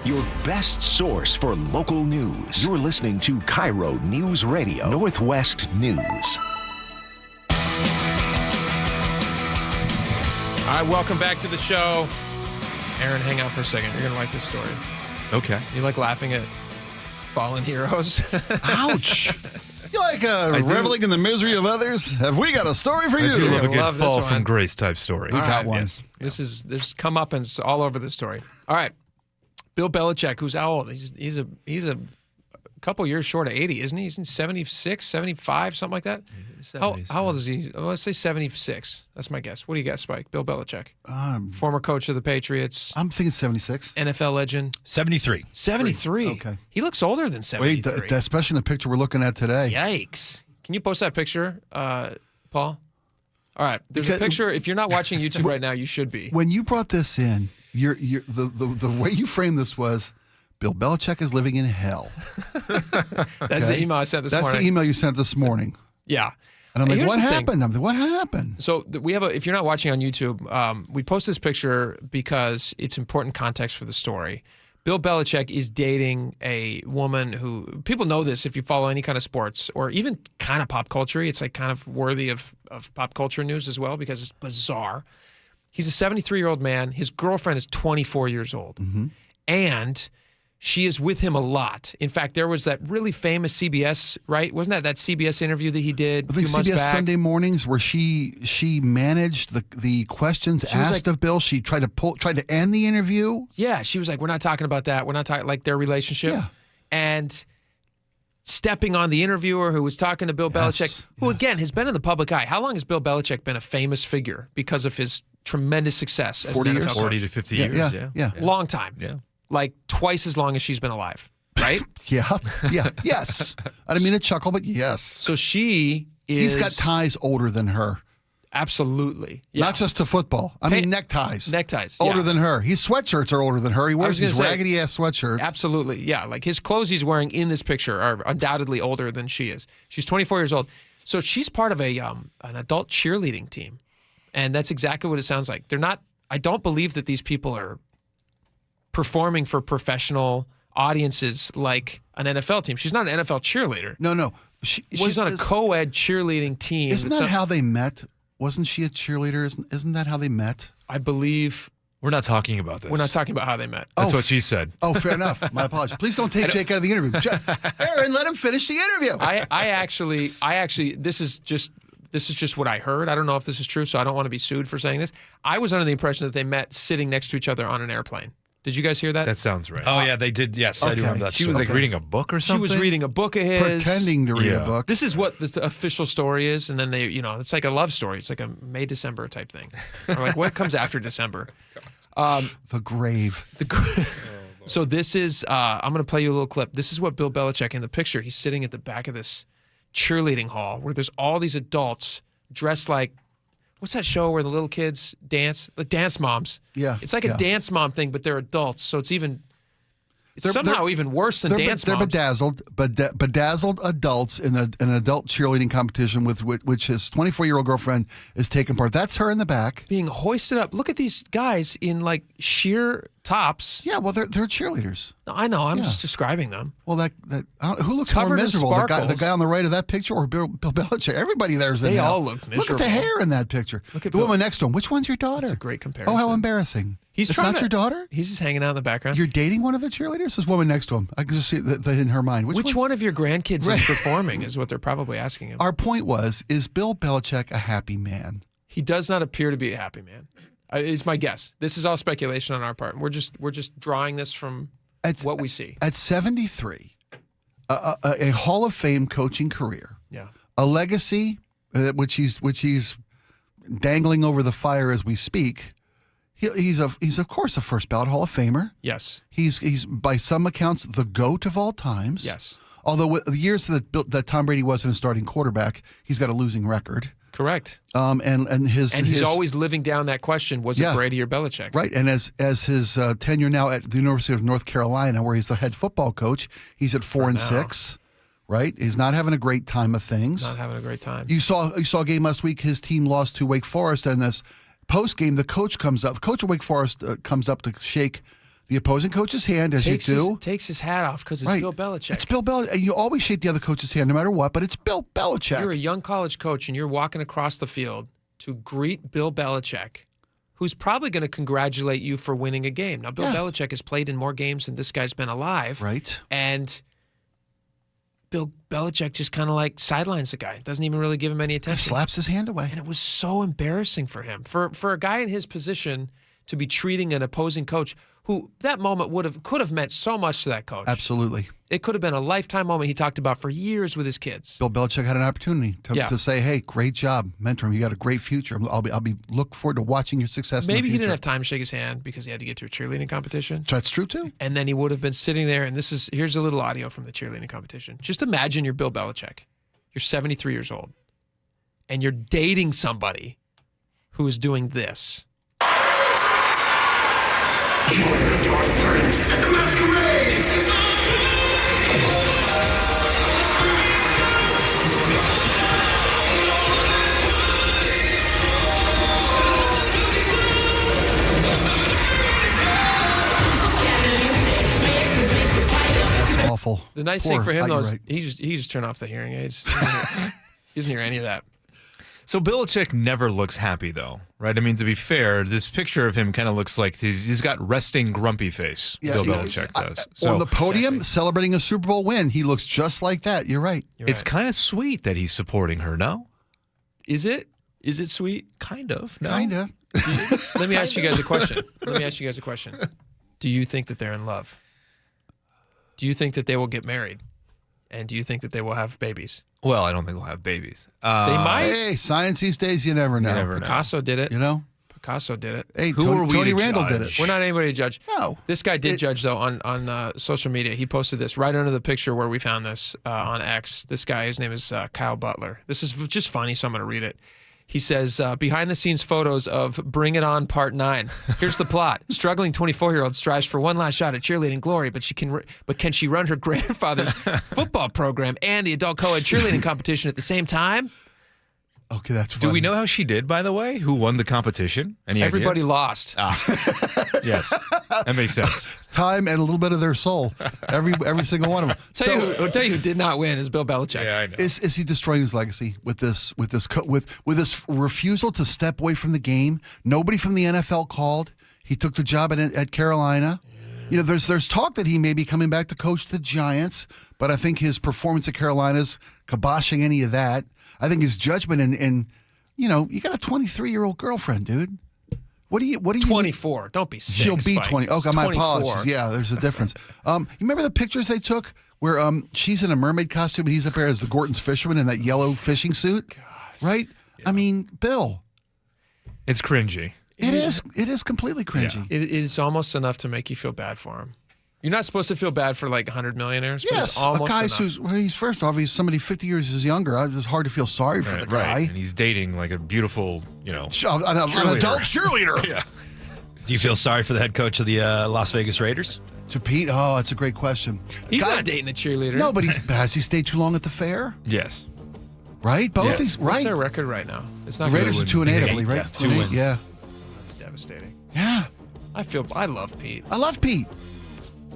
S11: Your best source for local news. You're listening to KIRO News Radio, Northwest News.
S18: All right, welcome back to the show. Aaron, hang out for a second. You're going to like this story.
S6: Okay.
S18: You like laughing at fallen heroes?
S28: Ouch. You like reveling in the misery of others? Have we got a story for you?
S6: I do love a good
S18: love this
S6: fall
S18: one.
S6: from grace type story.
S28: We got one.
S18: Yes. There's comeuppance all over this story. All right. Bill Belichick, who's how old? He's a couple years short of 80, isn't he? He's in 76, 75, something like that. How old is he? Well, let's say 76. That's my guess. What do you guess, Spike? Bill Belichick. Former coach of the Patriots.
S28: I'm thinking 76.
S18: NFL legend.
S6: 73.
S18: 73.
S28: Okay.
S18: He looks older than 73.
S28: Wait, especially in the picture we're looking at today.
S18: Yikes. Can you post that picture, Paul? All right. There's a picture. If you're not watching YouTube right now, you should be.
S28: When you brought this in, the way you framed this was, Bill Belichick is living in hell.
S18: That's the email I sent this morning.
S28: That's the email you sent this morning.
S18: Yeah.
S28: And I'm like,
S18: Here's
S28: what
S18: the thing.
S28: happened? I'm like, what happened?
S18: So we have if you're not watching on YouTube, we post this picture because it's important context for the story. Bill Belichick is dating a woman who, people know this if you follow any kind of sports or even kind of pop culture. It's like kind of worthy of pop culture news as well because it's bizarre. He's a 73-year-old man. His girlfriend is 24 years old.
S28: Mm-hmm.
S18: And she is with him a lot. In fact, there was that really famous CBS, right? Wasn't that CBS interview that he did a few months back?
S28: CBS Sunday Mornings where she managed the questions asked of Bill. She tried to end the interview.
S18: Yeah, she was like, we're not talking about that. We're not talking like their relationship.
S28: Yeah.
S18: And stepping on the interviewer who was talking to Bill Belichick, who again has been in the public eye. How long has Bill Belichick been a famous figure because of his tremendous success as
S28: 40
S18: an
S28: years?
S18: NFL coach?
S6: 40 to 50 years.
S28: Yeah.
S18: Long time.
S6: Yeah.
S18: Like twice as long as she's been alive, right?
S28: Yes. I didn't mean to chuckle, but yes.
S18: So she is...
S28: He's got ties older than her.
S18: Absolutely. Yeah.
S28: Not just to football. I mean neckties.
S18: Neckties.
S28: Older than her. His sweatshirts are older than her. He wears these raggedy-ass sweatshirts.
S18: Absolutely. Yeah. Like his clothes he's wearing in this picture are undoubtedly older than she is. She's 24 years old. So she's part of an adult cheerleading team. And that's exactly what it sounds like. They're not... I don't believe that these people are performing for professional audiences like an NFL team. She's not an NFL cheerleader.
S28: No.
S18: She's on a co-ed cheerleading team.
S28: Isn't that how they met? Wasn't she a cheerleader? Isn't that how they met?
S18: I believe...
S6: We're not talking about this.
S18: We're not talking about how they met.
S6: That's what she said.
S28: Oh, fair enough. My apologies. Please don't take Jake out of the interview. Aaron, let him finish the interview.
S18: I actually, this is just what I heard. I don't know if this is true, so I don't want to be sued for saying this. I was under the impression that they met sitting next to each other on an airplane. Did you guys hear that?
S6: That sounds right.
S4: Oh, yeah, they did. Yes, I do remember that.
S6: She was like reading a book or something?
S18: She was reading a book of his.
S28: Pretending to read a book.
S18: This is what the official story is, and then they, it's like a love story. It's like a May-December type thing. Or like what comes after December?
S28: The grave.
S18: So this is, I'm going to play you a little clip. This is what Bill Belichick in the picture. He's sitting at the back of this cheerleading hall where there's all these adults dressed like, what's that show where the little kids dance? The Dance Moms.
S28: Yeah.
S18: It's like a Dance Mom thing, but they're adults. So it's even, somehow even worse than Dance Moms.
S28: They're bedazzled adults in an adult cheerleading competition with which his 24-year-old girlfriend is taking part. That's her in the back.
S18: Being hoisted up. Look at these guys in like sheer tops.
S28: Yeah, well, they're cheerleaders.
S18: I know. I'm just describing them.
S28: Well, who looks
S18: Covered
S28: more
S18: in
S28: miserable?
S18: sparkles.
S28: The guy on the right of that picture or Bill Belichick? Everybody there's in
S18: They
S28: hell.
S18: all look miserable.
S28: Look at the hair in that picture.
S18: Look at
S28: the woman next to him. Which one's your daughter?
S18: That's a great comparison.
S28: Oh, how embarrassing.
S18: It's
S28: not your daughter?
S18: He's just hanging out in the background.
S28: You're dating one of the cheerleaders? This woman next to him. I can just see that in her mind.
S18: Which one of your grandkids is performing is what they're probably asking him.
S28: Our point was, is Bill Belichick a happy man?
S18: He does not appear to be a happy man. Is my guess. This is all speculation on our part. We're just drawing this from what we see.
S28: At 73, a Hall of Fame coaching career.
S18: Yeah.
S28: A legacy which he's dangling over the fire as we speak. He's of course a first ballot Hall of Famer.
S18: Yes.
S28: He's by some accounts the GOAT of all times.
S18: Yes.
S28: Although with the years that Tom Brady wasn't a starting quarterback, he's got a losing record.
S18: Correct.
S28: And he's
S18: always living down that question: was it Brady or Belichick?
S28: Right. And as his tenure now at the University of North Carolina, where he's the head football coach, he's at 4-6. Right. He's not having a great time of things.
S18: Not having a great time.
S28: You saw a game last week. His team lost to Wake Forest, and this post game, the coach comes up. The coach of Wake Forest comes up to shake the opposing coach's hand, as you do.
S18: Takes his hat off because it's Bill Belichick.
S28: It's Bill Belichick. And you always shake the other coach's hand no matter what, but it's Bill Belichick.
S18: You're a young college coach, and you're walking across the field to greet Bill Belichick, who's probably going to congratulate you for winning a game. Now, Bill Belichick has played in more games than this guy's been alive.
S28: Right.
S18: And Bill Belichick just kind of like sidelines the guy, doesn't even really give him any attention.
S28: Slaps his hand away.
S18: And it was so embarrassing for him. For a guy in his position to be treating an opposing coach who that moment could have meant so much to that coach.
S28: Absolutely.
S18: It could have been a lifetime moment he talked about for years with his kids.
S28: Bill Belichick had an opportunity to say, "Hey, great job, mentor him. You got a great future. I'll be look forward to watching your success."
S18: Maybe
S28: in the
S18: he didn't
S28: future."
S18: have time to shake his hand because he had to get to a cheerleading competition.
S28: That's true too.
S18: And then he would have been sitting there, and here's a little audio from the cheerleading competition. Just imagine you're Bill Belichick. You're 73 years old, and you're dating somebody who is doing this.
S23: Join the Dark Prince at the masquerade.
S28: That's awful.
S18: The nice thing for him, though, is he just turned off the hearing aids. He doesn't hear any of that.
S6: So Belichick never looks happy, though, right? I mean, to be fair, this picture of him kind of looks like he's got resting grumpy face.
S28: Yeah,
S6: Bill Belichick does.
S28: On the podium, celebrating a Super Bowl win, he looks just like that. You're right.
S6: It's kind of sweet that he's supporting her, no?
S18: Is it? Is it sweet?
S6: Kind of. No?
S28: Kind of.
S18: Let me ask you guys a question. Do you think that they're in love? Do you think that they will get married? And do you think that they will have babies?
S6: Well, I don't think we'll have babies.
S18: They might.
S28: Hey, science these days, you never know.
S18: Picasso did it.
S28: You know?
S18: Picasso did it.
S28: Hey,
S6: Who are we
S28: Tony
S6: to
S28: Randall
S6: judge?
S28: did it.
S18: We're not anybody to judge.
S28: No.
S18: This guy did judge, though, on social media. He posted this right under the picture where we found this on X. This guy, his name is Kyle Butler. This is just funny, so I'm going to read it. He says, behind-the-scenes photos of Bring It On Part 9. Here's the plot. Struggling 24-year-old strives for one last shot at cheerleading glory, but can she run her grandfather's football program and the adult co-ed cheerleading competition at the same time?
S28: Okay, that's funny.
S6: Do we know how she did, by the way? Who won the competition? Any
S18: Everybody
S6: idea?
S18: lost.
S6: Yes, that makes sense.
S28: Time and a little bit of their soul. Every single one of them.
S18: I'll tell you who did not win is Bill Belichick.
S6: Yeah, I know.
S28: Is he destroying his legacy with this refusal to step away from the game? Nobody from the NFL called. He took the job at Carolina. Yeah. You know, there's talk that he may be coming back to coach the Giants, but I think his performance at Carolina's kiboshing any of that. I think his judgment and you know, you got a 23-year-old girlfriend, dude. What do you
S18: 24. Don't be sick.
S28: She'll be
S18: Spike.
S28: 20. Okay, my
S18: 24.
S28: apologies. Yeah, there's a difference. You remember the pictures they took where she's in a mermaid costume and he's up there as the Gorton's fisherman in that yellow fishing suit? Gosh. Right? Yeah. I mean, Bill.
S6: It's cringy.
S28: It is completely cringy.
S18: Yeah. It is almost enough to make you feel bad for him. You're not supposed to feel bad for like 100 millionaires, but it's almost
S28: a guy
S18: enough.
S28: he's first off, he's somebody 50 years younger. It's hard to feel sorry for the guy.
S6: Right. And he's dating like a beautiful,
S28: an adult cheerleader.
S6: Yeah.
S4: Do you feel sorry for the head coach of the Las Vegas Raiders?
S28: To Pete? Oh, that's a great question.
S18: He's not dating a cheerleader.
S28: No, but has he stayed too long at the fair?
S6: Yes.
S28: Right? Both these, right?
S18: What's their record right now? It's not
S28: the Raiders are 2-8, I believe, right?
S4: Yeah, 2 wins.
S28: Yeah.
S18: That's devastating.
S28: Yeah.
S18: I love Pete.
S28: I love Pete.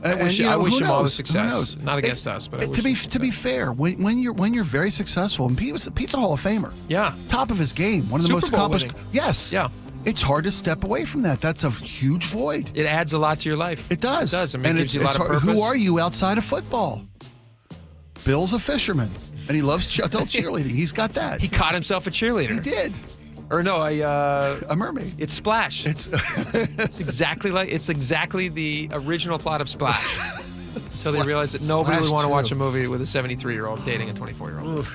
S18: I wish him all the success. Not against us, but
S28: to be fair, when you're very successful, and Pete's a Hall of Famer.
S18: Yeah.
S28: Top of his game, one of the most accomplished. Yes.
S18: Yeah.
S28: It's hard to step away from that. That's a huge void.
S18: It adds a lot to your life.
S28: It does.
S18: It does. I mean, it gives you a lot of purpose.
S28: Who are you outside of football? Bill's a fisherman, and he loves adult cheerleading. He's got that.
S18: He caught himself a cheerleader.
S28: He did.
S18: Or no,
S28: a mermaid.
S18: It's Splash. It's exactly the original plot of Splash. Until they realized that nobody would want to watch a movie with a 73-year-old dating a 24-year-old.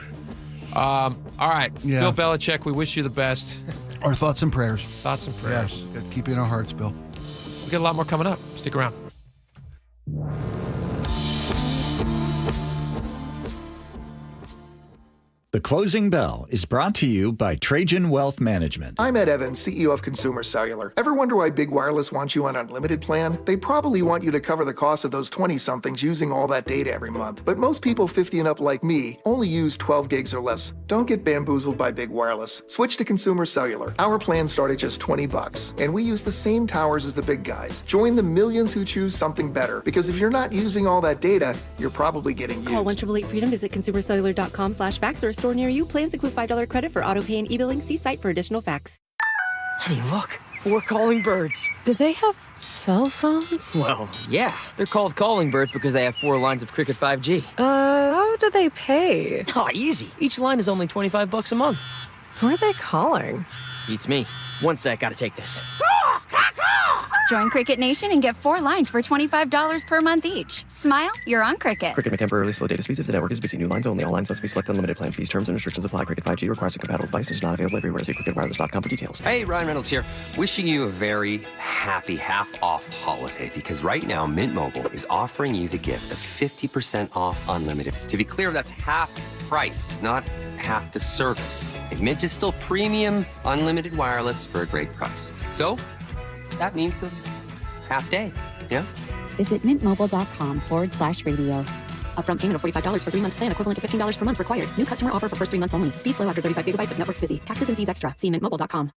S18: All right,
S28: yeah.
S18: Bill Belichick, we wish you the best.
S28: Our thoughts and prayers.
S18: Thoughts and prayers.
S28: Yes. Keep you in our hearts, Bill.
S18: We got a lot more coming up. Stick around.
S5: The Closing Bell is brought to you by Trajan Wealth Management.
S8: I'm Ed Evans, CEO of Consumer Cellular. Ever wonder why Big Wireless wants you on an unlimited plan? They probably want you to cover the cost of those 20-somethings using all that data every month. But most people 50 and up like me only use 12 gigs or less. Don't get bamboozled by Big Wireless. Switch to Consumer Cellular. Our plans start at just $20, and we use the same towers as the big guys. Join the millions who choose something better, because if you're not using all that data, you're probably getting used.
S9: Call 1-888-FREEDOM, visit consumercellular.com/fax or a store near you. Plans include $5 credit for auto pay and e-billing. See site for additional facts.
S10: Honey, look. 4 calling birds.
S12: Do they have cell phones?
S10: Well, yeah. They're called calling birds because they have 4 lines of Cricket 5G.
S12: How do they pay?
S10: Oh, easy. Each line is only $25 a month.
S12: Who are they calling?
S10: Beats me. One sec, gotta take this.
S19: Join Cricket Nation and get 4 lines for $25 per month each. Smile, you're on Cricket.
S10: Cricket may temporarily slow data speeds if the network is busy. New lines only. All lines must be selected. Unlimited plan fees. Terms and restrictions apply. Cricket 5G requires a compatible device and is not available everywhere. See cricketwireless.com for details.
S20: Hey, Ryan Reynolds here. Wishing you a very happy half-off holiday because right now Mint Mobile is offering you the gift of 50% off unlimited. To be clear, that's half price, not half the service. And Mint is still premium unlimited wireless for a great price. So that means a half day, yeah?
S19: Visit mintmobile.com/radio. Upfront payment of $45 for 3-month plan, equivalent to $15 per month required. New customer offer for first 3 months only. Speed slow after 35 gigabytes if network's busy. Taxes and fees extra. See mintmobile.com.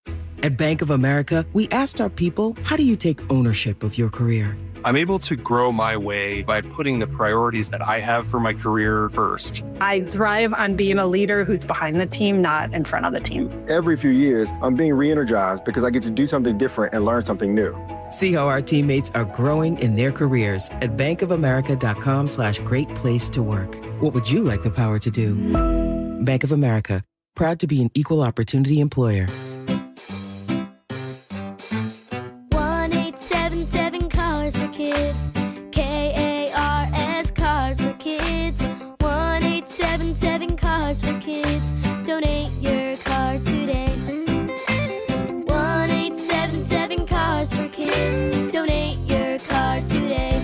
S21: At Bank of America, we asked our people, how do you take ownership of your career?
S22: I'm able to grow my way by putting the priorities that I have for my career first.
S24: I thrive on being a leader who's behind the team, not in front of the team.
S25: Every few years, I'm being re-energized because I get to do something different and learn something new.
S21: See how our teammates are growing in their careers at bankofamerica.com/great place to work. What would you like the power to do? Bank of America, proud to be an equal opportunity employer.
S26: 1-877 Cars for Kids. KARS Cars for Kids. 1-877 Cars for Kids. Donate your car today. 1-877 Cars for Kids. Donate your car today.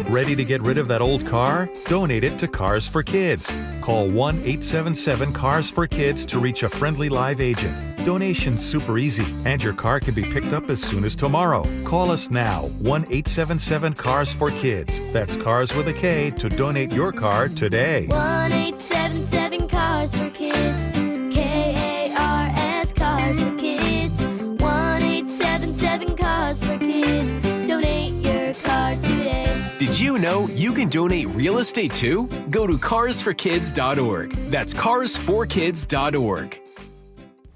S27: Ready to get rid of that old car? Donate it to Cars for Kids. Call 1-877-CARS-FOR-KIDS to reach a friendly live agent. Donation's super easy, and your car can be picked up as soon as tomorrow. Call us now, 1-877-CARS-FOR-KIDS. That's Cars with a K to donate your car today.
S26: 1-877 Cars for Kids. KARS Cars for Kids. 1-877 Cars for Kids. Donate your car today.
S31: Did you know you can donate real estate too? Go to carsforkids.org. That's carsforkids.org.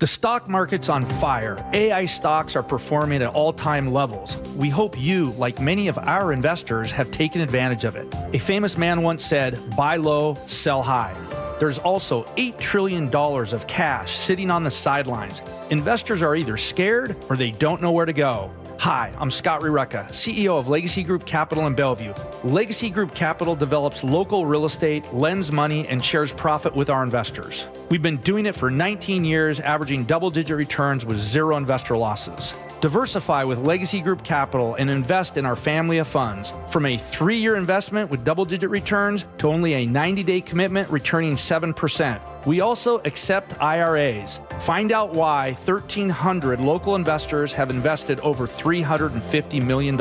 S32: The stock market's on fire. AI stocks are performing at all-time levels. We hope you, like many of our investors, have taken advantage of it. A famous man once said, "Buy low, sell high." There's also $8 trillion of cash sitting on the sidelines. Investors are either scared or they don't know where to go. Hi, I'm Scott Rireka, CEO of Legacy Group Capital in Bellevue. Legacy Group Capital develops local real estate, lends money, and shares profit with our investors. We've been doing it for 19 years, averaging double-digit returns with 0 investor losses. Diversify with Legacy Group Capital and invest in our family of funds. From a 3-year investment with double-digit returns to only a 90-day commitment returning 7%. We also accept IRAs. Find out why 1,300 local investors have invested over $350 million.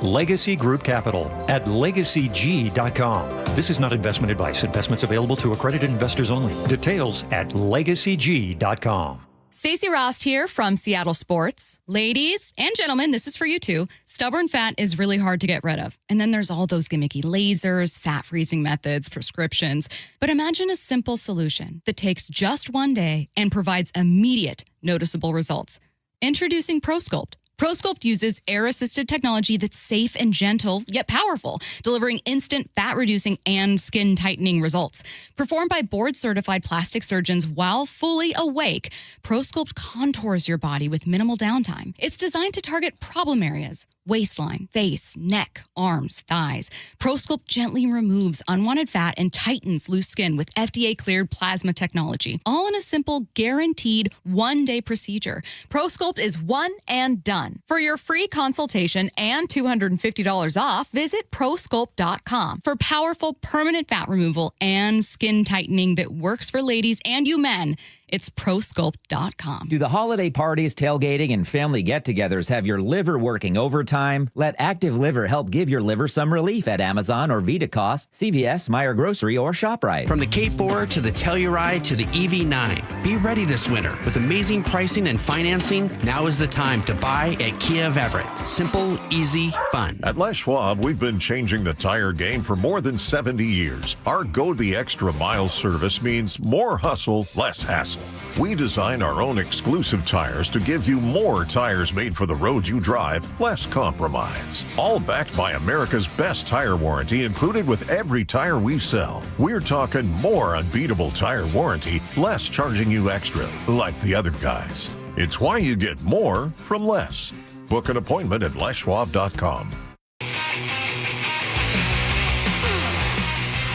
S33: Legacy Group Capital at legacyg.com. This is not investment advice. Investments available to accredited investors only. Details at legacyg.com.
S3: Stacey Rost here from Seattle Sports. Ladies and gentlemen, this is for you too. Stubborn fat is really hard to get rid of. And then there's all those gimmicky lasers, fat freezing methods, prescriptions. But imagine a simple solution that takes just one day and provides immediate, noticeable results. Introducing ProSculpt. ProSculpt uses air-assisted technology that's safe and gentle, yet powerful, delivering instant fat-reducing and skin-tightening results. Performed by board-certified plastic surgeons while fully awake, ProSculpt contours your body with minimal downtime. It's designed to target problem areas: waistline, face, neck, arms, thighs. ProSculpt gently removes unwanted fat and tightens loose skin with FDA-cleared plasma technology, all in a simple, guaranteed one-day procedure. ProSculpt is one and done. For your free consultation and $250 off, visit ProSculpt.com for powerful permanent fat removal and skin tightening that works for ladies and you men. It's ProSculpt.com.
S34: Do the holiday parties, tailgating, and family get-togethers have your liver working overtime? Let Active Liver help give your liver some relief at Amazon or VitaCost, CVS, Meijer Grocery, or ShopRite.
S35: From the K4 to the Telluride to the EV9, be ready this winter. With amazing pricing and financing, now is the time to buy at Kia of Everett. Simple, easy, fun.
S36: At Les Schwab, we've been changing the tire game for more than 70 years. Our Go the Extra Mile service means more hustle, less hassle. hassle. We design our own exclusive tires to give you more tires made for the road you drive, less compromise. All backed by America's best tire warranty included with every tire we sell. We're talking more unbeatable tire warranty, less charging you extra, like the other guys. It's why you get more from less. Book an appointment at leschwab.com.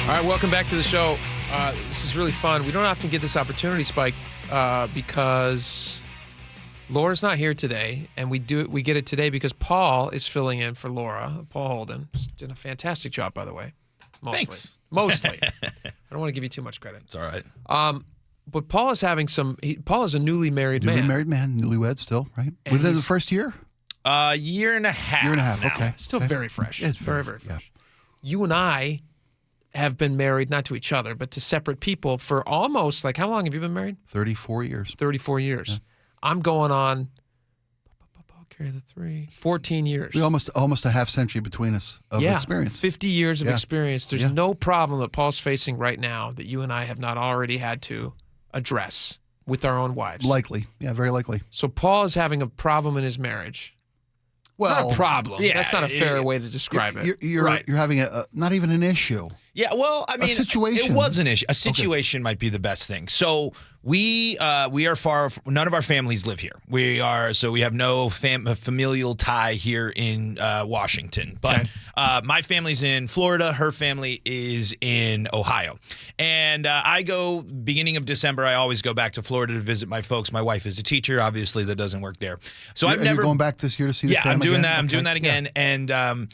S1: All right, welcome back to the show. This is really fun. We don't often get this opportunity, Spike, because Laura's not here today, and we get it today because Paul is filling in for Laura. Paul Holden did a fantastic job, by the way. Mostly.
S2: Thanks.
S1: Mostly. I don't want to give you too much credit.
S2: It's all right.
S1: But Paul is having Paul is a newly married man.
S4: Newly married man, newlywed still, right?
S1: And
S4: Within the first year?
S2: Year and a half.
S4: Year and a half,
S2: now.
S4: okay.
S1: Still very fresh.
S4: It's
S1: very, very fresh. Yeah. You and I have been married, not to each other, but to separate people for almost, how long have you been married?
S4: 34 years.
S1: 34 years. Yeah. I'm going on, carry the 14 years.
S4: We almost a half century between us of experience.
S1: 50 years of experience. There's no problem that Paul's facing right now that you and I have not already had to address with our own wives.
S4: Likely. Yeah, very likely.
S1: So Paul is having a problem in his marriage.
S4: Well,
S1: not a problem.
S2: Yeah,
S1: that's not a fair way to describe it.
S4: You're having not even an issue.
S2: Yeah, well, I mean,
S4: a situation.
S2: It was an issue. A situation might be the best thing. So we are far. None of our families live here. We have no familial tie here in Washington. But my family's in Florida. Her family is in Ohio. And I go beginning of December. I always go back to Florida to visit my folks. My wife is a teacher. Obviously, that doesn't work there. So I've never
S4: You're going back this year to see the family.
S2: I'm doing
S4: again?
S2: that. I'm doing that again. Yeah. And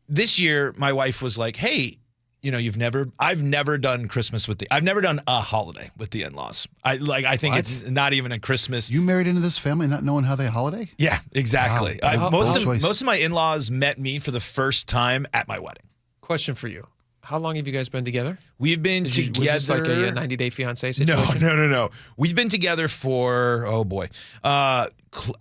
S2: this year, my wife was like, "Hey, I've never done Christmas I've never done a holiday with the in-laws. I think it's not even a Christmas."
S4: You married into this family not knowing how they holiday?
S2: Yeah, exactly.
S4: Wow.
S2: Most of my in-laws met me for the first time at my wedding.
S1: Question for you. How long have you guys been together?
S2: We've been together.
S1: Was this like a 90-day fiancé situation?
S2: No. We've been together for, I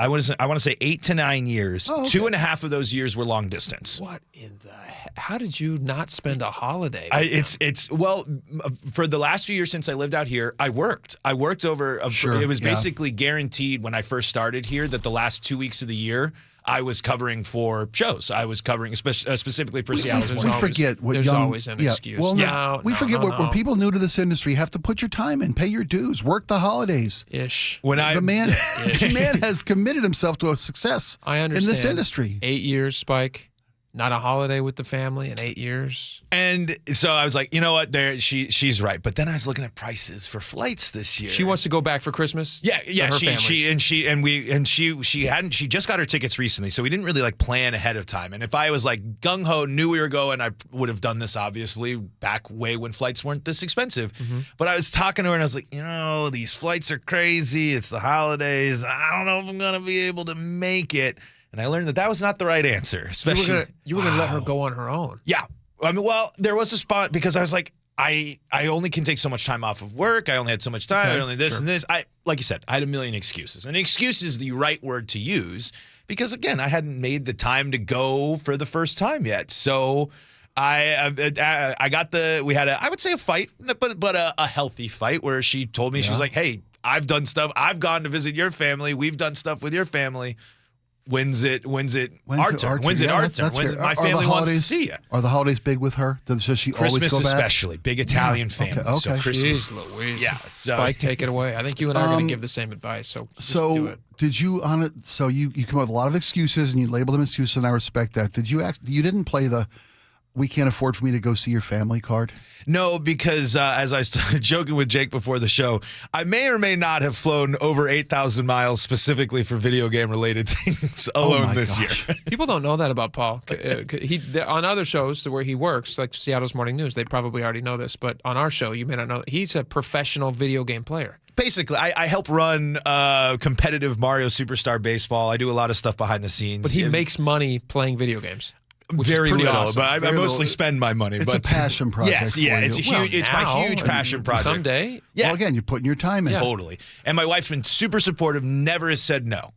S2: want to say 8 to 9 years. Oh, okay. 2.5 of those years were long distance.
S1: What in the heck? How did you not spend a holiday?
S2: For the last few years since I lived out here, I worked. I worked over. It was basically guaranteed when I first started here that the last 2 weeks of the year I was covering for shows. I was covering specifically for Seattle.
S4: We forget what
S1: there's always an excuse.
S4: Well, we forget what people new to this industry have to put your time in, pay your dues, work the holidays.
S1: Ish.
S4: The man has committed himself to a success.
S1: I understand.
S4: In this industry.
S1: 8 years, Spike. Not a holiday with the family in 8 years.
S2: And so I was like, you know what? She's right. But then I was looking at prices for flights this year.
S1: She wants to go back for Christmas.
S2: Yeah. She just got her tickets recently, so we didn't really plan ahead of time. And if I was gung ho, knew we were going, I would have done this obviously back way when flights weren't this expensive. Mm-hmm. But I was talking to her and I was like, these flights are crazy. It's the holidays. I don't know if I'm gonna be able to make it. And I learned that was not the right answer. Especially
S1: you were gonna let her go on her own.
S2: Yeah. I mean, there was a spot because I was like, I only can take so much time off of work. I only had so much time. I only this and this. Like you said, I had a million excuses. And excuse is the right word to use because again, I hadn't made the time to go for the first time yet. So I had I would say a fight, but a healthy fight where she told me, she was like, "Hey, I've done stuff. I've gone to visit your family. We've done stuff with your family. When's it our turn? When's it our turn? My family wants to see you."
S4: Are the holidays big with her? Does she always
S2: Christmas
S4: go back?
S2: especially. Big Italian family.
S4: Okay.
S2: So Christmas.
S1: Jeez Louise.
S2: Yeah.
S1: Spike, take it away. I think you and I are going to give the same advice. So do it.
S4: Did you on it? So you come up with a lot of excuses and you label them excuses, and I respect that. You didn't play the "we can't afford for me to go see your family" card?
S2: No, because as I started joking with Jake before the show, I may or may not have flown over 8,000 miles specifically for video game related things alone this year.
S1: People don't know that about Paul. On other shows where he works, like Seattle's Morning News, they probably already know this. But on our show, you may not know. He's a professional video game player.
S2: Basically, I help run competitive Mario Superstar Baseball. I do a lot of stuff behind the scenes.
S1: But he makes money playing video games.
S2: Very little,
S1: awesome.
S2: but I mostly spend my money.
S4: It's a passion project.
S2: Yes, it's my huge passion project.
S1: Someday,
S4: Well, again, you're putting your time in.
S2: Totally. And my wife's been super supportive. Never has said no.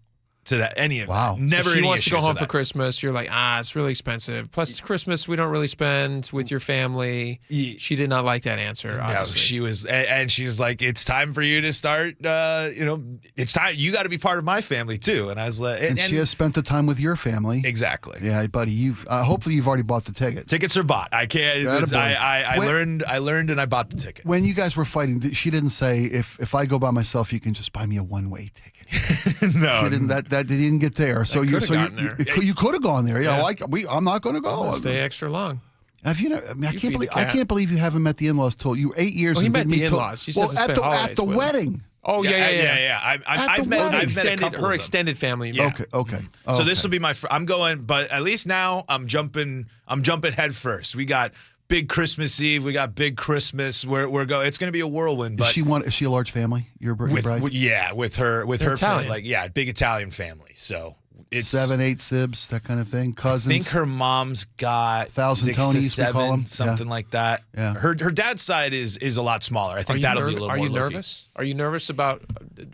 S2: to that any of that. Never.
S1: So she
S2: any
S1: wants to go
S2: issues
S1: home
S2: with
S1: for
S2: that.
S1: Christmas. You're like, it's really expensive. Plus, it's Christmas we don't really spend with your family. She did not like that answer.
S2: No,
S1: Obviously.
S2: she was, and she's like, it's time for you to start. It's time. You got to be part of my family too. And I was like,
S4: and she has spent the time with your family.
S2: Exactly.
S4: Yeah, buddy. You've hopefully you've already bought the ticket.
S2: Tickets are bought. I can't. I learned, and I bought the ticket.
S4: When you guys were fighting, she didn't say, if I go by myself, you can just buy me a one-way ticket.
S2: No,
S4: she didn't. That didn't get there. So you could have gone there. Yeah, I'm not going to go.
S1: Stay extra long.
S4: Have you? I can't believe you haven't met the in-laws till you 8 years.
S1: He
S4: and
S1: met
S4: didn't
S1: the
S4: meet
S1: in-laws. She says
S4: at the wedding.
S1: Oh yeah.
S2: I've met
S1: her extended family.
S2: Yeah.
S4: Okay.
S2: So this will be my. I'm going, but at least now I'm jumping head first. We got big Christmas Eve. We got big Christmas. We're going. It's going to be a whirlwind. But
S4: is she a large family? Your bride?
S2: With her
S1: Italian.
S2: family, big Italian family. So it's
S4: 7, 8 sibs, that kind of thing. Cousins.
S2: I think her mom's got
S4: 1,000
S2: 6 to
S4: Tonys,
S2: 7,
S4: we call them.
S2: something like that.
S4: Yeah.
S2: Her dad's side is a lot smaller. I think that'll be a little more.
S1: Are you
S2: low-key.
S1: nervous? Are you nervous about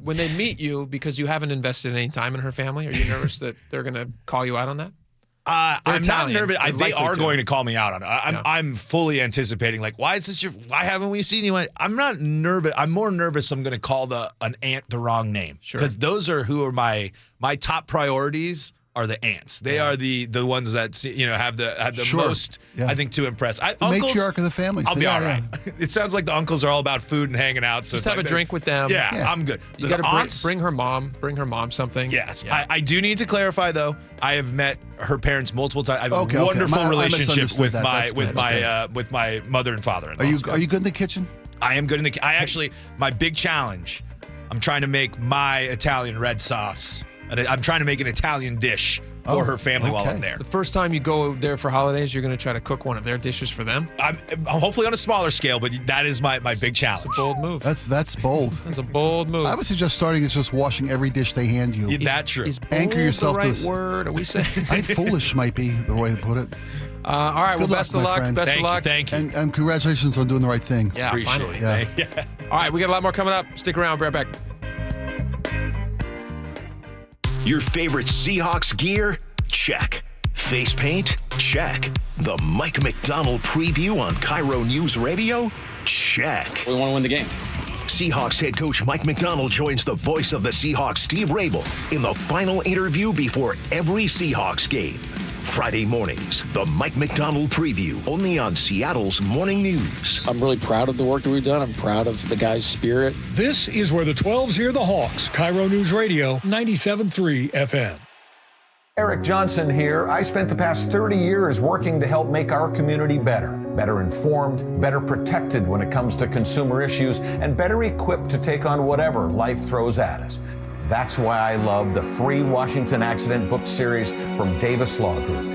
S1: when they meet you because you haven't invested any time in her family? Are you nervous that they're going to call you out on that?
S2: I'm not nervous. They are going to call me out on it. I'm fully anticipating. Like, why haven't we seen you? I'm not nervous. I'm more nervous. I'm going to call an aunt the wrong name.
S1: Sure.
S2: Because those are who are my top priorities. Are the aunts. They are the ones that have the most, I think, to impress. Uncles,
S4: matriarch of the family.
S2: I'll be all right. It sounds like the uncles are all about food and hanging out. So
S1: just have a drink with them.
S2: Yeah, I'm good.
S1: You got to bring her mom. Bring her mom something.
S2: Yes.
S1: Yeah.
S2: I do need to clarify though. I have met her parents multiple times. I have a wonderful relationship with my mother and father.
S4: Are you good in the kitchen?
S2: I am good in the. My big challenge. I'm trying to make my Italian red sauce. I'm trying to make an Italian dish for her family while I'm there.
S1: The first time you go there for holidays, you're going to try to cook one of their dishes for them?
S2: I'm hopefully on a smaller scale, but that is my big challenge.
S1: It's a bold move.
S4: That's bold.
S1: That's a bold move.
S4: I would suggest starting is just washing every dish they hand you.
S2: That's true.
S1: Is
S4: anchor yourself
S1: the right
S4: to
S1: word? Are we saying?
S4: I think foolish might be the way to put it.
S1: All right.
S4: Good
S1: best of luck.
S4: friend.
S1: Best of luck.
S2: Thank you.
S4: And congratulations on doing the right thing.
S1: Yeah,
S2: Appreciate
S1: finally.
S2: it.
S4: Yeah.
S1: All right. We got a lot more coming up. Stick around. We'll be right back.
S5: Your favorite Seahawks gear? Check. Face paint? Check. The Mike McDonald preview on KIRO Newsradio? Check.
S6: We want to win the game.
S5: Seahawks head coach Mike McDonald joins the voice of the Seahawks, Steve Rabel, in the final interview before every Seahawks game. Friday mornings, the Mike McDonald preview, only on Seattle's Morning News.
S6: I'm really proud of the work that we've done. I'm proud of the guys' spirit.
S7: This is where the 12s hear the Hawks. KIRO News Radio, 97.3 FM.
S8: Eric Johnson here. I spent the past 30 years working to help make our community better informed, better protected when it comes to consumer issues, and better equipped to take on whatever life throws at us. That's why I love the free Washington Accident book series from Davis Law Group.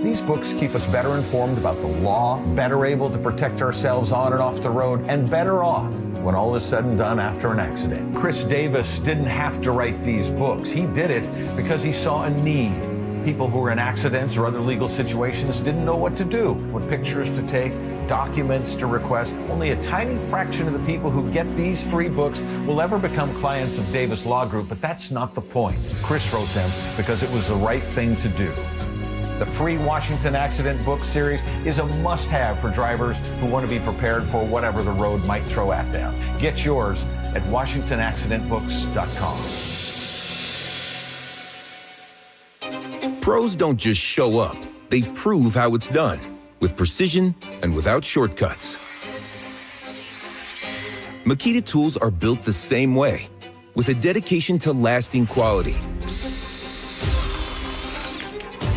S8: These books keep us better informed about the law, better able to protect ourselves on and off the road, and better off when all is said and done after an accident. Chris Davis didn't have to write these books. He did it because he saw a need. People who were in accidents or other legal situations didn't know what to do, what pictures to take, documents to request. Only a tiny fraction of the people who get these free books will ever become clients of Davis Law Group, but that's not the point. Chris wrote them because it was the right thing to do. The free Washington Accident book series is a must-have for drivers who want to be prepared for whatever the road might throw at them. Get yours at WashingtonAccidentBooks.com.
S9: Pros don't just show up. They prove how it's done, with precision and without shortcuts. Makita tools are built the same way, with a dedication to lasting quality,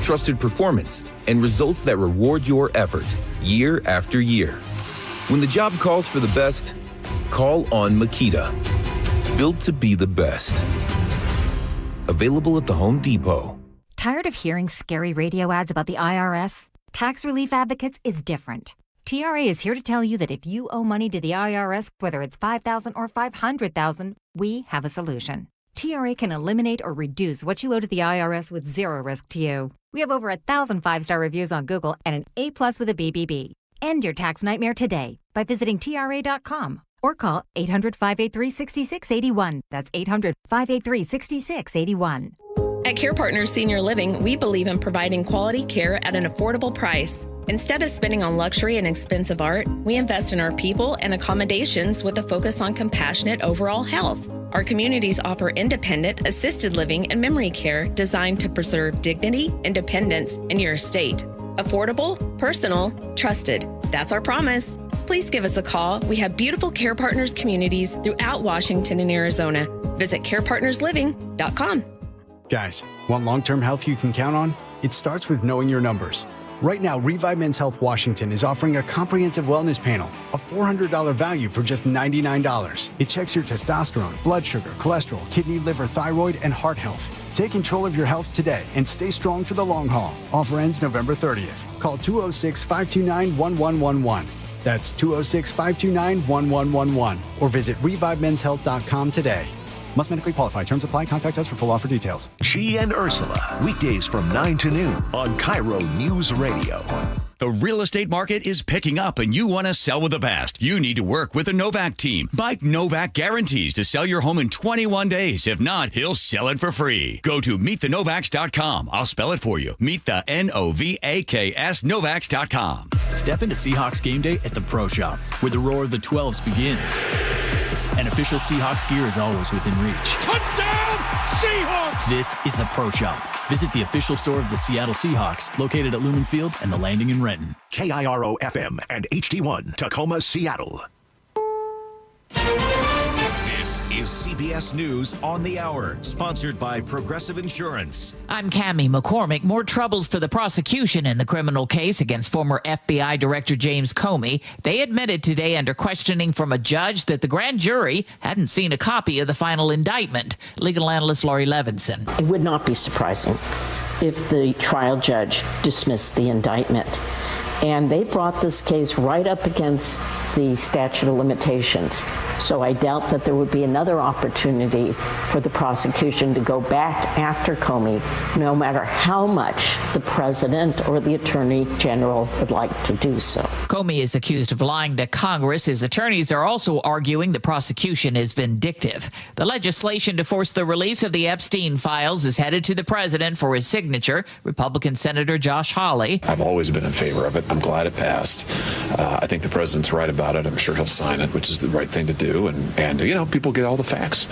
S9: trusted performance, and results that reward your effort year after year. When the job calls for the best, call on Makita. Built to be the best. Available at the Home Depot.
S11: Tired of hearing scary radio ads about the IRS? Tax Relief Advocates is different. TRA is here to tell you that if you owe money to the IRS, whether it's $5,000 or $500,000, we have a solution. TRA can eliminate or reduce what you owe to the IRS with zero risk to you. We have over 1,000 5-star reviews on Google and an A+ with a BBB. End your tax nightmare today by visiting TRA.com or call 800-583-6681. That's 800-583-6681.
S10: At Care Partners Senior Living, we believe in providing quality care at an affordable price. Instead of spending on luxury and expensive art, we invest in our people and accommodations with a focus on compassionate overall health. Our communities offer independent, assisted living, and memory care designed to preserve dignity, independence, and your estate. Affordable, personal, trusted. That's our promise. Please give us a call. We have beautiful Care Partners communities throughout Washington and Arizona. Visit carepartnersliving.com.
S12: Guys, want long-term health you can count on? It starts with knowing your numbers. Right now, Revive Men's Health Washington is offering a comprehensive wellness panel, a $400 value for just $99. It checks your testosterone, blood sugar, cholesterol, kidney, liver, thyroid, and heart health. Take control of your health today and stay strong for the long haul. Offer ends November 30th. Call 206-529-1111. That's 206-529-1111. Or visit revivemenshealth.com today. Must medically qualify. Terms apply. Contact us for full offer details.
S5: She and Ursula, weekdays from 9 to noon on KIRO News Radio.
S13: The real estate market is picking up and you want to sell with the best. You need to work with the Novak team. Mike Novak guarantees to sell your home in 21 days. If not, he'll sell it for free. Go to meetthenovaks.com. I'll spell it for you. Meet the Novaks Novaks.com.
S14: Step into Seahawks game day at the Pro Shop, where the roar of the 12s begins. And official Seahawks gear is always within reach.
S15: Touchdown, Seahawks!
S14: This is the Pro Shop. Visit the official store of the Seattle Seahawks, located at Lumen Field and the Landing in Renton.
S5: KIRO FM and HD1, Tacoma, Seattle.
S16: This is CBS News on the Hour, sponsored by Progressive Insurance.
S17: I'm Cammie McCormick. More troubles for the prosecution in the criminal case against former FBI Director James Comey. They admitted today under questioning from a judge that the grand jury hadn't seen a copy of the final indictment. Legal analyst Laurie Levinson.
S18: It would not be surprising if the trial judge dismissed the indictment. And they brought this case right up against the statute of limitations. So I doubt that there would be another opportunity for the prosecution to go back after Comey, no matter how much the president or the attorney general would like to do so.
S17: Comey is accused of lying to Congress. His attorneys are also arguing the prosecution is vindictive. The legislation to force the release of the Epstein files is headed to the president for his signature. Republican Senator Josh Hawley.
S19: I've always been in favor of it. I'm glad it passed. I think the president's right about it. I'm sure he'll sign it, which is the right thing to do. And you know, people get all the facts,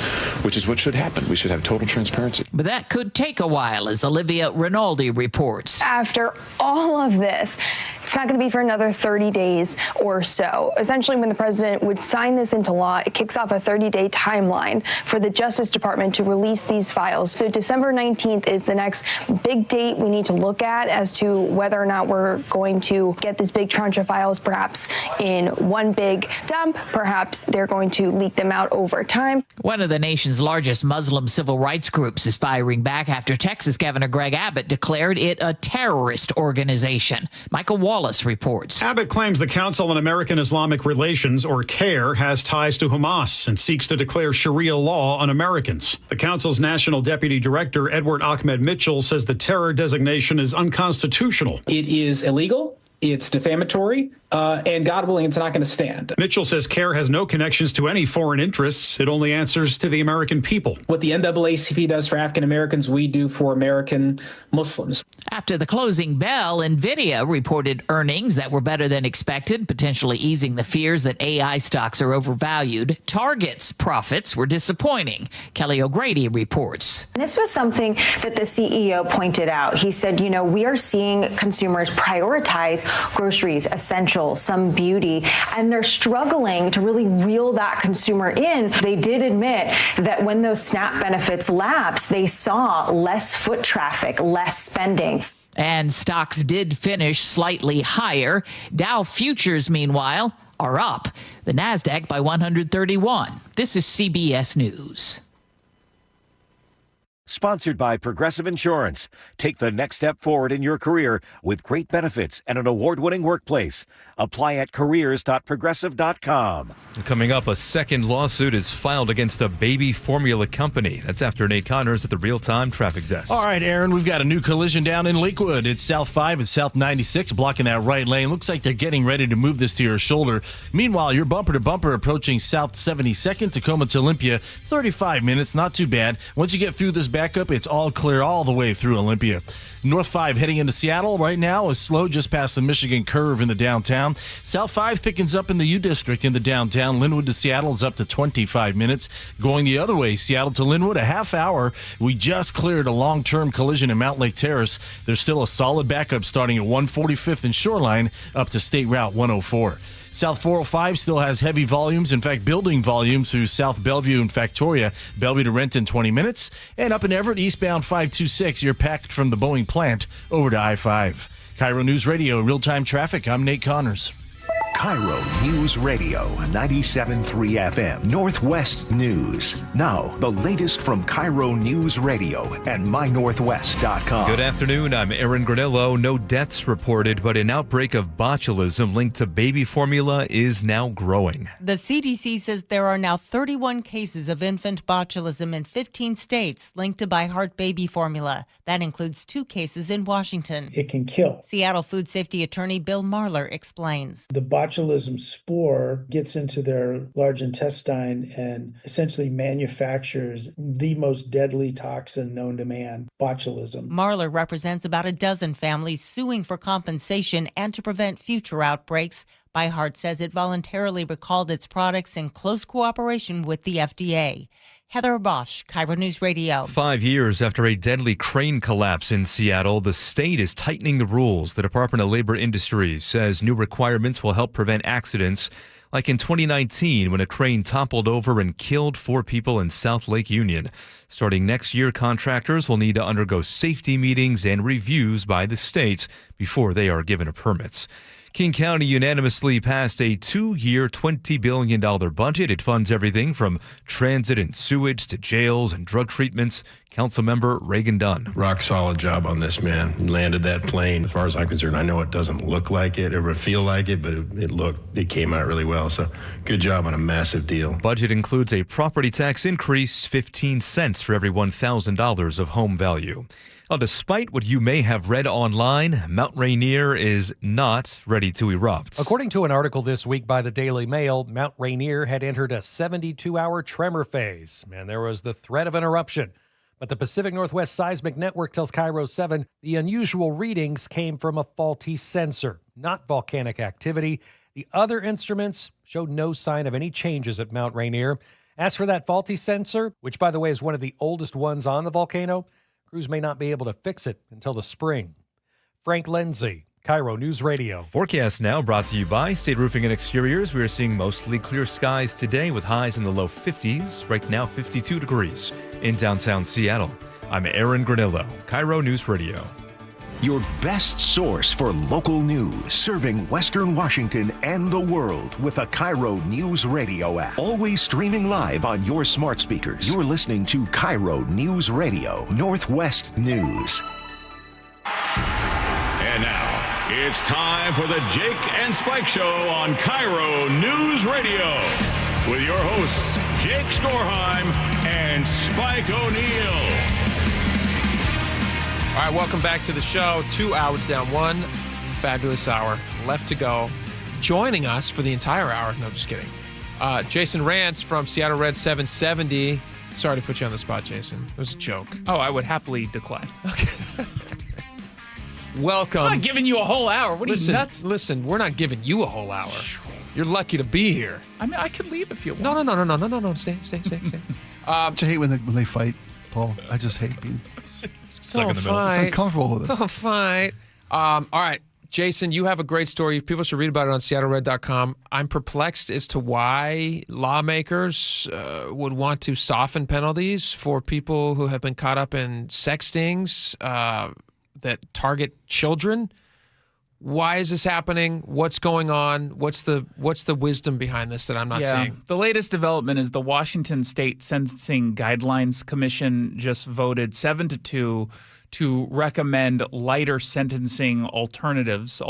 S19: which is what should happen. We should have total transparency.
S17: But that could take a while, as Olivia Rinaldi reports.
S20: After all of this, it's not going to be for another 30 days or so. Essentially, when the president would sign this into law, it kicks off a 30-day timeline for the Justice Department to release these files. So December 19th is the next big date we need to look at as to whether or not we're going to get this big tranche of files, perhaps in one big dump. Perhaps they're going to leak them out over time.
S17: One of the nation's largest Muslim civil rights groups is firing back after Texas Governor Greg Abbott declared it a terrorist organization. Michael Wallace reports.
S22: Abbott claims the Council on American Islamic Relations, or CAIR, has ties to Hamas and seeks to declare Sharia law on Americans. The Council's National Deputy Director, Edward Ahmed Mitchell, says the terror designation is unconstitutional.
S23: It is illegal. It's defamatory, and God willing, it's not going to stand.
S22: Mitchell says CAIR has no connections to any foreign interests. It only answers to the American people.
S23: What the NAACP does for African Americans, we do for American Muslims.
S17: After the closing bell, NVIDIA reported earnings that were better than expected, potentially easing the fears that AI stocks are overvalued. Target's profits were disappointing. Kelly O'Grady reports.
S24: This was something that the CEO pointed out. He said, we are seeing consumers prioritize groceries, essentials, some beauty, and they're struggling to really reel that consumer in. They did admit that when those SNAP benefits lapsed, they saw less foot traffic, less spending.
S17: And stocks did finish slightly higher. Dow futures, meanwhile, are up. The NASDAQ by 131. This is CBS News.
S5: Sponsored by Progressive Insurance. Take the next step forward in your career with great benefits and an award-winning workplace. Apply at careers.progressive.com.
S28: Coming up, a second lawsuit is filed against a baby formula company. That's after Nate Connors at the real-time traffic desk.
S29: All right, Aaron, we've got a new collision down in Lakewood. It's South 5 and South 96 blocking that right lane. Looks like they're getting ready to move this to your shoulder. Meanwhile, you're bumper-to-bumper approaching South 72nd, Tacoma to Olympia. 35 minutes, not too bad. Once you get through this bad backup. It's all clear all the way through Olympia. North 5 heading into Seattle right now is slow just past the Michigan curve in the downtown. South 5 thickens up in the U District in the downtown. Linwood to Seattle is up to 25 minutes. Going the other way, Seattle to Linwood, a half hour. We just cleared a long-term collision in Mount Lake Terrace. There's still a solid backup starting at 145th and Shoreline up to State Route 104. South 405 still has heavy volumes, in fact, building volume through South Bellevue and Factoria. Bellevue to Renton, 20 minutes. And up in Everett, eastbound 526, you're packed from the Boeing plant over to I-5. KIRO News Radio, real-time traffic. I'm Nate Connors.
S5: KIRO News Radio, 97.3 FM, Northwest News. Now, the latest from KIRO News Radio and mynorthwest.com.
S28: Good afternoon, I'm Aaron Granillo. No deaths reported, but an outbreak of botulism linked to baby formula is now growing.
S1: The CDC says there are now 31 cases of infant botulism in 15 states linked to By Heart baby formula. That includes 2 cases in Washington.
S2: It can kill.
S1: Seattle Food Safety Attorney Bill Marler explains.
S2: The botulism spore gets into their large intestine and essentially manufactures the most deadly toxin known to man, botulism.
S1: Marler represents about a dozen families suing for compensation and to prevent future outbreaks. By Heart says it voluntarily recalled its products in close cooperation with the FDA. Heather Bosch, KIRO News Radio.
S28: 5 years after a deadly crane collapse in Seattle, the state is tightening the rules. The Department of Labor Industries says new requirements will help prevent accidents, like in 2019 when a crane toppled over and killed 4 people in South Lake Union. Starting next year, contractors will need to undergo safety meetings and reviews by the states before they are given permits. King County unanimously passed a 2-year, $20 billion budget. It funds everything from transit and sewage to jails and drug treatments. Councilmember Reagan Dunn.
S3: Rock solid job on this, man. Landed that plane. As far as I'm concerned, I know it doesn't look like it or feel like it, but it came out really well. So good job on a massive deal.
S28: Budget includes a property tax increase, 15 cents for every $1,000 of home value. Well, despite what you may have read online, Mount Rainier is not ready to erupt.
S4: According to an article this week by the Daily Mail, Mount Rainier had entered a 72-hour tremor phase, and there was the threat of an eruption. But the Pacific Northwest Seismic Network tells KIRO 7 the unusual readings came from a faulty sensor, not volcanic activity. The other instruments showed no sign of any changes at Mount Rainier. As for that faulty sensor, which, by the way, is one of the oldest ones on the volcano, crews may not be able to fix it until the spring. Frank Lindsay, KIRO News Radio.
S28: Forecast now brought to you by State Roofing and Exteriors. We are seeing mostly clear skies today with highs in the low 50s. Right now, 52 degrees in downtown Seattle. I'm Aaron Granillo, KIRO News Radio.
S5: Your best source for local news, serving Western Washington and the world with the KIRO News Radio app. Always streaming live on your smart speakers. You're listening to KIRO News Radio, Northwest News.
S15: And now, it's time for the Jake and Spike Show on KIRO News Radio. With your hosts, Jake Skorheim and Spike O'Neill.
S6: All right, welcome back to the show. 2 hours down, 1 fabulous hour left to go. Joining us for the entire hour, no, just kidding. Jason Rance from Seattle Red 770. Sorry to put you on the spot, Jason. It was a joke.
S21: Oh, I would happily decline.
S6: Okay. Welcome.
S21: I'm not giving you a whole hour. What are you, nuts?
S6: Listen, we're not giving you a whole hour. You're lucky to be here.
S21: I mean, I could leave if you want.
S6: No. Stay.
S25: I hate when they fight, Paul. I just hate being
S6: stuck in the middle.
S25: It's uncomfortable with this.
S6: Don't fight. All right, Jason, you have a great story. People should read about it on SeattleRed.com. I'm perplexed as to why lawmakers would want to soften penalties for people who have been caught up in sex stings that target children. Why is this happening? What's going on? What's the wisdom behind this that I'm not seeing?
S21: The latest development is the Washington State Sentencing Guidelines Commission just voted 7-2 to recommend lighter sentencing alternatives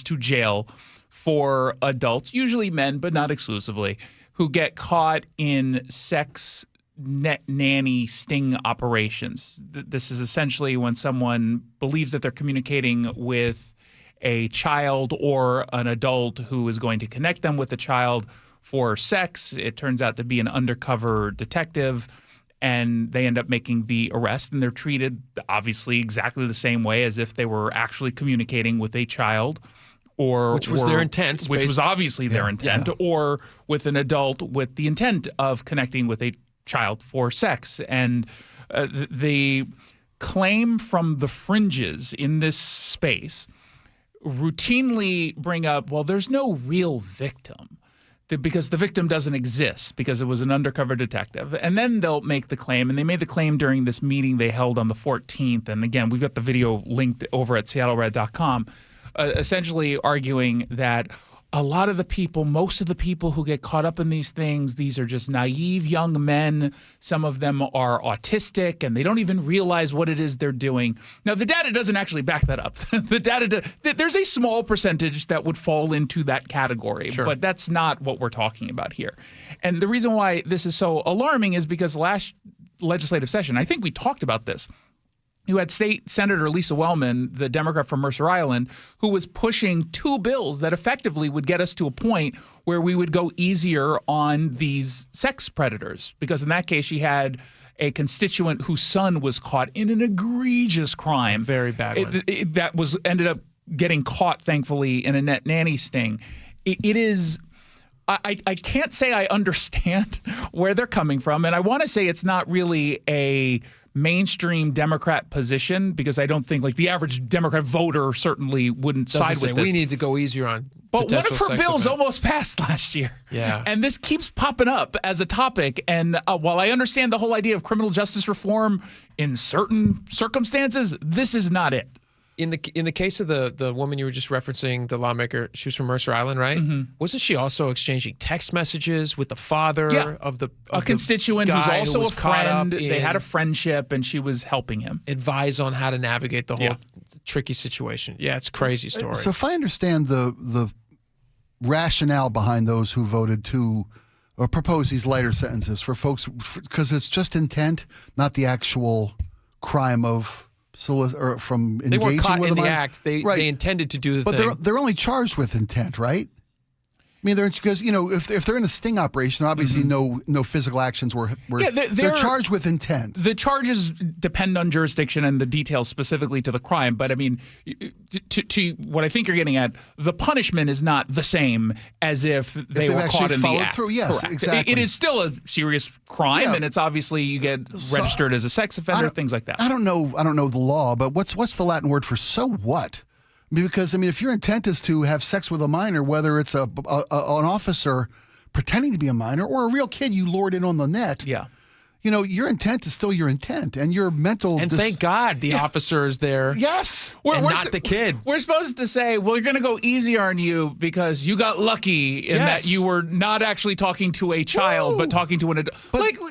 S21: to jail for adults, usually men, but not exclusively, who get caught in sex nanny sting operations. This is essentially when someone believes that they're communicating with a child or an adult who is going to connect them with the child for sex. It turns out to be an undercover detective, and they end up making the arrest, and they're treated obviously exactly the same way as if they were actually communicating with a child,
S6: which was their intent,
S21: which was obviously their intent, or with an adult with the intent of connecting with a child for sex. And the claim from the fringes in this space routinely bring up, well, there's no real victim because the victim doesn't exist because it was an undercover detective. And then they'll make the claim, and they made the claim during this meeting they held on the 14th. And again, we've got the video linked over at seattlered.com, essentially arguing that a lot of the people, most of the people who get caught up in these things, these are just naive young men. Some of them are autistic, and they don't even realize what it is they're doing. Now, the data doesn't actually back that up. There's a small percentage that would fall into that category, but that's not what we're talking about here. And the reason why this is so alarming is because last legislative session, I think we talked about this, you had State Senator Lisa Wellman, the Democrat from Mercer Island, who was pushing 2 bills that effectively would get us to a point where we would go easier on these sex predators. Because in that case, she had a constituent whose son was caught in an egregious crime.
S6: Very bad one.
S21: That ended up getting caught, thankfully, in a net nanny sting. It is... I can't say I understand where they're coming from, and I want to say it's not really a mainstream Democrat position because I don't think the average Democrat voter certainly wouldn't side with this.
S6: We need to go easier on.
S21: But one of her bills almost passed last year.
S6: Yeah.
S21: And this keeps popping up as a topic. And while I understand the whole idea of criminal justice reform in certain circumstances, this is not it.
S6: In the case of the woman you were just referencing, the lawmaker, she was from Mercer Island, right? Mm-hmm. Wasn't she also exchanging text messages with the father of
S21: a constituent who's also a friend? They had a friendship, and she was helping him
S6: advise on how to navigate the whole tricky situation. Yeah, it's a crazy story.
S25: So if I understand the rationale behind those who voted to or propose these lighter sentences for folks, because it's just intent, not the actual crime of or from engaging
S6: they weren't caught
S25: with
S6: in
S25: the
S6: act. They intended to do the thing.
S25: But they're only charged with intent, right? I mean, because if they're in a sting operation, obviously no physical actions were they're charged with intent.
S21: The charges depend on jurisdiction and the details specifically to the crime. But I mean, to what I think you're getting at, the punishment is not the same as if they were caught in the act.
S25: Through. Yes,
S21: correct.
S25: Exactly.
S21: It is still a serious crime, and it's obviously you get registered as a sex offender, things like that.
S25: I don't know the law, but what's the Latin word for so what? Because, I mean, if your intent is to have sex with a minor, whether it's an officer pretending to be a minor or a real kid you lured in on the net, your intent is still your intent, and your mental...
S6: And thank God the officer is there.
S25: Yes.
S6: And not the kid.
S21: We're supposed to say, well, you're going to go easier on you because you got lucky in that you were not actually talking to a child, but talking to an adult.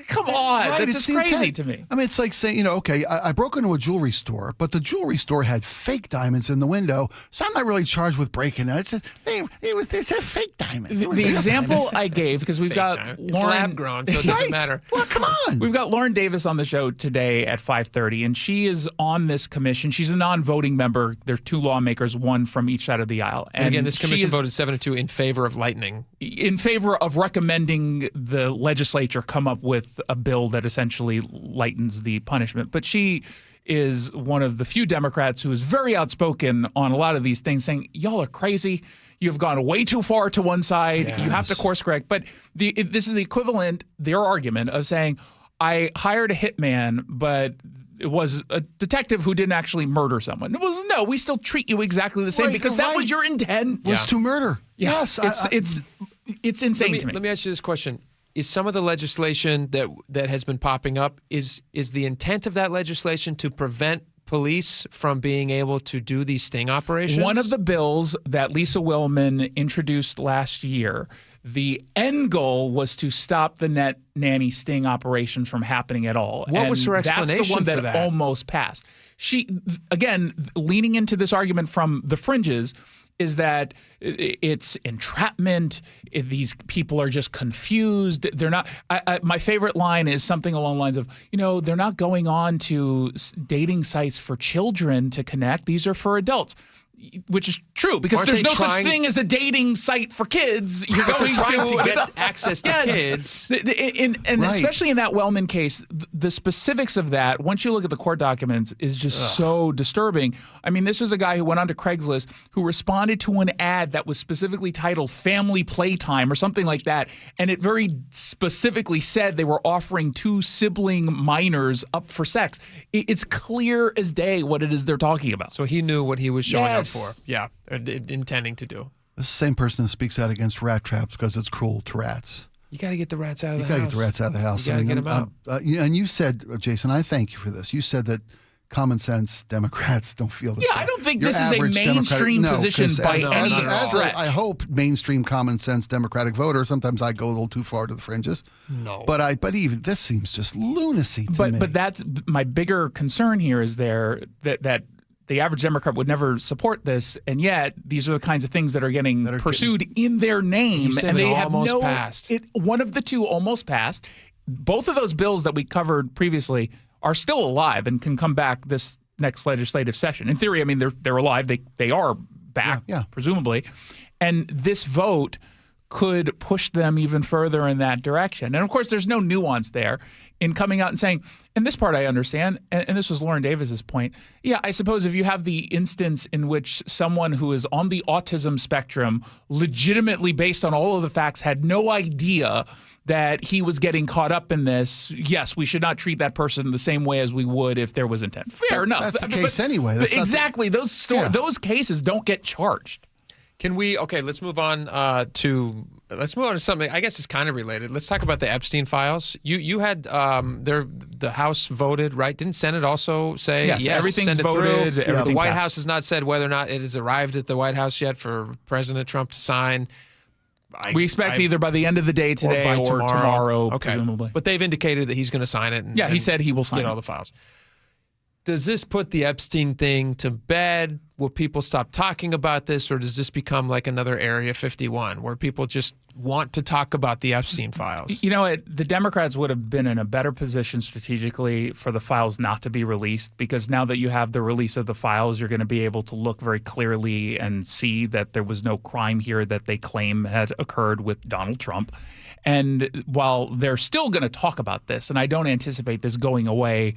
S21: Come on. That's just crazy to me.
S25: I mean, it's like saying, okay, I broke into a jewelry store, but the jewelry store had fake diamonds in the window, so I'm not really charged with breaking it. It's a fake diamond.
S21: The example I gave, because we've got Lauren...
S6: It's lab-grown, so it doesn't matter.
S25: Well, come on.
S21: We've got Lauren Davis on the show today at 5:30, and she is on this commission. She's a non-voting member. There's 2 lawmakers, one from each side of the aisle.
S6: And again, this commission voted 7-2 in favor of lightening.
S21: In favor of recommending the legislature come up with a bill that essentially lightens the punishment. But she is one of the few Democrats who is very outspoken on a lot of these things, saying, y'all are crazy. You've gone way too far to one side. Yes. You have to course correct. But this is the equivalent, their argument, of saying, I hired a hitman, but it was a detective who didn't actually murder someone. It was, no, we still treat you exactly the same because that was your intent.
S25: Was to murder.
S21: Yeah. Yes. It's insane to me.
S6: Let me ask you this question. Is some of the legislation that has been popping up, is the intent of that legislation to prevent police from being able to do these sting operations?
S21: One of the bills that Lisa Willman introduced last year, the end goal was to stop the net nanny sting operation from happening at all.
S6: What was her explanation
S21: That's the one
S6: for
S21: that
S6: that?
S21: Almost passed. She, again, leaning into this argument from the fringes, is that it's entrapment. These people are just confused. They're not. My favorite line is something along the lines of, they're not going on to dating sites for children to connect. These are for adults. Which is true, because there's no such thing as a dating site for kids. You're going
S6: to get access to kids.
S21: And especially in that Wellman case, the specifics of that, once you look at the court documents, is just so disturbing. I mean, this was a guy who went onto Craigslist who responded to an ad that was specifically titled Family Playtime or something like that. And it very specifically said they were offering 2 sibling minors up for sex. It's clear as day what it is they're talking about.
S6: So he knew what he was showing up for. Yeah, intending to do.
S25: The same person that speaks out against rat traps because it's cruel to rats.
S6: You got to get the rats out of the house.
S25: You got to get the rats out of the house.
S6: You got to get them out.
S25: And you said, Jason, I thank you for this. You said that common sense Democrats don't feel this.
S21: Yeah, I don't think this is a mainstream position by any stretch.
S25: I hope mainstream common sense Democratic voter. Sometimes I go a little too far to the fringes.
S6: No,
S25: but even this seems just lunacy to me.
S21: But that's my bigger concern here is that the average Democrat would never support this, and yet these are the kinds of things that are getting pursued in their name,
S6: and they have passed.
S21: One of the two almost passed. Both of those bills that we covered previously are still alive and can come back this next legislative session. In theory, I mean they're alive. They are back, presumably, and this vote could push them even further in that direction. And of course, there's no nuance there in coming out and saying, and this part I understand, and this was Lauren Davis's point. Yeah, I suppose if you have the instance in which someone who is on the autism spectrum, legitimately based on all of the facts, had no idea that he was getting caught up in this, yes, we should not treat that person the same way as we would if there was intent. Fair enough.
S25: That's the case anyway.
S21: That's exactly. Those those cases don't get charged.
S6: Can we? Okay, let's move on to something. I guess it's kind of related. Let's talk about the Epstein files. You had the House voted, right? Didn't Senate also say
S21: yes? Everything's
S6: send it
S21: voted.
S6: Through?
S21: Everything
S6: the White
S21: passed.
S6: House has not said whether or not it has arrived at the White House yet for President Trump to sign.
S21: We expect either by the end of the day today or tomorrow, presumably.
S6: But they've indicated that he's going to sign it.
S21: He said he will sign
S6: get all the files. Does this put the Epstein thing to bed? Will people stop talking about this, or does this become like another Area 51 where people just want to talk about the Epstein files?
S21: You know, the Democrats would have been in a better position strategically for the files not to be released, because now that you have the release of the files, you're going to be able to look very clearly and see that there was no crime here that they claim had occurred with Donald Trump. And while they're still going to talk about this, and I don't anticipate this going away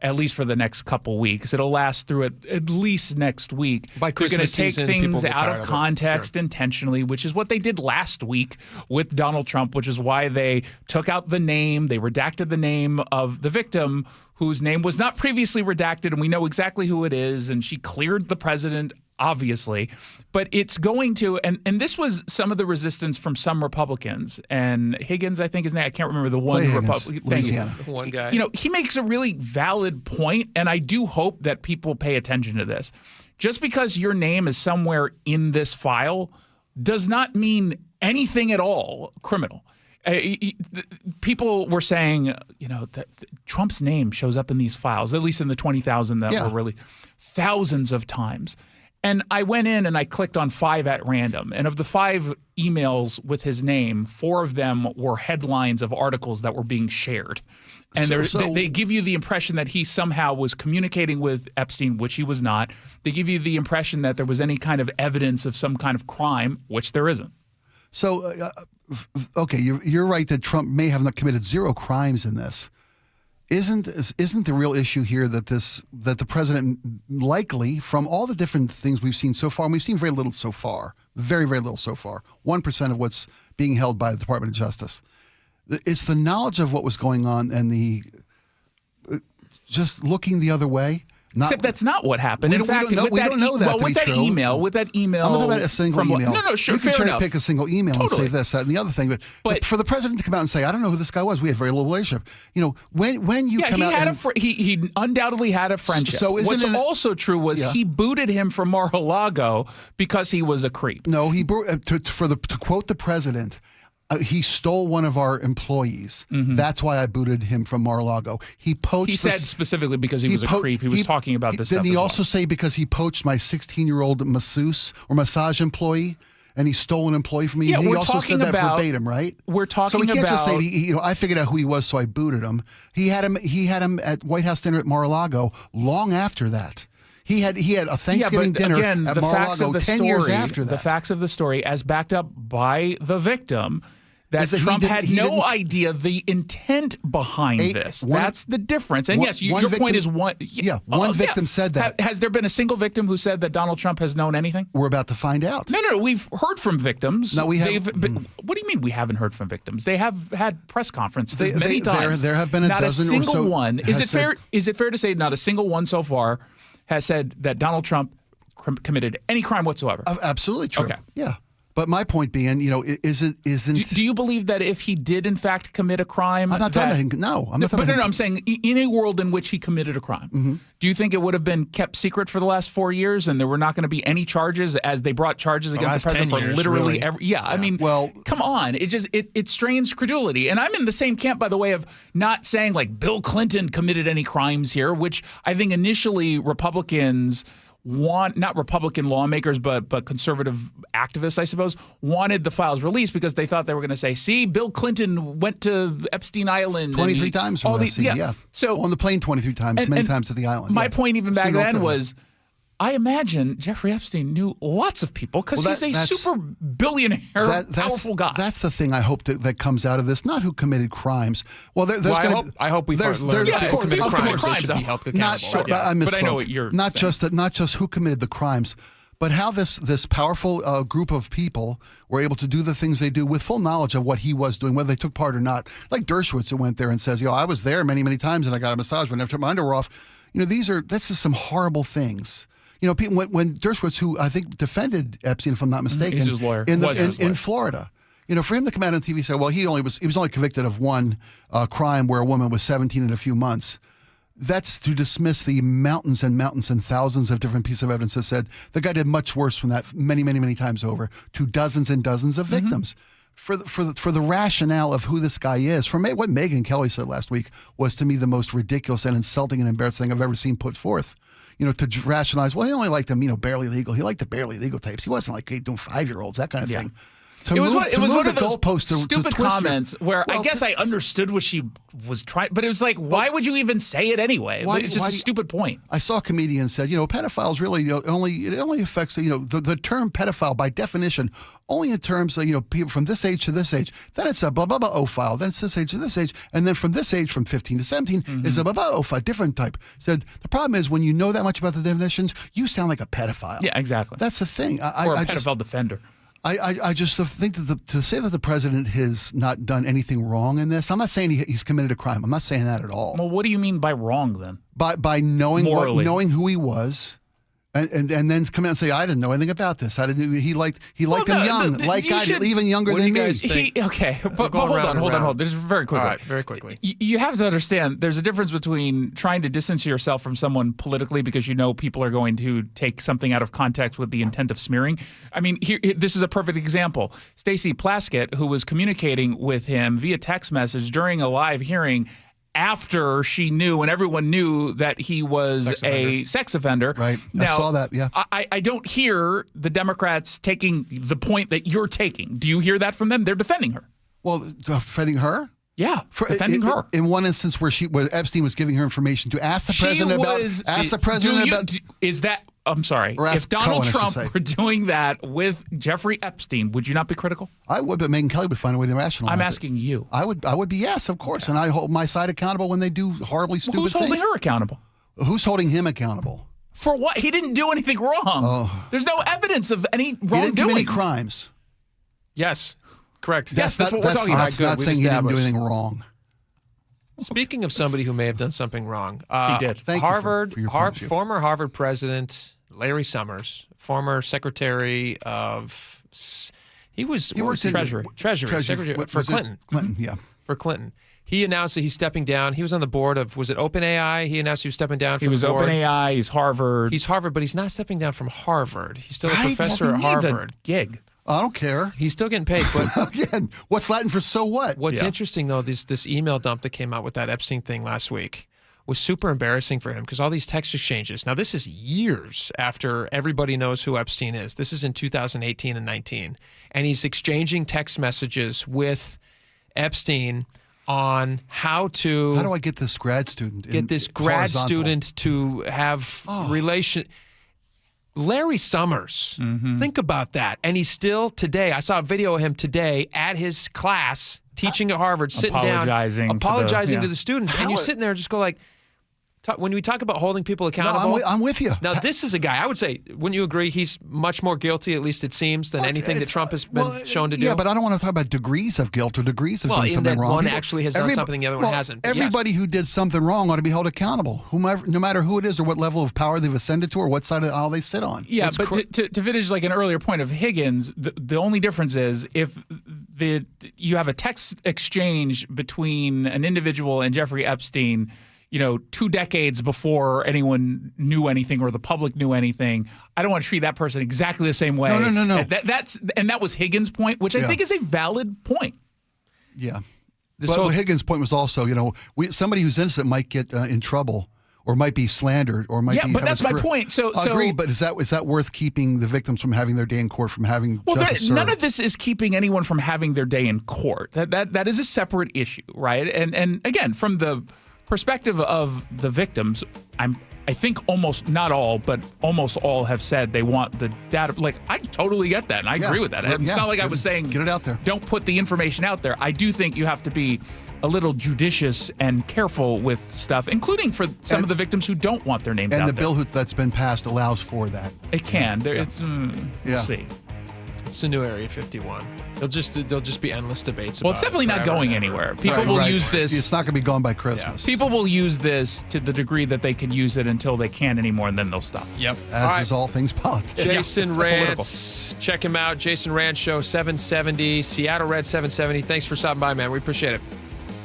S21: at least for the next couple weeks. It'll last through at least next week.
S6: By
S21: They're going to take
S6: season,
S21: things out of context intentionally, which is what they did last week with Donald Trump, which is why they took out the name. They redacted the name of the victim, whose name was not previously redacted, and we know exactly who it is, and she cleared the president, obviously. But it's going to, and this was some of the resistance from some Republicans. And Higgins, I think his name, I can't remember the one Republican.
S6: One guy.
S21: You know, he makes a really valid point, and I do hope that people pay attention to this. Just because your name is somewhere in this file does not mean anything at all criminal. People were saying, you know, that Trump's name shows up in these files, at least in the 20,000 that were really thousands of times. And I went in and I clicked on 5 at random. And of the 5 emails with his name, 4 of them were headlines of articles that were being shared. And they give you the impression that he somehow was communicating with Epstein, which he was not. They give you the impression that there was any kind of evidence of some kind of crime, which there isn't.
S25: So, okay, you're right that Trump may have not committed 0 crimes in this. Isn't the real issue here that the president likely, from all the different things we've seen so far, and we've seen very little so far, very, very little so far, 1% of what's being held by the Department of Justice. It's the knowledge of what was going on and the just looking the other way.
S21: Except that's not what happened.
S25: We don't know that
S21: with that email.
S25: I'm not talking about a single email.
S21: No, sure,
S25: you can
S21: fair
S25: cherry pick a single email and say this, that, and the other thing. But for the president to come out and say, "I don't know who this guy was. We had very little relationship." You know, when you come out,
S21: he undoubtedly had a friendship.
S25: So
S21: what's also true was he booted him from Mar-a-Lago because he was a creep.
S25: No, he to quote the president. He stole one of our employees. Mm-hmm. That's why I booted him from Mar-a-Lago. He poached.
S21: He said specifically because he was a creep. He was talking about this stuff.
S25: Didn't he also say because he poached my 16-year-old masseuse or massage employee, and he stole an employee from me?
S21: Yeah,
S25: he also said that verbatim, right?
S21: We're talking about.
S25: So he can't just say, I figured out who he was, so I booted him. He had him at White House dinner at Mar-a-Lago long after that. He had a Thanksgiving dinner at Mar-a-Lago 10 years after that.
S21: The facts of the story, as backed up by the victim, that Trump had no idea the intent behind this. That's the difference. And yes, your point is one.
S25: Yeah, one victim said that.
S21: Has there been a single victim who said that Donald Trump has known anything?
S25: We're about to find out.
S21: No. We've heard from victims.
S25: No, we have.
S21: What do you mean we haven't heard from victims? They have had press conferences many times.
S25: There have been a dozen
S21: not a single
S25: or so
S21: one. Is it fair to say not a single one so far has said that Donald Trump committed any crime whatsoever?
S25: Absolutely true.
S21: Okay.
S25: Yeah. But my point being, isn't.
S21: Do you believe that if he did in fact commit a crime?
S25: I'm not talking about. No, I'm not talking about.
S21: No, I'm saying in a world in which he committed a crime, do you think it would have been kept secret for the last 4 years, and there were not going to be any charges as they brought charges against the president for literally every? Yeah, I mean, come on, it strains credulity, and I'm in the same camp, by the way, of not saying like Bill Clinton committed any crimes here, which I think initially Republicans. Not Republican lawmakers, but conservative activists, I suppose, wanted the files released because they thought they were going to say, see, Bill Clinton went to Epstein Island
S25: 23 times from yeah.
S21: So
S25: on the plane 23 times, many times at the island.
S21: My point even back then was, I imagine Jeffrey Epstein knew lots of people because he's a super billionaire, powerful guy.
S25: That's the thing I hope that comes out of this, not who committed crimes. Well,
S6: I hope we learn who committed crimes. They should be held accountable.
S25: I misspoke.
S21: But I know what you're saying.
S25: Not just who committed the crimes, but how this powerful group of people were able to do the things they do with full knowledge of what he was doing, whether they took part or not. Like Dershowitz, who went there and says, I was there many, many times and I got a massage when I took my underwear off. This is some horrible things. People when Dershowitz, who I think defended Epstein, if I'm not mistaken,
S21: he's his lawyer.
S25: In Florida, for him to come out on TV and say, well, he was only convicted of one crime where a woman was 17 in a few months. That's to dismiss the mountains and mountains and thousands of different pieces of evidence that said the guy did much worse than that many, many, many times over to dozens and dozens of victims. For the rationale of who this guy is, what Megyn Kelly said last week was to me the most ridiculous and insulting and embarrassing thing I've ever seen put forth. To rationalize, well, he only liked them, barely legal. He liked the barely legal tapes. He wasn't like doing 5-year-olds, that kind of thing.
S21: It was one of those stupid comments where I guess I understood what she was trying, but it was like, why would you even say it anyway? It's just a stupid point.
S25: I saw a comedian said, pedophiles really only affects, the term pedophile by definition only in terms of, people from this age to this age. Then it's a blah, blah, blah, O-file. Then it's this age to this age. And then from this age, from 15 to 17, is a blah, blah, O-file, different type. Said, the problem is when you know that much about the definitions, you sound like a pedophile.
S21: Yeah, exactly.
S25: That's the thing.
S21: Or a pedophile defender.
S25: I just think that to say that the president has not done anything wrong in this, I'm not saying he's committed a crime. I'm not saying that at all.
S21: Well, what do you mean by wrong then?
S25: By knowing who he was, and then come out and say, I didn't know anything about this. I didn't. He liked him young, even younger than me.
S21: But hold on. Just very quickly.
S6: All right, very quickly.
S21: You have to understand there's a difference between trying to distance yourself from someone politically because people are going to take something out of context with the intent of smearing. I mean, this is a perfect example. Stacey Plaskett, who was communicating with him via text message during a live hearing after she knew and everyone knew that he was a sex offender.
S25: Right.
S21: Now,
S25: I saw that, yeah.
S21: I don't hear the Democrats taking the point that you're taking. Do you hear that from them? They're defending her.
S25: Well, defending her?
S21: Yeah, defending her.
S25: In one instance where Epstein was giving her information to ask the president about...
S21: Is that... I'm sorry. If Donald Trump were doing that with Jeffrey Epstein, would you not be critical?
S25: I would, but Megyn Kelly would find a way to rationalize
S21: I'm asking you.
S25: I would be, yes, of course. And I hold my side accountable when they do horribly stupid things.
S21: Who's holding her accountable?
S25: Who's holding him accountable?
S21: For what? He didn't do anything wrong.
S25: Oh.
S21: There's no evidence of any wrongdoing.
S25: He didn't do any crimes.
S6: Yes. Correct.
S21: Yes, that's what we're talking about.
S25: That's not saying he didn't do anything wrong.
S6: Speaking of somebody who may have done something wrong,
S21: he did.
S25: Thank you for your
S6: former Harvard president Larry Summers, former Secretary of, he worked Treasury Secretary for Clinton.
S25: Clinton, yeah.
S6: For Clinton. He announced that he's stepping down. He was on the board of, was it OpenAI? He announced he was stepping down from the board.
S21: He was OpenAI, he's Harvard.
S6: He's Harvard, but he's not stepping down from Harvard. He's still a professor at Harvard.
S21: A gig.
S25: I don't care.
S6: He's still getting paid. But
S25: again, what's Latin for so what?
S6: What's interesting, though, this email dump that came out with that Epstein thing last week was super embarrassing for him because all these text exchanges. Now, this is years after everybody knows who Epstein is. This is in 2018 and 19. And he's exchanging text messages with Epstein on how do
S25: I get this grad student?
S6: Get this grad student to have relation. Larry Summers. Think about that. And he's still today. I saw a video of him today at his class teaching at Harvard, sitting
S21: Apologizing
S6: down, apologizing
S21: to
S6: to the students. And you sit there and just go like, when we talk about holding people accountable.
S25: No, I'm with you.
S6: Now, this is a guy, I would say, wouldn't you agree, he's much more guilty, at least it seems, than anything that Trump has been shown to do?
S25: Yeah, but I don't want to talk about degrees of guilt or degrees of doing something wrong.
S6: One actually has done something the other one hasn't.
S25: Everybody who did something wrong ought to be held accountable, whomever, no matter who it is or what level of power they've ascended to or what side of the aisle they sit on.
S21: Yeah, but to finish like an earlier point of Higgins, the only difference is if you have a text exchange between an individual and Jeffrey Epstein, 2 decades before anyone knew anything or the public knew anything, I don't want to treat that person exactly the same way.
S25: No.
S21: That was Higgins' point, which I think is a valid point.
S25: Yeah. Higgins' point was also, somebody who's innocent might get in trouble or might be slandered or might be.
S21: Yeah, but that's my point. So
S25: agreed. But is that worth keeping the victims from having their day in court, from having justice served?
S21: None of this is keeping anyone from having their day in court. That is a separate issue, right? And again, from the perspective of the victims, I think almost not all, but almost all have said they want the data. Like, I totally get that, and I agree with that. It's not like I was saying
S25: get it out there.
S21: Don't put the information out there. I do think you have to be a little judicious and careful with stuff, including for some of the victims who don't want their names out there.
S25: And the bill that's been passed allows for that.
S21: It can. We'll see.
S6: It's the new Area 51. There'll just be endless debates about it.
S21: Well, it's definitely not going anywhere. People will use this.
S25: It's not going to be gone by Christmas.
S21: People will use this to the degree that they can use it until they can't anymore, and then they'll stop.
S6: Yep.
S25: As is all things politics.
S6: Jason Rantz. Check him out. Jason Rantz Show 770. Seattle Red 770. Thanks for stopping by, man. We appreciate it.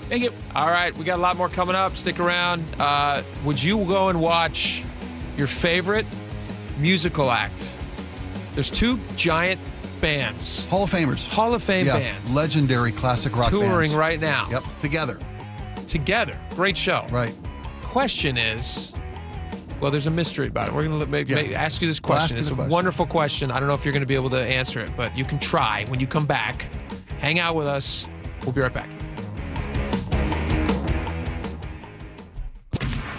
S21: Thank you.
S6: All right. We got a lot more coming up. Stick around. Would you go and watch your favorite musical act? There's 2 giant bands.
S25: Hall of Famers.
S6: Hall of Fame bands.
S25: Legendary classic rock bands.
S6: Touring right now.
S25: Yep. Together.
S6: Great show.
S25: Right.
S6: Question is, well, there's a mystery about it. We're going to ask you this question. It's a wonderful question. I don't know if you're going to be able to answer it, but you can try when you come back. Hang out with us. We'll be right back.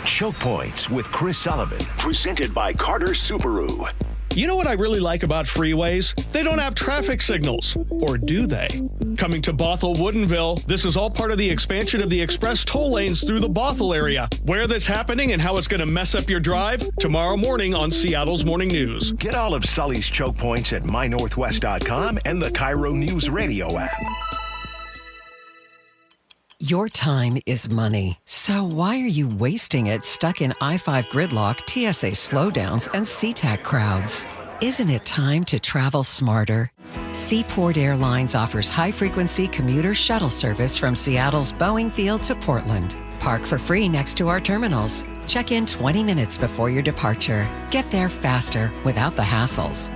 S5: Choke Points with Chris Sullivan. Presented by Carter Subaru.
S7: You know what I really like about freeways? They don't have traffic signals. Or do they? Coming to Bothell Woodinville, this is all part of the expansion of the express toll lanes through the Bothell area. Where that's happening and how it's going to mess up your drive, tomorrow morning on Seattle's Morning News.
S5: Get all of Sully's choke points at mynorthwest.com and the KIRO Newsradio app.
S8: Your time is money. So why are you wasting it stuck in I-5 gridlock, TSA slowdowns, and SeaTac crowds? Isn't it time to travel smarter? Seaport Airlines offers high-frequency commuter shuttle service from Seattle's Boeing Field to Portland. Park for free next to our terminals. Check in 20 minutes before your departure. Get there faster without the hassles.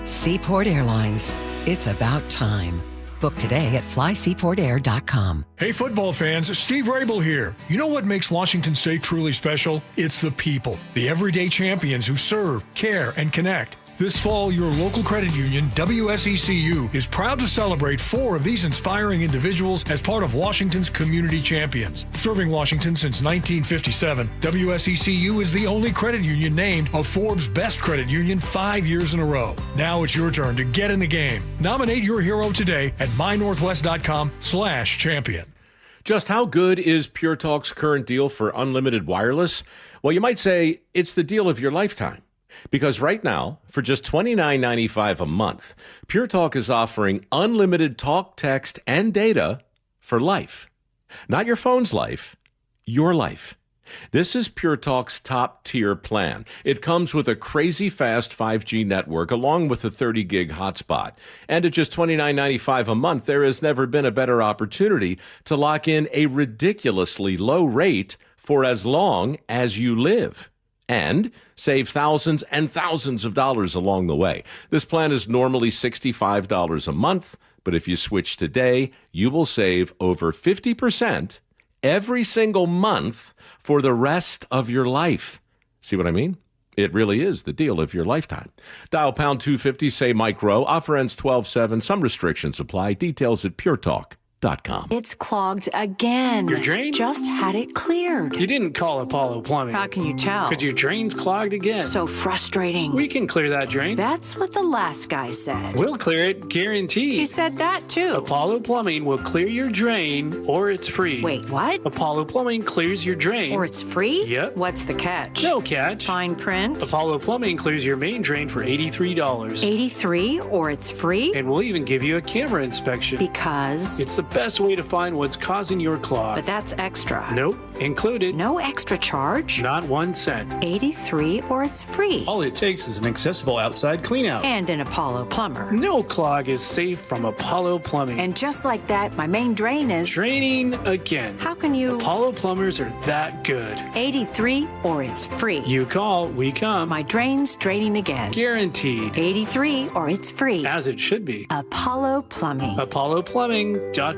S8: Seaport Airlines. It's about time. Book today at flyseaportair.com.
S9: Hey, football fans, Steve Rabel here. You know what makes Washington State truly special? It's the people, the everyday champions who serve, care, and connect. This fall, your local credit union, WSECU, is proud to celebrate 4 of these inspiring individuals as part of Washington's Community Champions. Serving Washington since 1957, WSECU is the only credit union named a Forbes Best Credit Union 5 years in a row. Now it's your turn to get in the game. Nominate your hero today at mynorthwest.com/champion.
S10: Just how good is Pure Talk's current deal for unlimited wireless? Well, you might say it's the deal of your lifetime. Because right now, for just $29.95 a month, Pure Talk is offering unlimited talk, text, and data for life. Not your phone's life, your life. This is Pure Talk's top-tier plan. It comes with a crazy fast 5G network along with a 30-gig hotspot. And at just $29.95 a month, there has never been a better opportunity to lock in a ridiculously low rate for as long as you live. And save thousands and thousands of dollars along the way. This plan is normally $65 a month, but if you switch today, you will save over 50% every single month for the rest of your life. See what I mean? It really is the deal of your lifetime. Dial pound 250, say Mike Rowe. Offer ends 12/7. Some restrictions apply. Details at puretalk.com.
S11: It's clogged again.
S12: Your drain?
S11: Just had it cleared.
S12: You didn't call Apollo Plumbing.
S11: How can you tell?
S12: Because your drain's clogged again.
S11: So frustrating.
S12: We can clear that drain.
S11: That's what the last guy said.
S12: We'll clear it, guaranteed.
S11: He said that too.
S12: Apollo Plumbing will clear your drain, or it's free.
S11: Wait, what?
S12: Apollo Plumbing clears your drain.
S11: Or it's free?
S12: Yep.
S11: What's the catch?
S12: No catch.
S11: Fine print?
S12: Apollo Plumbing clears your main drain for $83.
S11: $83, or it's free?
S12: And we'll even give you a camera inspection.
S11: Because?
S12: It's the best way to find what's causing your clog.
S11: But that's extra.
S12: Nope. Included.
S11: No extra charge?
S12: Not 1 cent.
S11: $83, or it's free.
S12: All it takes is an accessible outside cleanout.
S11: And an Apollo plumber.
S12: No clog is safe from Apollo Plumbing.
S11: And just like that, my main drain is...
S12: Draining again.
S11: How can you...
S12: Apollo plumbers are that good.
S11: 83, or it's free.
S12: You call, we come.
S11: My drain's draining again.
S12: Guaranteed.
S11: 83, or it's free.
S12: As it should be.
S11: Apollo Plumbing.
S12: ApolloPlumbing.com.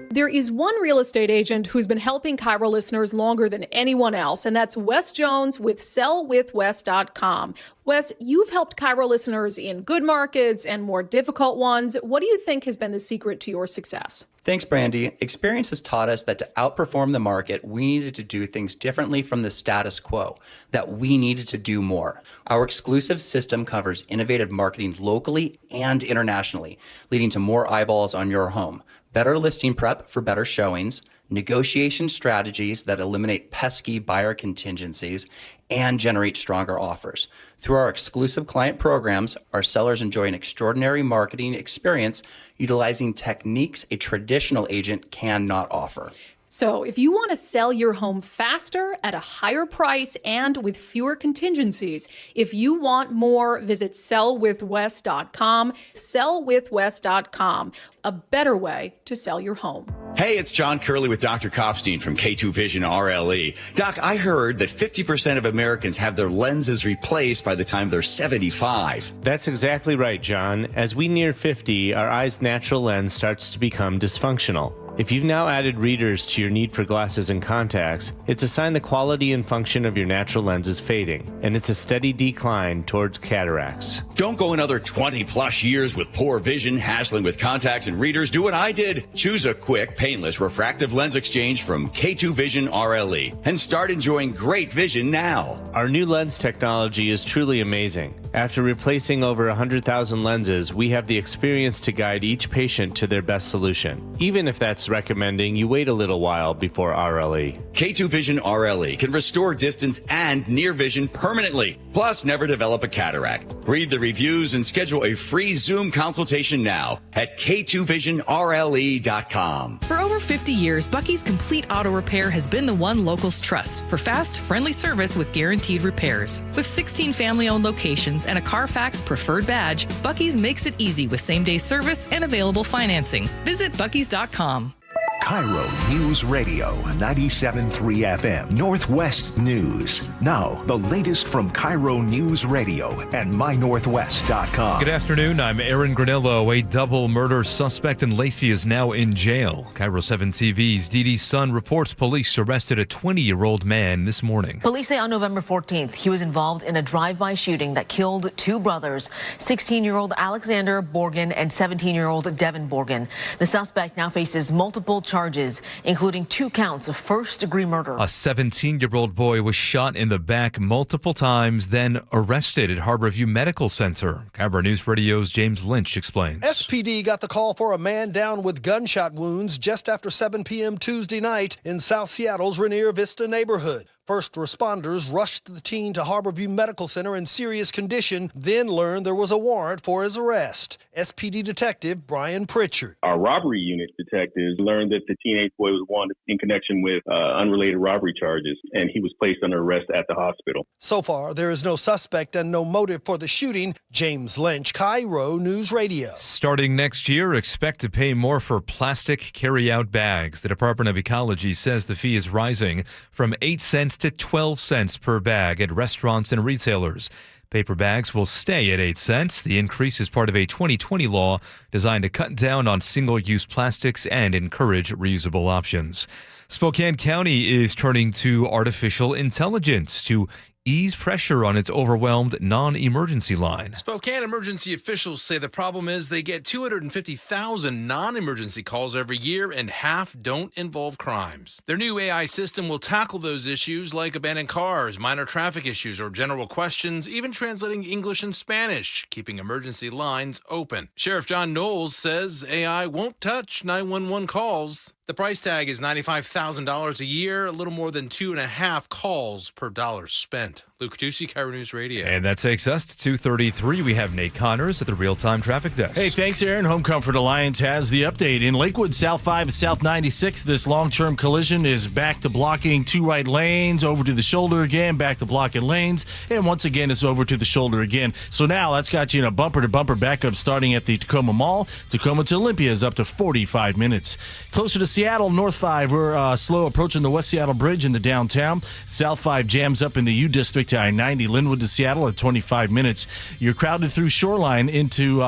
S13: There is one real estate agent who's been helping KIRO listeners longer than anyone else, and that's Wes Jones with sellwithwes.com. Wes, you've helped KIRO listeners in good markets and more difficult ones. What do you think has been the secret to your success?
S14: Thanks, Brandy. Experience has taught us that to outperform the market, we needed to do things differently from the status quo, that we needed to do more. Our exclusive system covers innovative marketing locally and internationally, leading to more eyeballs on your home, better listing prep for better showings, negotiation strategies that eliminate pesky buyer contingencies, and generate stronger offers. Through our exclusive client programs, our sellers enjoy an extraordinary marketing experience utilizing techniques a traditional agent cannot offer.
S13: So if you want to sell your home faster at a higher price and with fewer contingencies, if you want more, visit sellwithwes.com, sellwithwes.com, a better way to sell your home.
S16: Hey, it's John Curley with Dr. Kopstein from K2 Vision RLE. Doc, I heard that 50% of Americans have their lenses replaced by the time they're 75.
S18: That's exactly right, John. As we near 50, our eye's natural lens starts to become dysfunctional. If you've now added readers to your need for glasses and contacts, it's a sign the quality and function of your natural lens is fading, and it's a steady decline towards cataracts.
S16: Don't go another 20 plus years with poor vision, hassling with contacts and readers. Do what I did. Choose a quick, painless refractive lens exchange from K2 Vision RLE and start enjoying great vision now.
S18: Our new lens technology is truly amazing. After replacing over 100,000 lenses, we have the experience to guide each patient to their best solution, even if that's recommending you wait a little while before RLE.
S16: K2 Vision RLE can restore distance and near vision permanently, plus never develop a cataract. Read the reviews and schedule a free Zoom consultation now at K2VisionRLE.com.
S19: For over 50 years, Bucky's Complete Auto Repair has been the one locals trust for fast, friendly service with guaranteed repairs. With 16 family-owned locations and a Carfax preferred badge, Bucky's makes it easy with same-day service and available financing. Visit Bucky's.com.
S5: KIRO News Radio 97.3 FM Northwest News. Now, the latest from KIRO News Radio and mynorthwest.com.
S28: Good afternoon. I'm Aaron Granillo. A double murder suspect in Lacey is now in jail. KIRO 7 TV's Dee Dee's son reports police arrested a 20-year-old man this morning.
S26: Police say on November 14th, he was involved in a drive-by shooting that killed two brothers, 16-year-old Alexander Borgen and 17-year-old Devin Borgen. The suspect now faces multiple charges, including 2 counts of first-degree murder.
S28: A 17-year-old boy was shot in the back multiple times, then arrested at Harborview Medical Center. KIRO News Radio's James Lynch explains.
S27: SPD got the call for a man down with gunshot wounds just after 7 p.m. Tuesday night in South Seattle's Rainier Vista neighborhood. First responders rushed the teen to Harborview Medical Center in serious condition, then learned there was a warrant for his arrest. SPD Detective Brian Pritchard.
S30: Our robbery unit detectives learned that the teenage boy was wanted in connection with unrelated robbery charges, and he was placed under arrest at the hospital.
S27: So far, there is no suspect and no motive for the shooting. James Lynch, KIRO News Radio.
S28: Starting next year, expect to pay more for plastic carry-out bags. The Department of Ecology says the fee is rising from 8 cents to 12 cents per bag at restaurants and retailers. Paper bags will stay at 8 cents. The increase is part of a 2020 law designed to cut down on single-use plastics and encourage reusable options. Spokane County is turning to artificial intelligence to ease pressure on its overwhelmed non-emergency line.
S1: Spokane emergency officials say the problem is they get 250,000 non-emergency calls every year, and half don't involve crimes. Their new AI system will tackle those issues like abandoned cars, minor traffic issues, or general questions, even translating English and Spanish, keeping emergency lines open. Sheriff John Knowles says AI won't touch 911 calls. The price tag is $95,000 a year, a little more than 2.5 calls per dollar spent. Luke Ducey, KIRO News Radio.
S28: And that takes us to 2:33. We have Nate Connors at the real-time traffic desk.
S2: Hey, thanks, Aaron. Home Comfort Alliance has the update. In Lakewood, South 5 and South 96, this long-term collision is back to blocking 2 right lanes, over to the shoulder again, back to blocking lanes, and once again, it's over to the shoulder again. So now that's got you in a bumper-to-bumper backup starting at the Tacoma Mall. Tacoma to Olympia is up to 45 minutes. Closer to Seattle, North 5, we're slow approaching the West Seattle Bridge in the downtown. South 5 jams up in the U District to I-90, Linwood to Seattle at 25 minutes. You're crowded through Shoreline into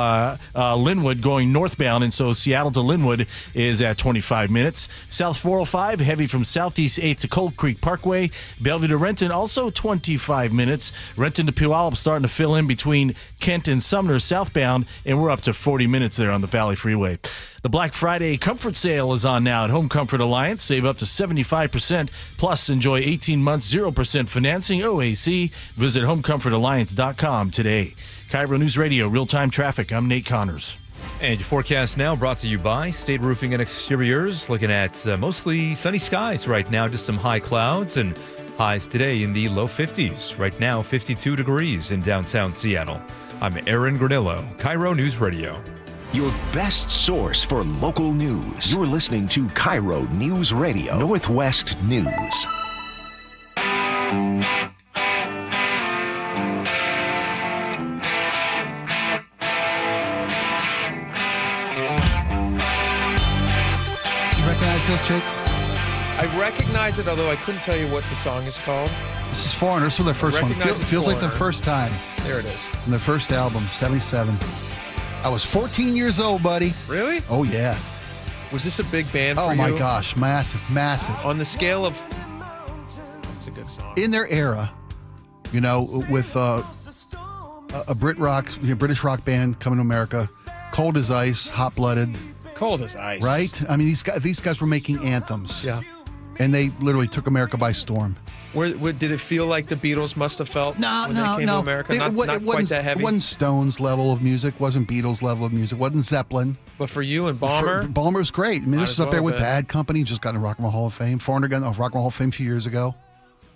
S2: Linwood going northbound, and so Seattle to Linwood is at 25 minutes. South 405, heavy from Southeast 8th to Cold Creek Parkway. Bellevue to Renton, also 25 minutes. Renton to Puyallup starting to fill in between Kent and Sumner southbound, and we're up to 40 minutes there on the Valley Freeway. The Black Friday Comfort Sale is on now at Home Comfort Alliance. Save up to 75%, plus enjoy 18 months, 0% financing, OAC. Visit homecomfortalliance.com today. KIRO News Radio, real-time traffic. I'm Nate Connors.
S28: And your forecast now brought to you by State Roofing and Exteriors. Looking at mostly sunny skies right now, just some high clouds and highs today in the low 50s. Right now, 52 degrees in downtown Seattle. I'm Aaron Granillo, KIRO News Radio.
S5: Your best source for local news. You're listening to KIRO News Radio, Northwest News.
S25: You recognize this, Jake?
S6: I recognize it, although I couldn't tell you what the song is called.
S25: This is Foreigner. This was their first one. Feels like the first time.
S6: There it is.
S25: From their first album, 77. I was 14 years old, buddy.
S6: Really?
S25: Oh, yeah.
S6: Was this a big band for you?
S25: Oh, my gosh. Massive, massive.
S6: On the scale of... That's a good song.
S25: In their era, you know, with a British rock band coming to America, Cold as Ice, Hot Blooded.
S6: Cold as Ice.
S25: Right? I mean, these guys were making anthems.
S6: Yeah.
S25: And they literally took America by storm.
S6: Did it feel like the Beatles must have felt when they came to America? Not quite that heavy?
S25: It wasn't Stones level of music, wasn't Beatles level of music, wasn't Zeppelin.
S6: But for you and Balmer?
S25: Balmer's great. I mean, this is up there with Bad Company, just got in the Rock and Roll Hall of Fame. Foreigner got in the Rock and Roll Hall of Fame a few years ago.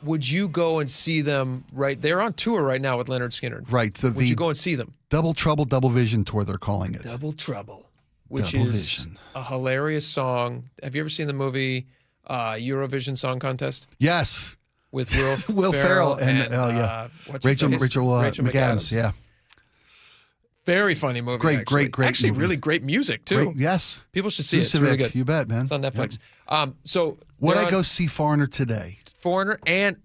S6: Would you go and see them they're on tour right now with Leonard Skinner.
S25: Right.
S6: Would you go and see them?
S25: Double Trouble, Double Vision tour, they're calling it.
S6: Double Trouble, which is a hilarious song. Have you ever seen the movie Eurovision Song Contest?
S25: Yes.
S6: With
S25: Will Ferrell and Rachel McAdams. Yeah.
S6: Very funny movie.
S25: Great
S6: Actually,
S25: movie.
S6: really great music too.
S25: Yes.
S6: People should see it. It's really good.
S25: You bet, man.
S6: It's on Netflix.
S25: Yep. Would I go see Foreigner today?
S6: Foreigner and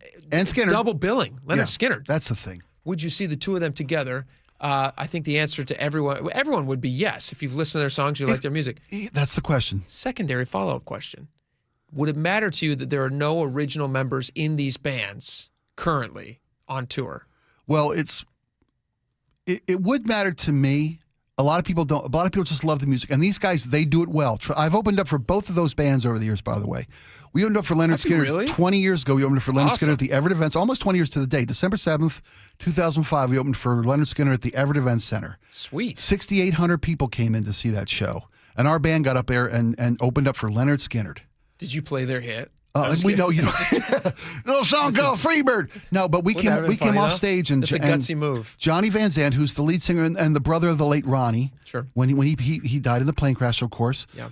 S25: Skinner.
S6: Double billing. Leonard Skinner.
S25: That's the thing.
S6: Would you see the two of them together? I think the answer to everyone would be yes. If you've listened to their songs, you like their music.
S25: That's the question.
S6: Secondary follow-up question. Would it matter to you that there are no original members in these bands currently on tour?
S25: Well, it would matter to me. A lot of people don't. A lot of people just love the music, and these guys, they do it well. I've opened up for both of those bands over the years. By the way, we opened up for Leonard Skinner 20 years ago. We opened up for Leonard Skinner at the Everett Events, almost 20 years to the day. December 7th, 2005. We opened for Leonard Skinner at the Everett Events Center.
S6: Sweet.
S25: 6,800 people came in to see that show, and our band got up there and opened up for Leonard Skinner.
S6: Did you play their hit?
S25: We know you know. Little song called Freebird. No, but we came off stage and
S6: it's a gutsy move.
S25: Johnny Van Zandt, who's the lead singer and the brother of the late Ronnie.
S6: Sure.
S25: When he died in the plane crash, of course.
S6: Yeah.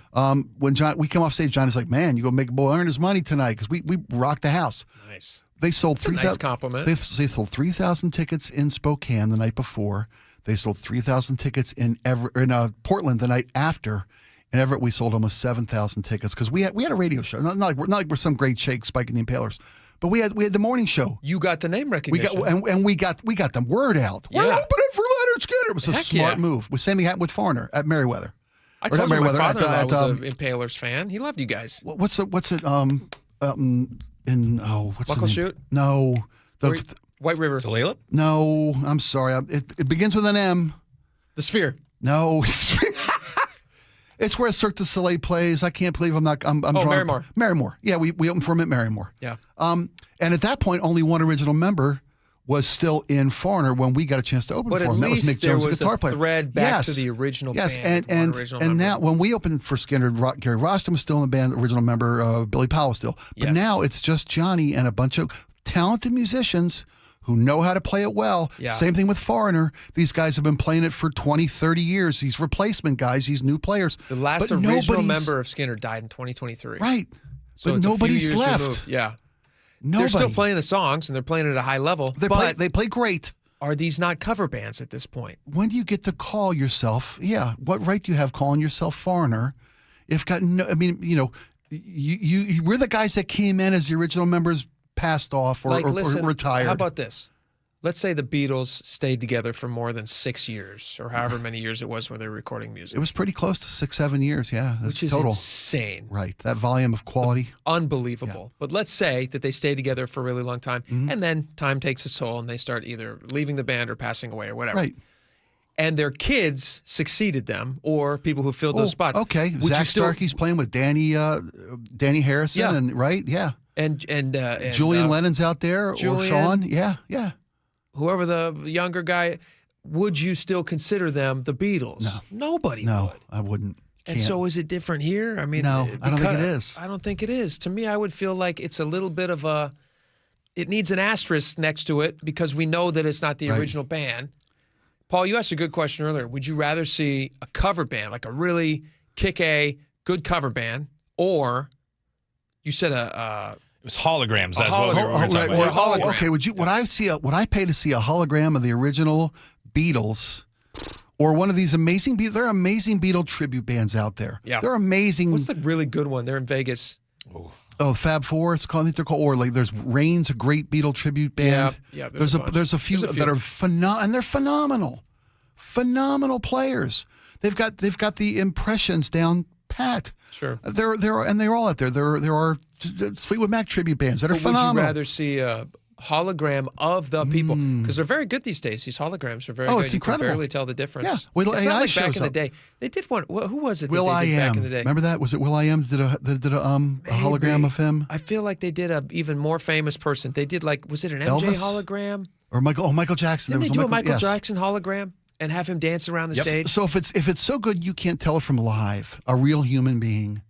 S25: When we came off stage, Johnny's like, "Man, you gonna make a boy earn his money tonight because we rocked the house."
S6: Nice.
S25: They sold 3,000.
S6: Nice compliment.
S25: They sold 3,000 tickets in Spokane the night before. They sold 3,000 tickets in Portland the night after. In Everett, we sold almost 7,000 tickets because we had a radio show. Not like we're some great Shake, Spike and the Impalers, but we had the morning show.
S6: You got the name recognition.
S25: We got the word out.
S6: Yeah.
S25: We're opening for Leonard Skinner. It was a smart move. With Sammy Hatton with Foreigner at Meriwether.
S6: I told you my father-in-law was an Impalers fan. He loved you guys.
S25: What's it? What's
S6: Muckleshoot?
S25: No.
S6: White River.
S3: Tulalip?
S25: No, I'm sorry. It begins with an M.
S6: The Sphere.
S25: No. It's where Cirque du Soleil plays. I can't believe I'm drawing.
S6: Marymore.
S25: Marymore. Yeah, we opened for him at Marymore.
S6: Yeah.
S25: And at that point, only one original member was still in Foreigner when we got a chance to open
S6: But
S25: for
S6: at
S25: him. That was Mick
S6: least there
S25: Jones,
S6: was
S25: guitar
S6: a
S25: player.
S6: thread back to the original
S25: yes,
S6: band.
S25: and now when we opened for Skinner, Gary Roston was still in the band, original member, Billy Powell still. But now it's just Johnny and a bunch of talented musicians who know how to play it well.
S6: Yeah.
S25: Same thing with Foreigner. These guys have been playing it for 20, 30 years. These replacement guys, these new players.
S6: The last
S25: But
S6: original member of Skinner died in 2023.
S25: Right.
S6: So
S25: but
S6: it's
S25: nobody's
S6: a few years
S25: left.
S6: removed. Yeah.
S25: Nobody.
S6: They're still playing the songs, and they're playing it at a high level.
S25: They play great.
S6: Are these not cover bands at this point?
S25: When do you get to call yourself? Yeah, what right do you have calling yourself Foreigner? If got no, I mean, you we're the guys that came in as the original members passed off or retired.
S6: How about this? Let's say the Beatles stayed together for more than 6 years, or however many years it was when they were recording music.
S25: It was pretty close to 6, 7 years. Yeah, that's
S6: which is
S25: total.
S6: insane.
S25: Right, that volume of quality,
S6: unbelievable. Yeah. But let's say that they stay together for a really long time, and then time takes its toll, and they start either leaving the band or passing away or whatever.
S25: Right.
S6: And their kids succeeded them, or people who filled those spots.
S25: Okay,
S6: Would
S25: Zach
S6: you still,
S25: Starkey's playing with Danny Harrison,
S6: Yeah.
S25: and right, yeah,
S6: and
S25: Julian Lennon's out there, or Sean, yeah.
S6: Whoever the younger guy, would you still consider them the Beatles?
S25: No.
S6: Nobody
S25: No,
S6: would.
S25: I wouldn't.
S6: And so is it different here? I mean,
S25: No, I don't think it is.
S6: I don't think it is. To me, I would feel like it's a little bit of it needs an asterisk next to it because we know that it's not the original band. Paul, you asked a good question earlier. Would you rather see a cover band, like a really good cover band, or you said
S3: it was holograms. That's
S25: Hologram.
S3: what we were talking about.
S25: Okay, would I pay to see a hologram of the original Beatles, or one of these amazing? There are amazing Beatle tribute bands out there.
S6: Yeah,
S25: they're amazing.
S6: What's the really good one? They're in Vegas.
S25: Oh, Fab Four. It's called. I think they're called. Or like, there's Rain's a great Beatle tribute band.
S6: Yeah.
S25: There's a few that are phenomenal, and they're phenomenal players. They've got the impressions down pat.
S6: Sure.
S25: They're all out there. There are Fleetwood Mac tribute bands that are phenomenal.
S6: Would you rather see a hologram of the people? Because they're very good these days. These holograms are very good.
S25: It's incredible.
S6: You can barely tell the difference.
S25: Yeah. Wait till
S6: it's
S25: AI
S6: not like
S25: shows
S6: back in the
S25: up.
S6: day. They did one. Who was it?
S25: Will
S6: that
S25: I
S6: they did
S25: Am.
S6: back in the day?
S25: Remember that? Was it Will I Am did a hologram of him?
S6: I feel like they did a even more famous person. They did was it an MJ
S25: Elvis?
S6: hologram?
S25: Or Michael Jackson.
S6: Didn't they do a Michael
S25: yes.
S6: Jackson hologram and have him dance around the stage?
S25: So if it's so good you can't tell it from live, a real human being.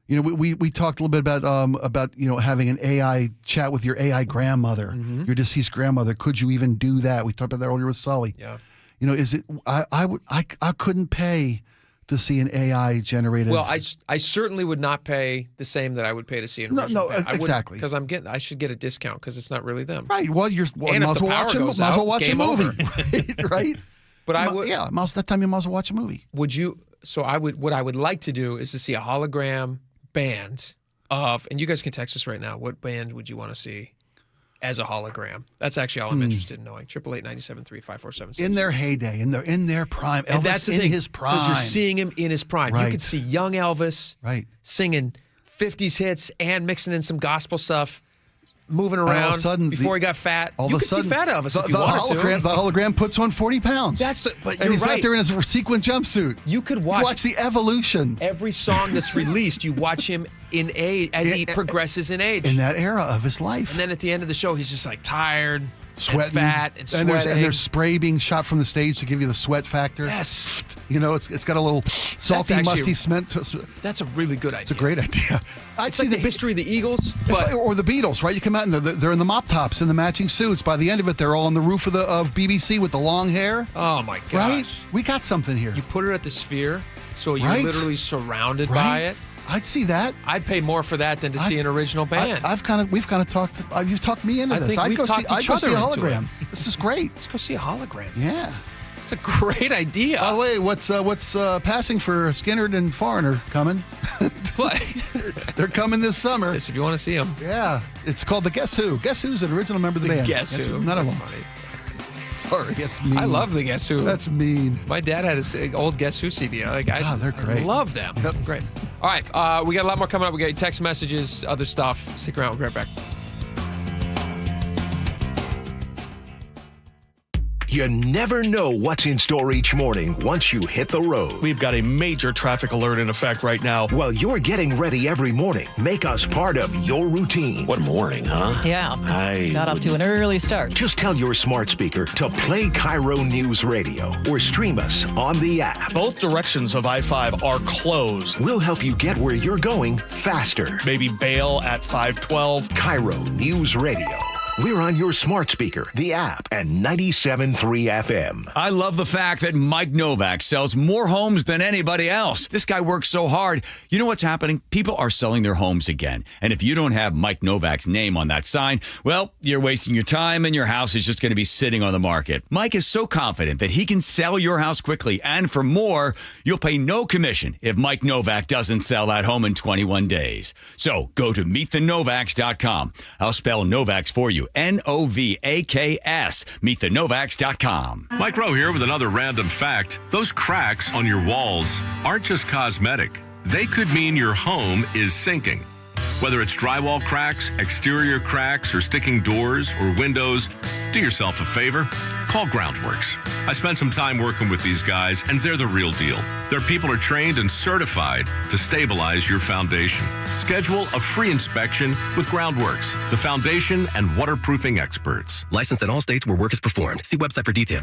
S25: We talked a little bit about having an AI chat with your AI grandmother, your deceased grandmother. Could you even do that? We talked about that earlier with Sully.
S6: Yeah.
S25: Is it? I couldn't pay to see an AI generated.
S6: Well, I certainly would not pay the same that I would pay to see an original band.
S25: Exactly.
S6: Because I should get a discount because it's not really them.
S25: Right. Well,
S6: and
S25: might
S6: if the power goes
S25: might as well
S6: out,
S25: watch a
S6: game
S25: movie.
S6: over.
S25: Right.
S6: But I would.
S25: Yeah. That time you might as well watch a movie.
S6: Would you? So I would. What I would like to do is to see a hologram band of, and you guys can text us right now. What band would you want to see as a hologram? That's actually all I'm interested in knowing. 888-973-5476.
S25: In their heyday, in their prime. Elvis
S6: And that's the
S25: in
S6: thing,
S25: his prime.
S6: because you're seeing him in his prime.
S25: Right.
S6: You could see young Elvis singing 50s hits and mixing in some gospel stuff, moving
S25: And all of
S6: around
S25: a sudden,
S6: before he got fat.
S25: All
S6: You
S25: of a
S6: could see
S25: sudden,
S6: fat Elvis if you
S25: the
S6: wanted
S25: The hologram puts on 40 pounds.
S6: But
S25: and
S6: you're
S25: he's
S6: right.
S25: out there in his sequin jumpsuit.
S6: You could
S25: You
S6: watch
S25: watch the evolution.
S6: every song that's released. You watch him in age as he progresses in age.
S25: In that era of his life.
S6: And then at the end of the show, he's just like tired,
S25: Sweating.
S6: and fat, and sweating.
S25: And there's spray being shot from the stage to give you the sweat factor.
S6: Yes.
S25: It's got a little salty,
S6: actually-
S25: musty scent.
S6: That's a really good idea.
S25: It's a great idea.
S6: It's like the history of the Eagles, but
S25: or the Beatles, right? You come out and they're in the mop tops and the matching suits. By the end of it, they're all on the roof of BBC with the long hair.
S6: oh my gosh.
S25: Right? We got something here.
S6: You put it at the Sphere, so you're
S25: Right.
S6: literally surrounded by
S25: Right.
S6: it.
S25: I'd see that.
S6: I'd pay more for that than to see an original band.
S25: We've kind of talked. You've talked me into
S6: I
S25: this.
S6: think
S25: I'd
S6: we've
S25: go see.
S6: talked
S25: I'd
S6: each
S25: go see a
S6: other into
S25: hologram. This is great.
S6: Let's go see a hologram.
S25: Yeah.
S6: It's a great idea.
S25: By the way, what's passing for Skinner and Foreigner coming? They're coming this summer.
S6: Yes, if you want to see them.
S25: Yeah, it's called the Guess Who. Guess Who's an original member of the band?
S6: Guess Who.
S25: None of
S6: That's
S25: them.
S6: funny.
S25: Sorry, that's mean.
S6: I love the Guess Who.
S25: That's mean.
S6: My dad had his old Guess Who CD.
S25: They're great.
S6: I love them.
S25: Yep.
S6: Great. All right, we got a lot more coming up. We got text messages, other stuff. Stick around. We'll be right back.
S5: You never know what's in store each morning once you hit the road.
S12: We've got a major traffic alert in effect right now.
S5: While you're getting ready every morning, make us part of your routine.
S10: What morning, huh?
S4: Yeah. Got off to an early start.
S5: Just tell your smart speaker to play KIRO News Radio or stream us on the app.
S12: Both directions of I-5 are closed.
S5: We'll help you get where you're going faster.
S12: Maybe bail at 512.
S5: KIRO News Radio. We're on your smart speaker, the app, and 97.3 FM.
S7: I love the fact that Mike Novak sells more homes than anybody else. This guy works so hard. You know what's happening? People are selling their homes again. And if you don't have Mike Novak's name on that sign, well, you're wasting your time and your house is just going to be sitting on the market. Mike is so confident that he can sell your house quickly. And for more, you'll pay no commission if Mike Novak doesn't sell that home in 21 days. So go to meetthenovaks.com. I'll spell Novaks for you. Novaks. Meetthenovaks.com.
S15: Mike Rowe here with another random fact. Those cracks on your walls aren't just cosmetic. They could mean your home is sinking. Whether it's drywall cracks, exterior cracks, or sticking doors or windows, do yourself a favor. Call Groundworks. I spent some time working with these guys, and they're the real deal. Their people are trained and certified to stabilize your foundation. Schedule a free inspection with Groundworks, the foundation and waterproofing experts.
S17: Licensed in all states where work is performed. See website for detail.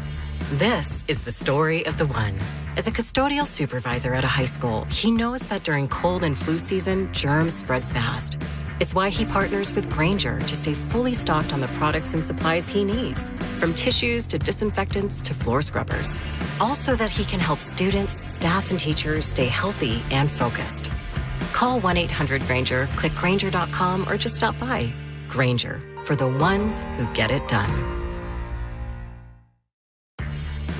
S20: This is the story of the one. As a custodial supervisor at a high school, he knows that during cold and flu season, germs spread fast. It's why he partners with Grainger to stay fully stocked on the products and supplies he needs, from tissues to disinfectants to floor scrubbers. All so that he can help students, staff, and teachers stay healthy and focused. Call 1-800-GRAINGER, click Grainger.com, or just stop by. Grainger, for the ones who get it done.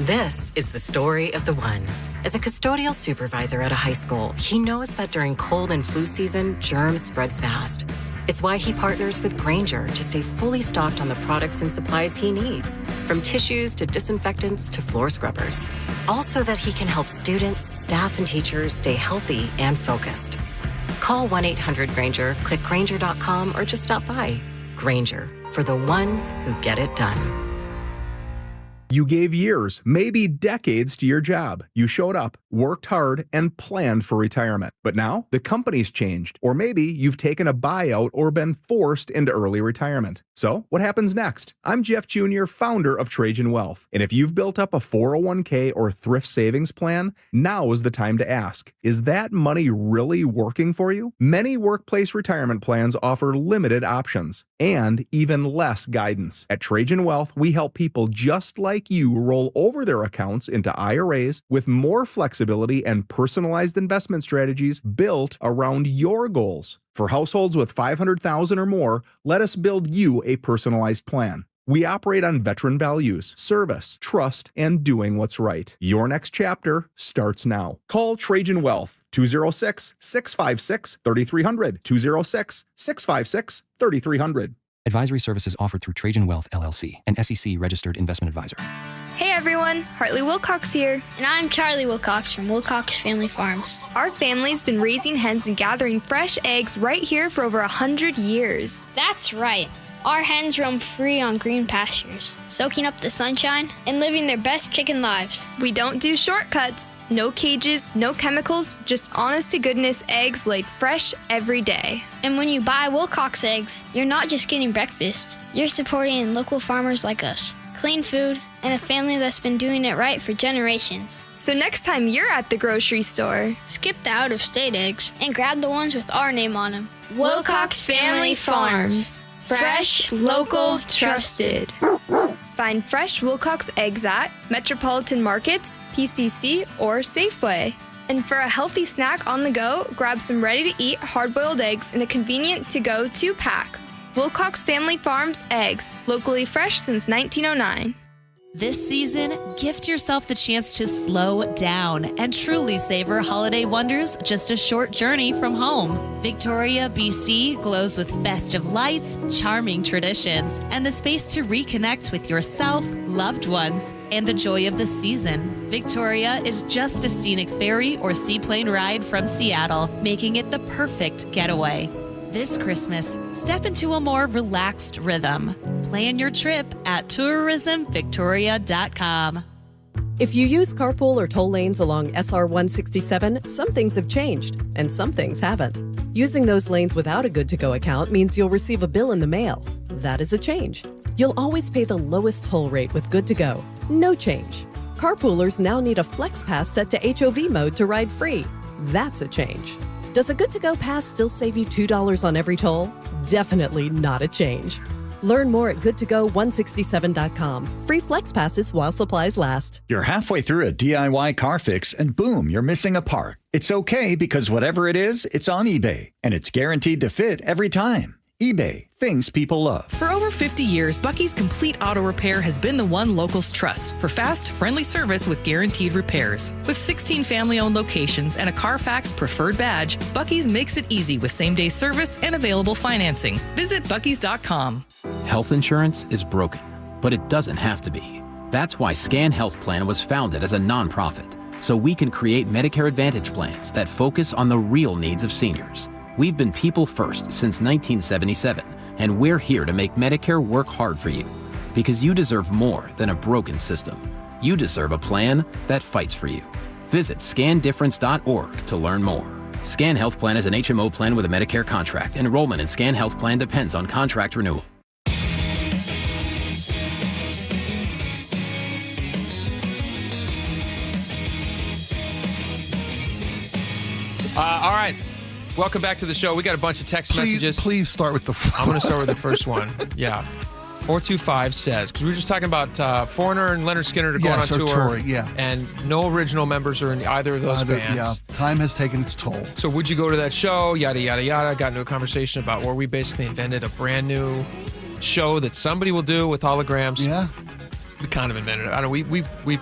S20: This is the story of the one. As a custodial supervisor at a high school, he knows that during cold and flu season, germs spread fast. It's why he partners with Grainger to stay fully stocked on the products and supplies he needs, from tissues to disinfectants to floor scrubbers. All so that he can help students, staff, and teachers stay healthy and focused. Call 1-800-GRAINGER, click Grainger.com, or just stop by. Grainger, for the ones who get it done.
S21: You gave years, maybe decades to your job. You showed up, worked hard, and planned for retirement. But now, the company's changed. Or maybe you've taken a buyout or been forced into early retirement. So, what happens next? I'm Jeff Jr., founder of Trajan Wealth. And if you've built up a 401k or thrift savings plan, now is the time to ask, is that money really working for you? Many workplace retirement plans offer limited options and even less guidance. At Trajan Wealth, we help people just like you roll over their accounts into IRAs with more flexibility and personalized investment strategies built around your goals. For households with $500,000 or more, let us build you a personalized plan. We operate on veteran values, service, trust, and doing what's right. Your next chapter starts now. Call Trajan Wealth, 206-656-3300, 206-656-3300.
S22: Advisory services offered through Trajan Wealth, LLC, an SEC-registered investment advisor.
S23: Hey everyone, Hartley Wilcox here. And I'm Charlie Wilcox from Wilcox Family Farms. Our family's been raising hens and gathering fresh eggs right here for over 100 years.
S24: That's right. Our hens roam free on green pastures, soaking up the sunshine and living their best chicken lives.
S23: We don't do shortcuts. No cages, no chemicals, just honest-to-goodness eggs laid fresh every day.
S24: And when you buy Wilcox eggs, you're not just getting breakfast. You're supporting local farmers like us. Clean food and a family that's been doing it right for generations.
S23: So next time you're at the grocery store,
S24: skip the out-of-state eggs and grab the ones with our name on them.
S23: Wilcox Family Farms. Fresh, local, trusted. Find fresh Wilcox eggs at Metropolitan Markets, PCC, or Safeway. And for a healthy snack on the go, grab some ready-to-eat hard-boiled eggs in a convenient to-go 2-pack. Wilcox Family Farms eggs, locally fresh since 1909.
S29: This season, gift yourself the chance to slow down and truly savor holiday wonders just a short journey from home. Victoria, BC glows with festive lights, charming traditions, and the space to reconnect with yourself, loved ones, and the joy of the season. Victoria is just a scenic ferry or seaplane ride from Seattle, making it the perfect getaway. This Christmas, step into a more relaxed rhythm. Plan your trip at tourismvictoria.com.
S8: If you use carpool or toll lanes along SR 167, some things have changed, and some things haven't. Using those lanes without a good-to-go account means you'll receive a bill in the mail. That is a change. You'll always pay the lowest toll rate with good-to-go. No change. Carpoolers now need a Flex Pass set to HOV mode to ride free. That's a change. Does a good-to-go pass still save you $2 on every toll? Definitely not a change. Learn more at goodtogo167.com. Free Flex Passes while supplies last.
S9: You're halfway through a DIY car fix and boom, you're missing a part. It's okay because whatever it is, it's on eBay and it's guaranteed to fit every time. eBay, things people love.
S11: For over 50 years, Bucky's Complete Auto Repair has been the one locals trust for fast, friendly service with guaranteed repairs. With 16 family-owned locations and a Carfax preferred badge, Bucky's makes it easy with same-day service and available financing. Visit buckys.com.
S13: Health insurance is broken, but it doesn't have to be. That's why Scan Health Plan was founded as a nonprofit, so we can create Medicare Advantage plans that focus on the real needs of seniors. We've been people first since 1977, and we're here to make Medicare work hard for you, because you deserve more than a broken system. You deserve a plan that fights for you. Visit scandifference.org to learn more. Scan Health Plan is an HMO plan with a Medicare contract. Enrollment in Scan Health Plan depends on contract renewal.
S6: All right. Welcome back to the show. We got a bunch of text messages.
S25: Please start with the first
S6: I'm going to start with the first one. Yeah. 425 says, because we were just talking about Foreigner and Leonard Skinner going on tour.
S25: Touring, yeah.
S6: And no original members are in either of those bands.
S25: Yeah, time has taken its toll.
S6: So would you go to that show? Yada, yada, yada. Got into a conversation about where we basically invented a brand new show that somebody will do with holograms.
S25: Yeah.
S6: We kind of invented it. I don't know. We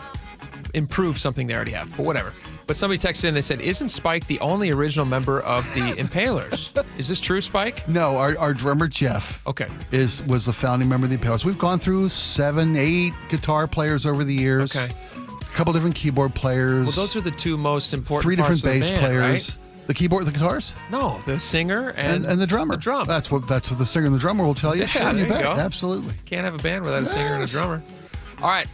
S6: improved something they already have, but whatever. But somebody texted in, they said, isn't Spike the only original member of the Impalers? Is this true, Spike?
S25: No, our drummer, Jeff, was a founding member of the Impalers. We've gone through 7, 8 guitar players over the years.
S6: Okay.
S25: A couple different keyboard players.
S6: Well, those are the two most important
S25: 3 different
S6: parts
S25: bass
S6: of the band,
S25: players.
S6: right?
S25: The keyboard, the guitars?
S6: No, the singer and
S25: the drummer.
S6: The drum.
S25: That's what the singer and the drummer will tell you.
S6: Yeah,
S25: Sure,
S6: there
S25: you bet.
S6: go.
S25: Absolutely.
S6: Can't have a band without a singer and a drummer. All right,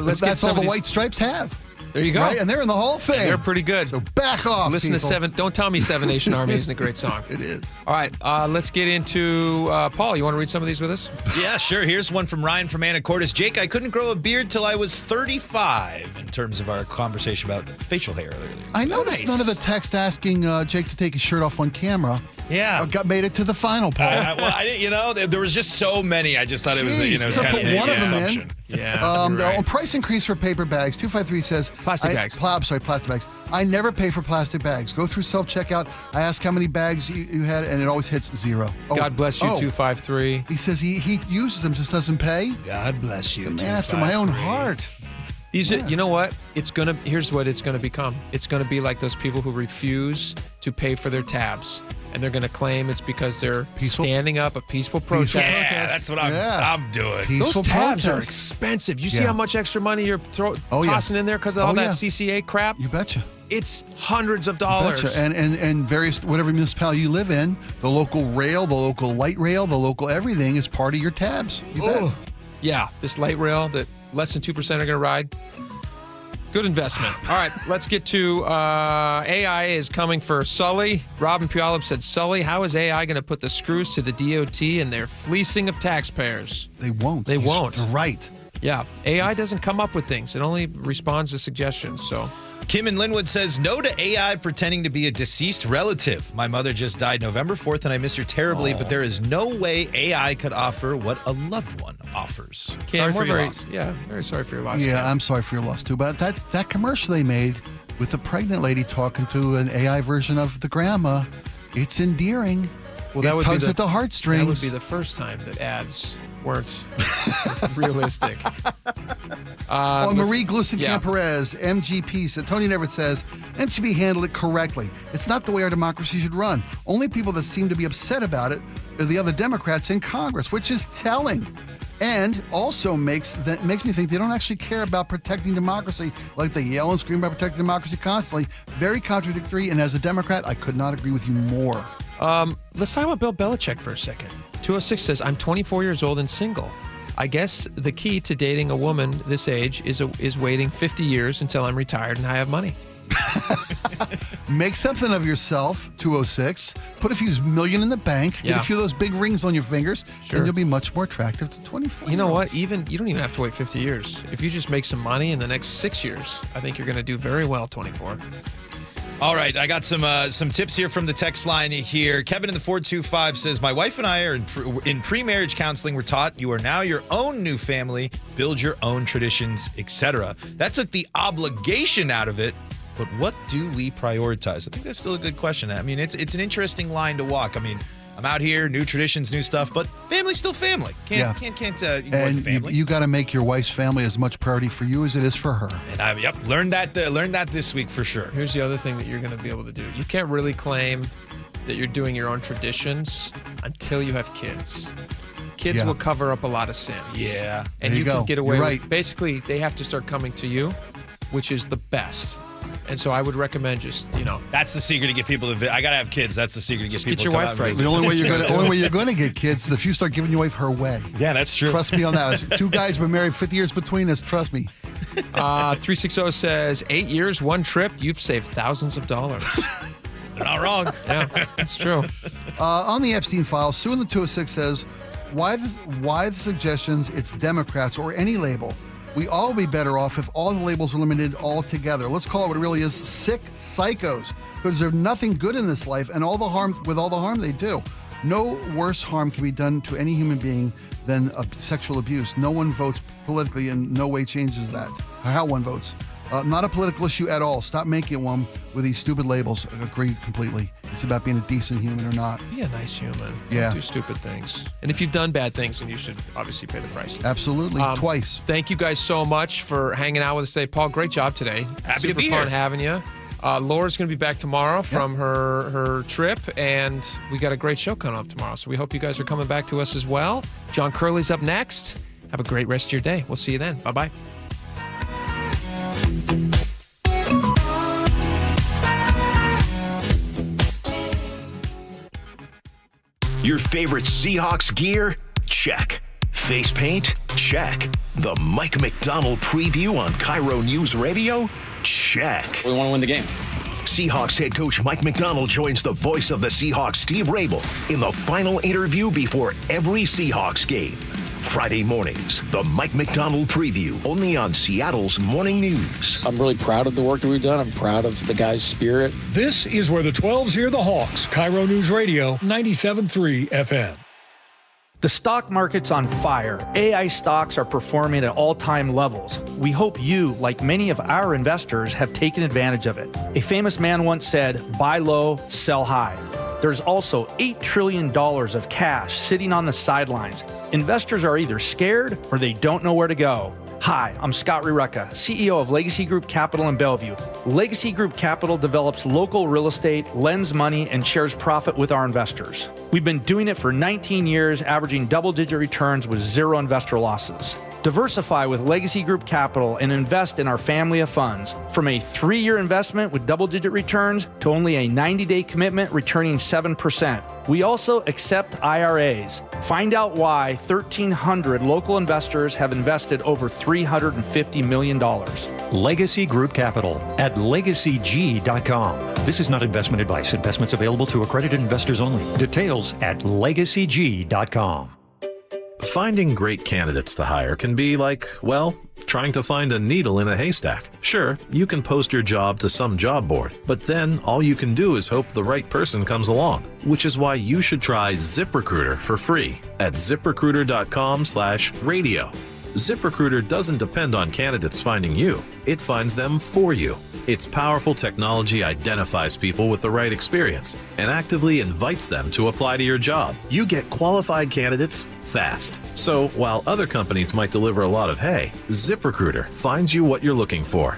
S6: let's get
S25: That's all the White Stripes have.
S6: There you go.
S25: Right? And they're in the Hall of Fame.
S6: And they're pretty good.
S25: So back off,
S6: Listen
S25: people.
S6: to Don't Tell Me Seven Nation Army isn't a great song.
S25: It is.
S6: All right, let's get into Paul. You want to read some of these with us?
S3: Yeah, sure. Here's one from Ryan from Anacortes. Jake, I couldn't grow a beard till I was 35, in terms of our conversation about facial hair earlier.
S25: I noticed none of the text asking Jake to take his shirt off on camera.
S3: Yeah.
S25: Made it to the final, Paul.
S3: I didn't, there was just so many. I just thought it was, it's kind of
S25: one of them
S3: assumption.
S25: in.
S6: Yeah.
S25: On price increase for paper bags, 253 says
S6: plastic bags.
S25: Plastic bags. I never pay for plastic bags. Go through self-checkout. I ask how many bags you had, and it always hits 0.
S6: God bless you, 253.
S25: He says he uses them, just doesn't pay.
S6: God bless you,
S25: man after my own heart.
S6: You know what? Here's what it's gonna become. It's gonna be like those people who refuse to pay for their tabs, and they're gonna claim it's because they're standing up a peaceful protest.
S3: Yeah, that's what I'm doing.
S25: Peaceful
S6: Those tabs are
S25: protest.
S6: expensive. You see how much extra money you're tossing in there because of all that CCA crap?
S25: You betcha.
S6: It's hundreds of dollars.
S25: Betcha. And various, whatever municipality you live in, the local rail, the local light rail, the local everything is part of your tabs. You bet.
S6: Yeah, this light rail that less than 2% are going to ride. Good investment. All right, let's get to AI is coming for Sully. Robin Puyallup said, Sully, how is AI going to put the screws to the DOT and their fleecing of taxpayers?
S25: They won't.
S6: They won't.
S25: You're right.
S6: Yeah, AI doesn't come up with things. It only responds to suggestions, so...
S3: Kim in Linwood says, no to AI pretending to be a deceased relative. My mother just died November 4th, and I miss her terribly, but there is no way AI could offer what a loved one offers.
S6: Kim,
S3: Sorry for your loss.
S6: Yeah, very sorry for your loss.
S25: Yeah, I'm sorry for your loss, too. But that commercial they made with the pregnant lady talking to an AI version of the grandma, it's endearing.
S6: Well, that
S25: it
S6: would
S25: tugs
S6: be
S25: at the heartstrings.
S6: That would be the first time that ads weren't realistic.
S25: Marie Glusenkamp-Perez, MGP, said, Tony Neverett says, MTV handled it correctly. It's not the way our democracy should run. Only people that seem to be upset about it are the other Democrats in Congress, which is telling. And also makes me think they don't actually care about protecting democracy, like they yell and scream about protecting democracy constantly. Very contradictory, and as a Democrat, I could not agree with you more.
S6: Let's talk about Bill Belichick for a second. 206 says, I'm 24 years old and single. I guess the key to dating a woman this age is waiting 50 years until I'm retired and I have money.
S25: Make something of yourself, 206. Put a few million in the bank. Get a few of those big rings on your fingers, and you'll be much more attractive to 24.
S6: You know what? You don't even have to wait 50 years. If you just make some money in the next 6 years, I think you're going to do very well, 24.
S3: All right, I got some tips here from the text line here. Kevin in the 425 says, my wife and I are in pre-marriage counseling. We're taught you are now your own new family, build your own traditions, etc. That took the obligation out of it. But what do we prioritize? I think that's still a good question. I mean, it's an interesting line to walk. I mean, I'm out here, new traditions, new stuff, but family's still family. Can't ignore the family.
S25: You got to make your wife's family as much priority for you as it is for her.
S3: And learned that this week for sure.
S6: Here's the other thing that you're going to be able to do. You can't really claim that you're doing your own traditions until you have kids. Kids will cover up a lot of sins.
S3: Yeah.
S6: And you can get away
S25: You're
S6: with, basically, they have to start coming to you, which is the best. And so I would recommend just,
S3: that's the secret to get people to. I gotta have kids. That's the secret to get people.
S6: Get your
S3: to come
S6: wife
S3: out
S6: pregnant.
S25: The only way you're going to get kids is if you start giving your wife her way.
S3: Yeah, that's true.
S25: Trust me on that. Two guys been married 50 years between us. Trust me.
S6: 360 says 8 years, one trip. You've saved thousands of dollars.
S3: They're not wrong.
S6: Yeah, that's true.
S25: On the Epstein file, Sue in the 206 says, why the suggestions? It's Democrats or any label. We all would be better off if all the labels were eliminated altogether. Let's call it what it really is: sick psychos who deserve nothing good in this life and all the harm they do. No worse harm can be done to any human being than sexual abuse. No one votes politically, and no way changes that. How one votes. Not a political issue at all. Stop making one with these stupid labels. Agree completely. It's about being a decent human or not.
S6: Be a nice human.
S25: Yeah.
S6: Don't do stupid things. And if you've done bad things, then you should obviously pay the price.
S25: Absolutely. Twice.
S6: Thank you guys so much for hanging out with us today. Paul, great job today.
S3: Happy
S6: Super
S3: to be
S6: fun
S3: here.
S6: having you. Laura's going to be back tomorrow from her trip, and we got a great show coming up tomorrow. So we hope you guys are coming back to us as well. John Curley's up next. Have a great rest of your day. We'll see you then. Bye-bye.
S5: Your favorite Seahawks gear? Check. Face paint? Check. The Mike McDonald preview on KIRO Newsradio? Check.
S1: We want to win the game.
S5: Seahawks head coach Mike McDonald joins the voice of the Seahawks, Steve Rabel, in the final interview before every Seahawks game. Friday mornings, the Mike McDonald preview, only on Seattle's Morning News.
S1: I'm really proud of the work that we've done. I'm proud of the guys' spirit.
S2: This is where the 12s hear the Hawks. KIRO Newsradio, 97.3 FM.
S14: The stock market's on fire. AI stocks are performing at all-time levels. We hope you, like many of our investors, have taken advantage of it. A famous man once said, buy low, sell high. There's also $8 trillion of cash sitting on the sidelines. Investors are either scared or they don't know where to go. Hi, I'm Scott Rireka, CEO of Legacy Group Capital in Bellevue. Legacy Group Capital develops local real estate, lends money, and shares profit with our investors. We've been doing it for 19 years, averaging double-digit returns with zero investor losses. Diversify with Legacy Group Capital and invest in our family of funds. From a 3-year investment with double-digit returns to only a 90-day commitment returning 7%. We also accept IRAs. Find out why 1,300 local investors have invested over $350 million.
S16: Legacy Group Capital at legacyg.com. This is not investment advice. Investments available to accredited investors only. Details at legacyg.com.
S18: Finding great candidates to hire can be like, well, trying to find a needle in a haystack. Sure, you can post your job to some job board, but then all you can do is hope the right person comes along, which is why you should try ZipRecruiter for free at ziprecruiter.com/radio. ZipRecruiter doesn't depend on candidates finding you. It finds them for you. Its powerful technology identifies people with the right experience and actively invites them to apply to your job. You get qualified candidates fast. So while other companies might deliver a lot of hay, ZipRecruiter finds you what you're looking for.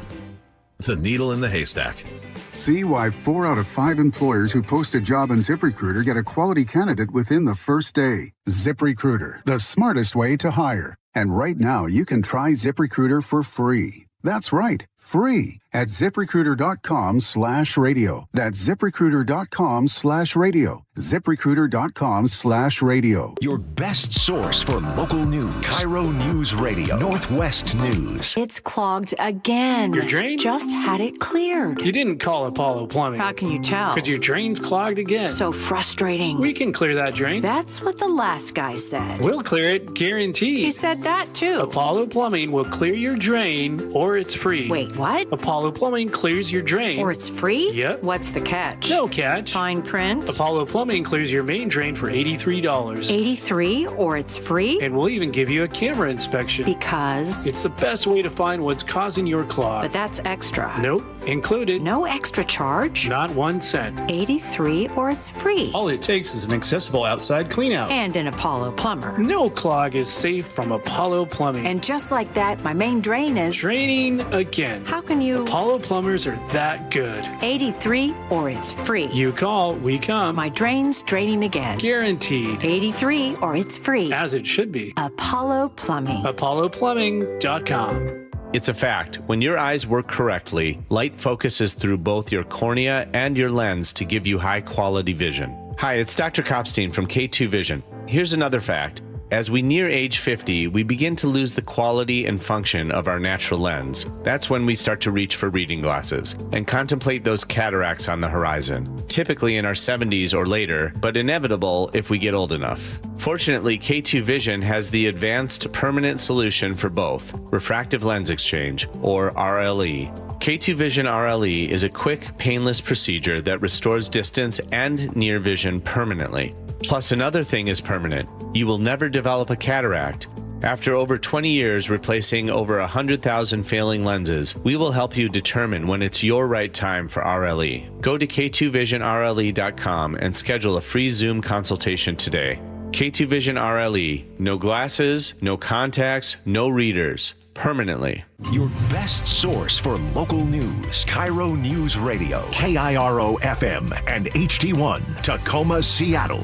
S18: The needle in the haystack.
S19: See why 4 out of 5 employers who post a job on ZipRecruiter get a quality candidate within the first day. ZipRecruiter, the smartest way to hire. And right now, you can try ZipRecruiter for free. That's right, free at ZipRecruiter.com/radio. That's ZipRecruiter.com/radio. ZipRecruiter.com/radio.
S5: Your best source for local news. KIRO Newsradio. Northwest News.
S4: It's clogged again.
S7: Your drain?
S4: Just had it cleared.
S7: You didn't call Apollo Plumbing.
S4: How can you tell?
S7: Because your drain's clogged again.
S4: So frustrating.
S7: We can clear that drain.
S4: That's what the last guy said.
S7: We'll clear it, guaranteed.
S4: He said that too.
S7: Apollo Plumbing will clear your drain, or it's free.
S4: Wait, what?
S7: Apollo Plumbing clears your drain.
S4: Or it's free?
S7: Yep.
S4: What's the catch?
S7: No catch.
S4: Fine print?
S7: Apollo Plumbing clears your main drain for $83.
S4: $83, or it's free?
S7: And we'll even give you a camera inspection.
S4: Because?
S7: It's the best way to find what's causing your clog.
S4: But that's extra.
S7: Nope. Included.
S4: No extra charge?
S7: Not 1 cent.
S4: $83, or it's free.
S7: All it takes is an accessible outside cleanout.
S4: And an Apollo plumber.
S7: No clog is safe from Apollo Plumbing.
S4: And just like that, my main drain is...
S7: draining again.
S4: How can you...
S7: Apollo plumbers are that good.
S4: 83, or it's free.
S7: You call, we come.
S4: My drain's draining again.
S7: Guaranteed.
S4: 83, or it's free.
S7: As it should be.
S4: Apollo Plumbing.
S7: ApolloPlumbing.com.
S10: It's a fact. When your eyes work correctly, light focuses through both your cornea and your lens to give you high-quality vision. Hi, it's Dr. Kopstein from K2 Vision. Here's another fact. As we near age 50, we begin to lose the quality and function of our natural lens. That's when we start to reach for reading glasses and contemplate those cataracts on the horizon, typically in our 70s or later, but inevitable if we get old enough. Fortunately, K2 Vision has the advanced permanent solution for both, refractive lens exchange, or RLE. K2 Vision RLE is a quick, painless procedure that restores distance and near vision permanently. Plus, another thing is permanent. You will never develop a cataract. After over 20 years replacing over 100,000 failing lenses, we will help you determine when it's your right time for RLE. Go to K2VisionRLE.com and schedule a free Zoom consultation today. K2 Vision RLE. No glasses, no contacts, no readers. Permanently.
S5: Your best source for local news. KIRO News Radio. KIRO FM and HD1. Tacoma, Seattle.